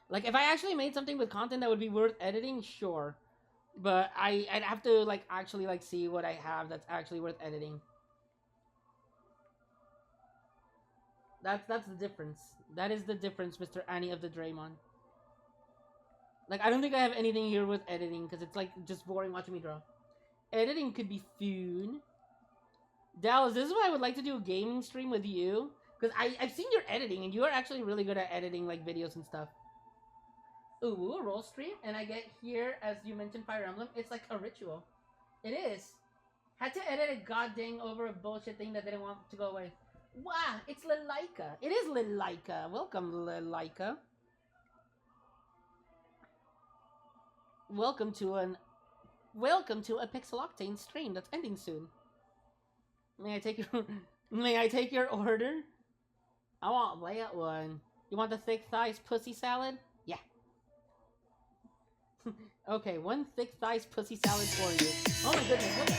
Like, if I actually made something with content that would be worth editing, sure. But I'd have to, like, actually, like, see what I have that's actually worth editing. That's the difference. That is the difference, Mr. Annie of the Draymond. Like, I don't think I have anything here with editing, because it's, like, just boring watching me draw. Editing could be fun. Dallas, this is why I would like to do a gaming stream with you. Because I've seen your editing, and you are actually really good at editing, like, videos and stuff. Ooh, a roll stream, and I get here, as you mentioned, Fire Emblem. It's like a ritual. It is. Had to edit a goddamn over a bullshit thing that didn't want to go away. Wow, it's Lilika. It is Lilika. Welcome, Lilika. Welcome to a Pixel Octane stream that's ending soon. May I take your order? I want that one. You want the thick thighs pussy salad? Yeah. Okay, one thick thighs pussy salad for you. Oh my goodness, what the...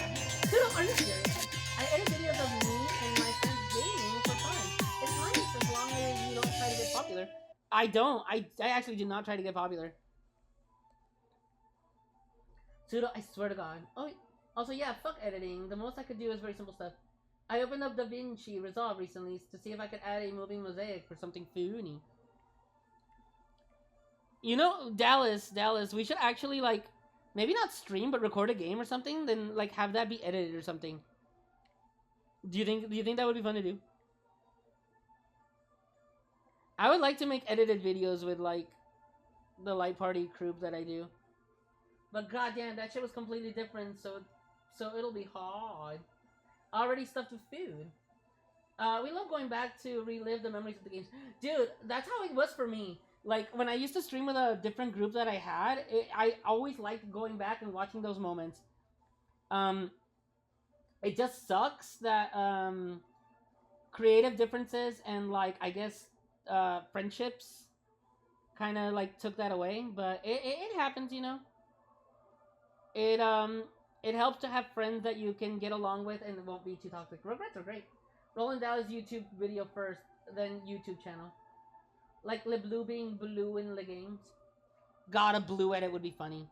Dude, are you serious? I edit videos of me and my friends gaming for fun. It's nice as long as you don't try to get popular. I don't. I actually do not try to get popular. Pseudo, I swear to God. Oh, also, yeah, fuck editing. The most I could do is very simple stuff. I opened up DaVinci Resolve recently to see if I could add a moving mosaic for something funny. You know, Dallas, we should actually, like, maybe not stream, but record a game or something, then, like, have that be edited or something. Do you think that would be fun to do? I would like to make edited videos with, like, the Light Party group that I do. But goddamn, that shit was completely different, so it'll be hard. Already stuffed with food. We love going back to relive the memories of the games. Dude, that's how it was for me. Like, when I used to stream with a different group that I had, I always liked going back and watching those moments. It just sucks that, creative differences and, like, I guess, friendships kind of, like, took that away. But it happens, you know? It helps to have friends that you can get along with and it won't be too toxic. Regrets are great. Roland Dow's YouTube video first. than YouTube channel. Like Le Blue being blue in the games. God, a blue edit would be funny.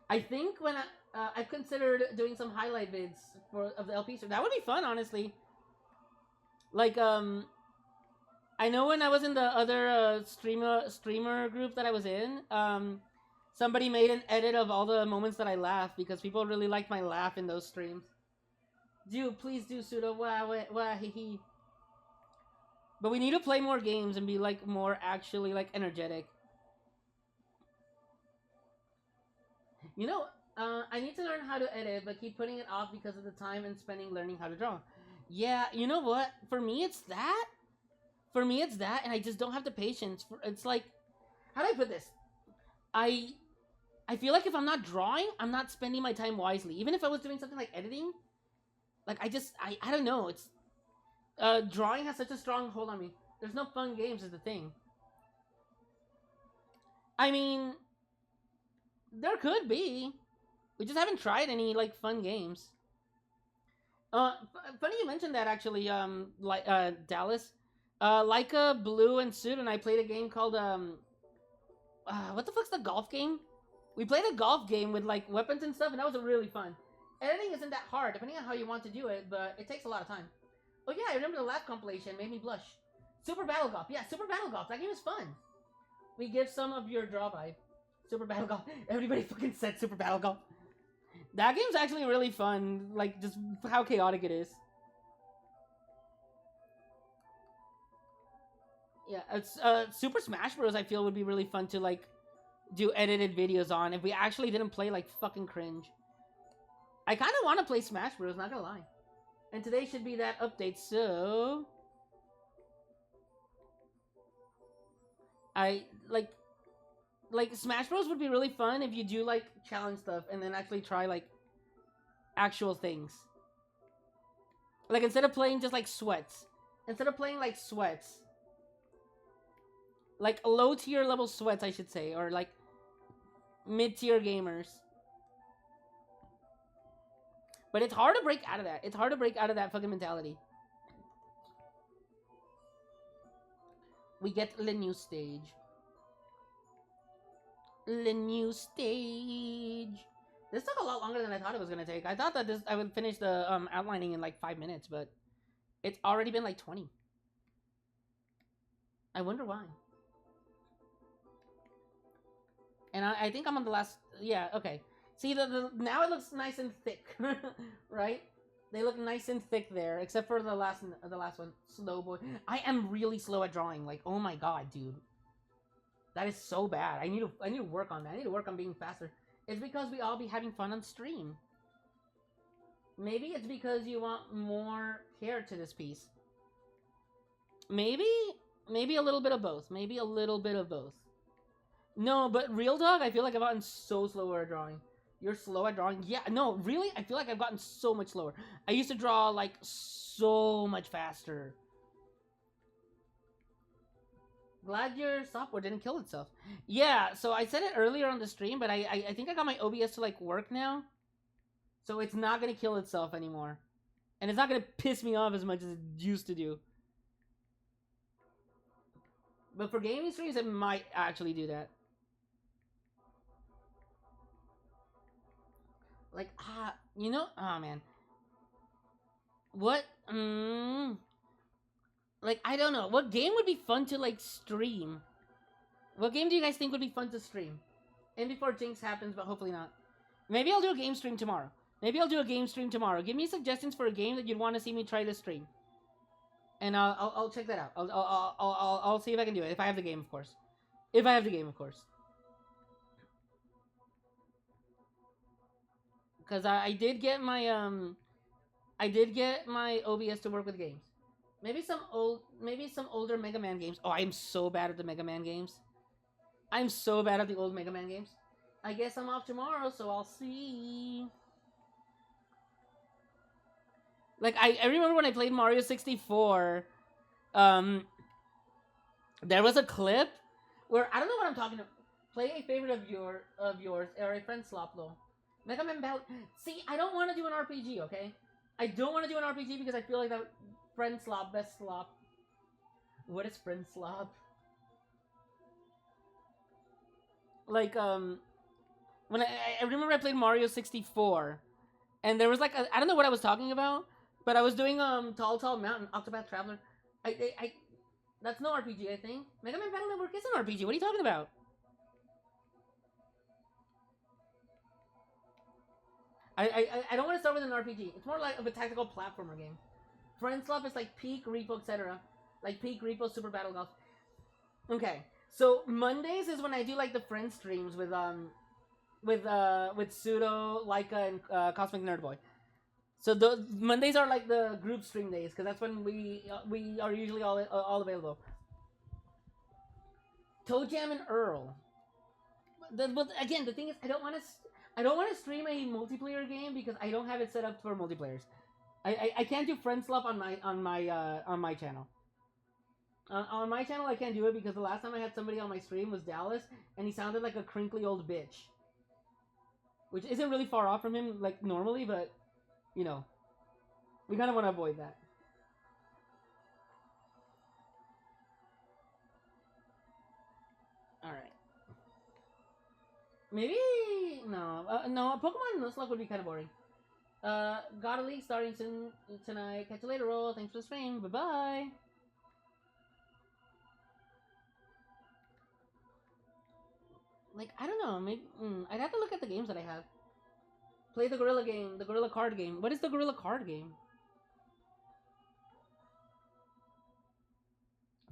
I think when I considered doing some highlight vids of the LP, so that would be fun, honestly. Like I know when I was in the other streamer group that I was in, somebody made an edit of all the moments that I laughed because people really liked my laugh in those streams. Please do pseudo wah hee hee. But we need to play more games and be like more actually like energetic. You know, I need to learn how to edit, but keep putting it off because of the time and spending learning how to draw. Yeah, you know what? For me, it's that. For me, it's that, and I just don't have the patience. It's like, how do I put this? I feel like if I'm not drawing, I'm not spending my time wisely. Even if I was doing something like editing, like I don't know. It's drawing has such a strong hold on me. There's no fun games is the thing. I mean, there could be. We just haven't tried any like fun games. Funny you mentioned that actually. Like Dallas, Leica, Blue, and Suit and I played a game called what the fuck's the golf game? We played a golf game with like weapons and stuff, and that was really fun. Editing isn't that hard, depending on how you want to do it, but it takes a lot of time. Oh yeah, I remember the last compilation made me blush. Super Battle Golf, yeah, Super Battle Golf. That game is fun. We give some of your draw vibe. Super Battle Golf. Everybody fucking said Super Battle Golf. That game's actually really fun, like just how chaotic it is. Yeah, it's Super Smash Bros. I feel would be really fun to like do edited videos on if we actually didn't play like fucking cringe. I kind of want to play Smash Bros. Not gonna lie. And today should be that update, so I like Smash Bros. Would be really fun if you do like challenge stuff and then actually try like actual things. Like instead of playing just like sweats, like low tier level sweats, I should say, or like mid tier gamers. But it's hard to break out of that. It's hard to break out of that fucking mentality. We get the new stage. The new stage. This took a lot longer than I thought it was gonna take. I thought that I would finish the outlining in like 5 minutes, but it's already been like 20. I wonder why. And I think I'm on the last. Yeah, okay. See, now it looks nice and thick, right? They look nice and thick there, except for the last one, slow boy. I am really slow at drawing. Like, oh my god, dude, that is so bad. I need to work on that. I need to work on being faster. It's because we all be having fun on stream. Maybe it's because you want more care to this piece. Maybe a little bit of both. Maybe a little bit of both. No, but Real Dog, I feel like I've gotten so slower at drawing. You're slow at drawing? Yeah, no, really? I feel like I've gotten so much slower. I used to draw, like, so much faster. Glad your software didn't kill itself. Yeah, so I said it earlier on the stream, but I think I got my OBS to, like, work now. So it's not gonna kill itself anymore. And it's not gonna piss me off as much as it used to do. But for gaming streams, it might actually do that. Like, you know, oh man. What, like, I don't know. What game would be fun to, like, stream? What game do you guys think would be fun to stream? And before Jinx happens, but hopefully not. Maybe I'll do a game stream tomorrow. Give me suggestions for a game that you'd want to see me try this stream. And I'll check that out. I'll see if I can do it. If I have the game, of course. Because I did get my OBS to work with games. Maybe some older Mega Man games. Oh, I am so bad at the Mega Man games. I'm so bad at the old Mega Man games. I guess I'm off tomorrow, so I'll see. Like I remember when I played Mario 64, there was a clip where I don't know what I'm talking about. Play a favorite of yours or a friend Sloplo. Mega Man Battle. See, I don't want to do an RPG, okay? I don't want to do an RPG because I feel like that Friend slop, best slop. What is friend slop? Like, when I remember I played Mario 64, and there was like, I don't know what I was talking about, but I was doing, Tall Tall Mountain, Octopath Traveler. That's no RPG, I think. Mega Man Battle Network is an RPG, what are you talking about? I don't want to start with an RPG. It's more like of a tactical platformer game. Friend Slop is like Peak, Repo, etc. Like Peak, Repo, Super Battle Golf. Okay, so Mondays is when I do like the friend streams with Pseudo, Laika, and Cosmic Nerd Boy. So the Mondays are like the group stream days because that's when we are usually all available. Toe Jam and Earl. But again, the thing is, I don't want to stream a multiplayer game because I don't have it set up for multiplayers. I can't do friend slop on my channel. On my channel, I can't do it because the last time I had somebody on my stream was Dallas, and he sounded like a crinkly old bitch. Which isn't really far off from him, like, normally, but, you know. We kind of want to avoid that. Alright. Maybe... No. No, Pokemon Nuzlocke would be kind of boring. Got a League starting soon tonight. Catch you later, Roll. Thanks for the stream. Bye-bye. Like, I don't know, maybe, I'd have to look at the games that I have. Play the Gorilla game, the Gorilla card game. What is the Gorilla card game?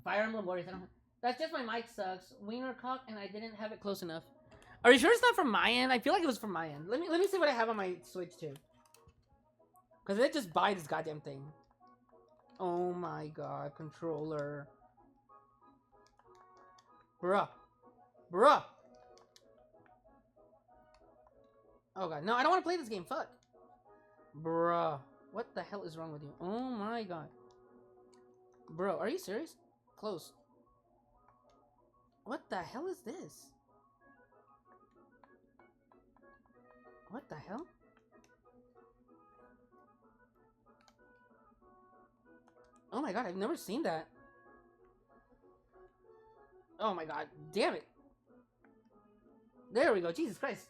Fire Emblem Warriors, I don't have... That's just my mic sucks. Wiener cock, and I didn't have it close enough. Are you sure it's not from my end? I feel like it was from my end. Let me see what I have on my Switch, too. Because I just buy this goddamn thing. Oh my god, controller. Bruh. Bruh! Oh god, no, I don't want to play this game, fuck. Bruh. What the hell is wrong with you? Oh my god. Bro, are you serious? Close. What the hell is this? What the hell? Oh my god, I've never seen that. Oh my god, damn it. There we go, Jesus Christ.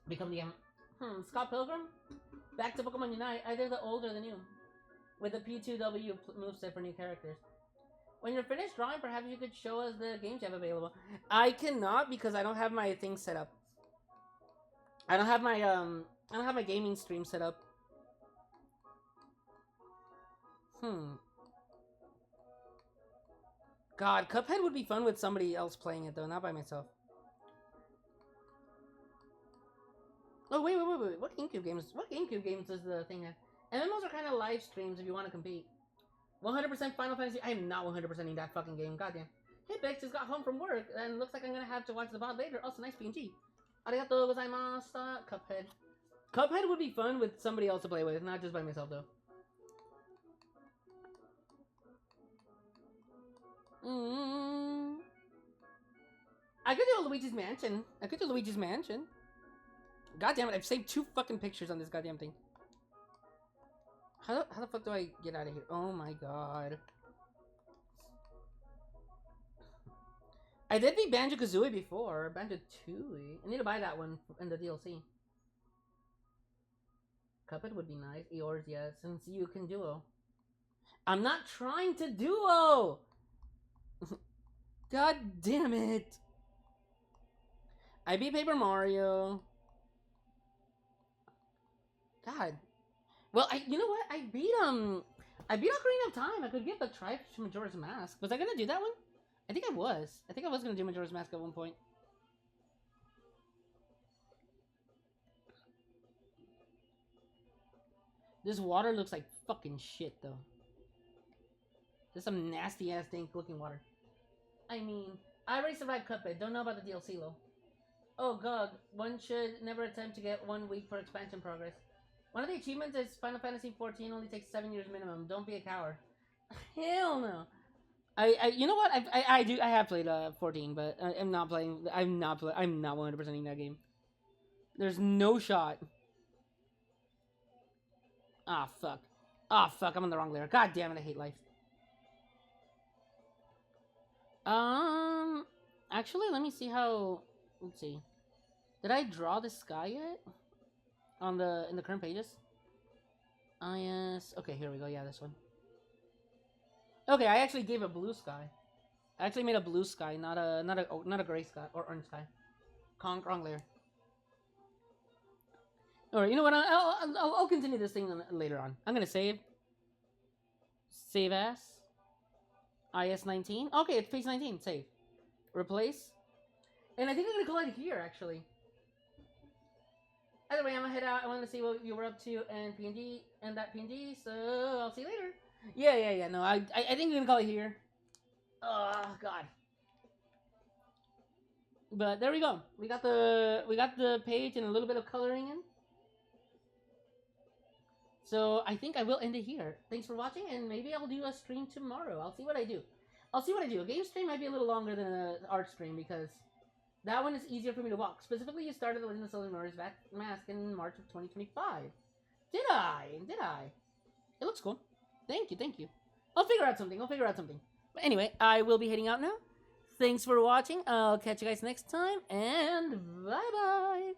Become the Scott Pilgrim? Back to Pokemon Unite, either the older than you. With the P2W moveset for new characters. When you're finished drawing, perhaps you could show us the games you have available. I cannot because I don't have my thing set up. I don't have my gaming stream set up. God, Cuphead would be fun with somebody else playing it though, not by myself. Oh wait. What GameCube games does the thing have? MMOs are kind of live streams if you want to compete. 100% Final Fantasy. I am not 100%ing that fucking game. Goddamn. Hey, Bex just got home from work and looks like I'm gonna have to watch the VOD later. Also, nice PNG. Arigato gozaimashita. Cuphead. Cuphead would be fun with somebody else to play with, not just by myself though. I could do a Luigi's Mansion. God damn it, I've saved 2 fucking pictures on this goddamn thing. How the fuck do I get out of here? Oh my god. I did beat Banjo-Kazooie before. Banjo-Tooie. I need to buy that one in the DLC. Cuphead would be nice. Eeyores, yes. Since you can duo. I'm not trying to duo! God damn it. I beat Paper Mario. God. Well, you know what? I beat Ocarina of Time. I could get the Majora's Mask. Was I gonna do that one? I think I was gonna do Majora's Mask at one point. This water looks like fucking shit, though. There's some nasty ass dank looking water. I mean, I already survived Cuphead. Don't know about the DLC, though. Oh god, one should never attempt to get 1 week for expansion progress. One of the achievements is Final Fantasy 14 only takes 7 years minimum. Don't be a coward. Hell no. You know what? I have played 14, but I'm not 100%ing that game. There's no shot. Ah, fuck. Oh, fuck, I'm on the wrong layer. God damn it, I hate life. Actually, let me see how... Let's see. Did I draw the sky yet? In the current pages? Yes. Okay, here we go. Yeah, this one. Okay, I actually gave a blue sky. I actually made a blue sky, not a gray sky or orange sky. Wrong layer. All right, you know what? I'll continue this thing later on. I'm gonna save. Save as. IS-19. Okay, it's page 19. Save. Replace. And I think I'm gonna call it here actually. Either way, I'm gonna head out. I want to see what you were up to and PNG and that PNG. So I'll see you later. Yeah. No, I think we're gonna call it here. Oh God. But there we go. We got the page and a little bit of coloring in. So I think I will end it here. Thanks for watching, and maybe I'll do a stream tomorrow. I'll see what I do. A game stream might be a little longer than an art stream because that one is easier for me to walk. Specifically, you started the Legend of Zelda Majora's Mask in March of 2025. Did I? It looks cool. Thank you. I'll figure out something. But anyway, I will be heading out now. Thanks for watching. I'll catch you guys next time, and bye-bye.